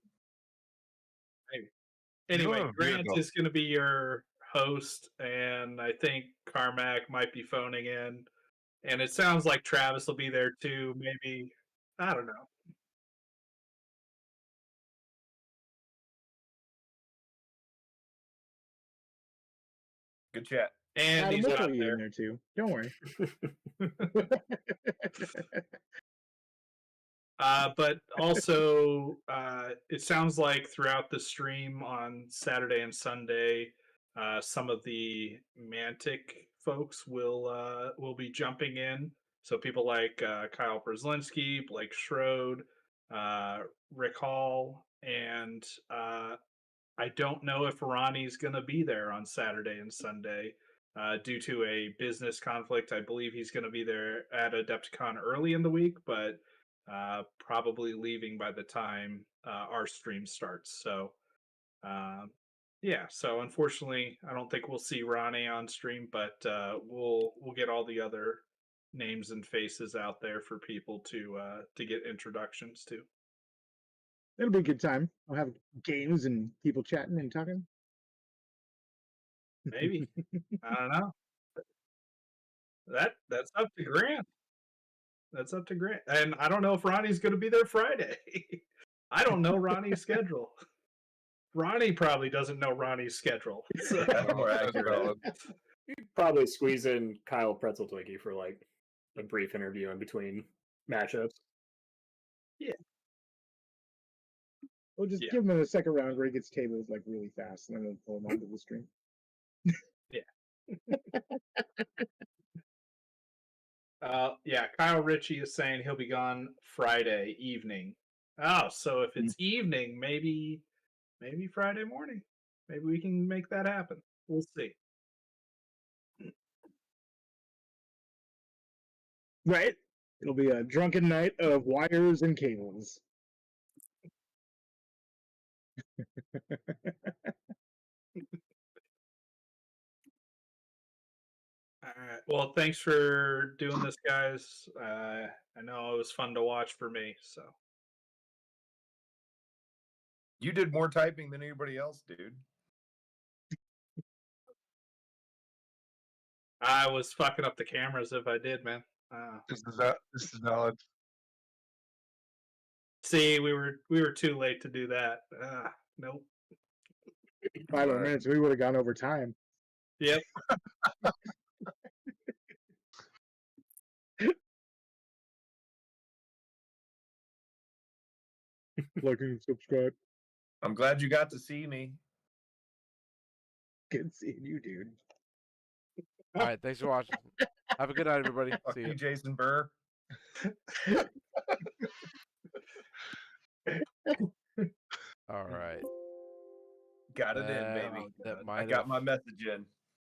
Anyway, Oh, Grant beautiful. is going to be your host, and I think Carmack might be phoning in, and it sounds like Travis will be there too. Maybe, I don't know. Good chat. And Adam, he's we'll not throw you in there. there too. Don't worry. But also, it sounds like throughout the stream on Saturday and Sunday, some of the Mantic folks will be jumping in. So people like Kyle Brzezinski, Blake Schroed, Rick Hall, and I don't know if Ronnie's going to be there on Saturday and Sunday due to a business conflict. I believe he's going to be there at Adepticon early in the week, but probably leaving by the time our stream starts. So, yeah. So unfortunately, I don't think we'll see Ronnie on stream, but we'll get all the other names and faces out there for people to get introductions to. It'll be a good time. I'll have games and people chatting and talking. Maybe. I don't know. That's up to Grant. That's up to Grant. And I don't know if Ronnie's going to be there Friday. I don't know Ronnie's schedule. Ronnie probably doesn't know Ronnie's schedule. So, That's more That's accurate. valid. You could probably squeeze in Kyle Pretzel Twiggy for like a brief interview in between matchups. We'll just Yeah. give him a second round where he gets tables like really fast, and then we'll pull him onto the stream. Yeah, Kyle Ritchie is saying he'll be gone Friday evening. Oh, so if it's evening, maybe Friday morning. Maybe we can make that happen. We'll see. Right? It'll be a drunken night of wires and cables. All right. Well, thanks for doing this, guys. I know it was fun to watch for me. So You did more typing than anybody else, dude. I was fucking up the cameras if I did, man. This is valid. See, we were too late to do that. Nope. 5 more minutes, we would have gone over time. Yep. Like and subscribe. I'm glad you got to see me. Good seeing you, dude. All right, thanks for watching. Have a good night, everybody. Fuck See you, you. Jason Burr. All right. Got it in, baby. That I might got have my message in.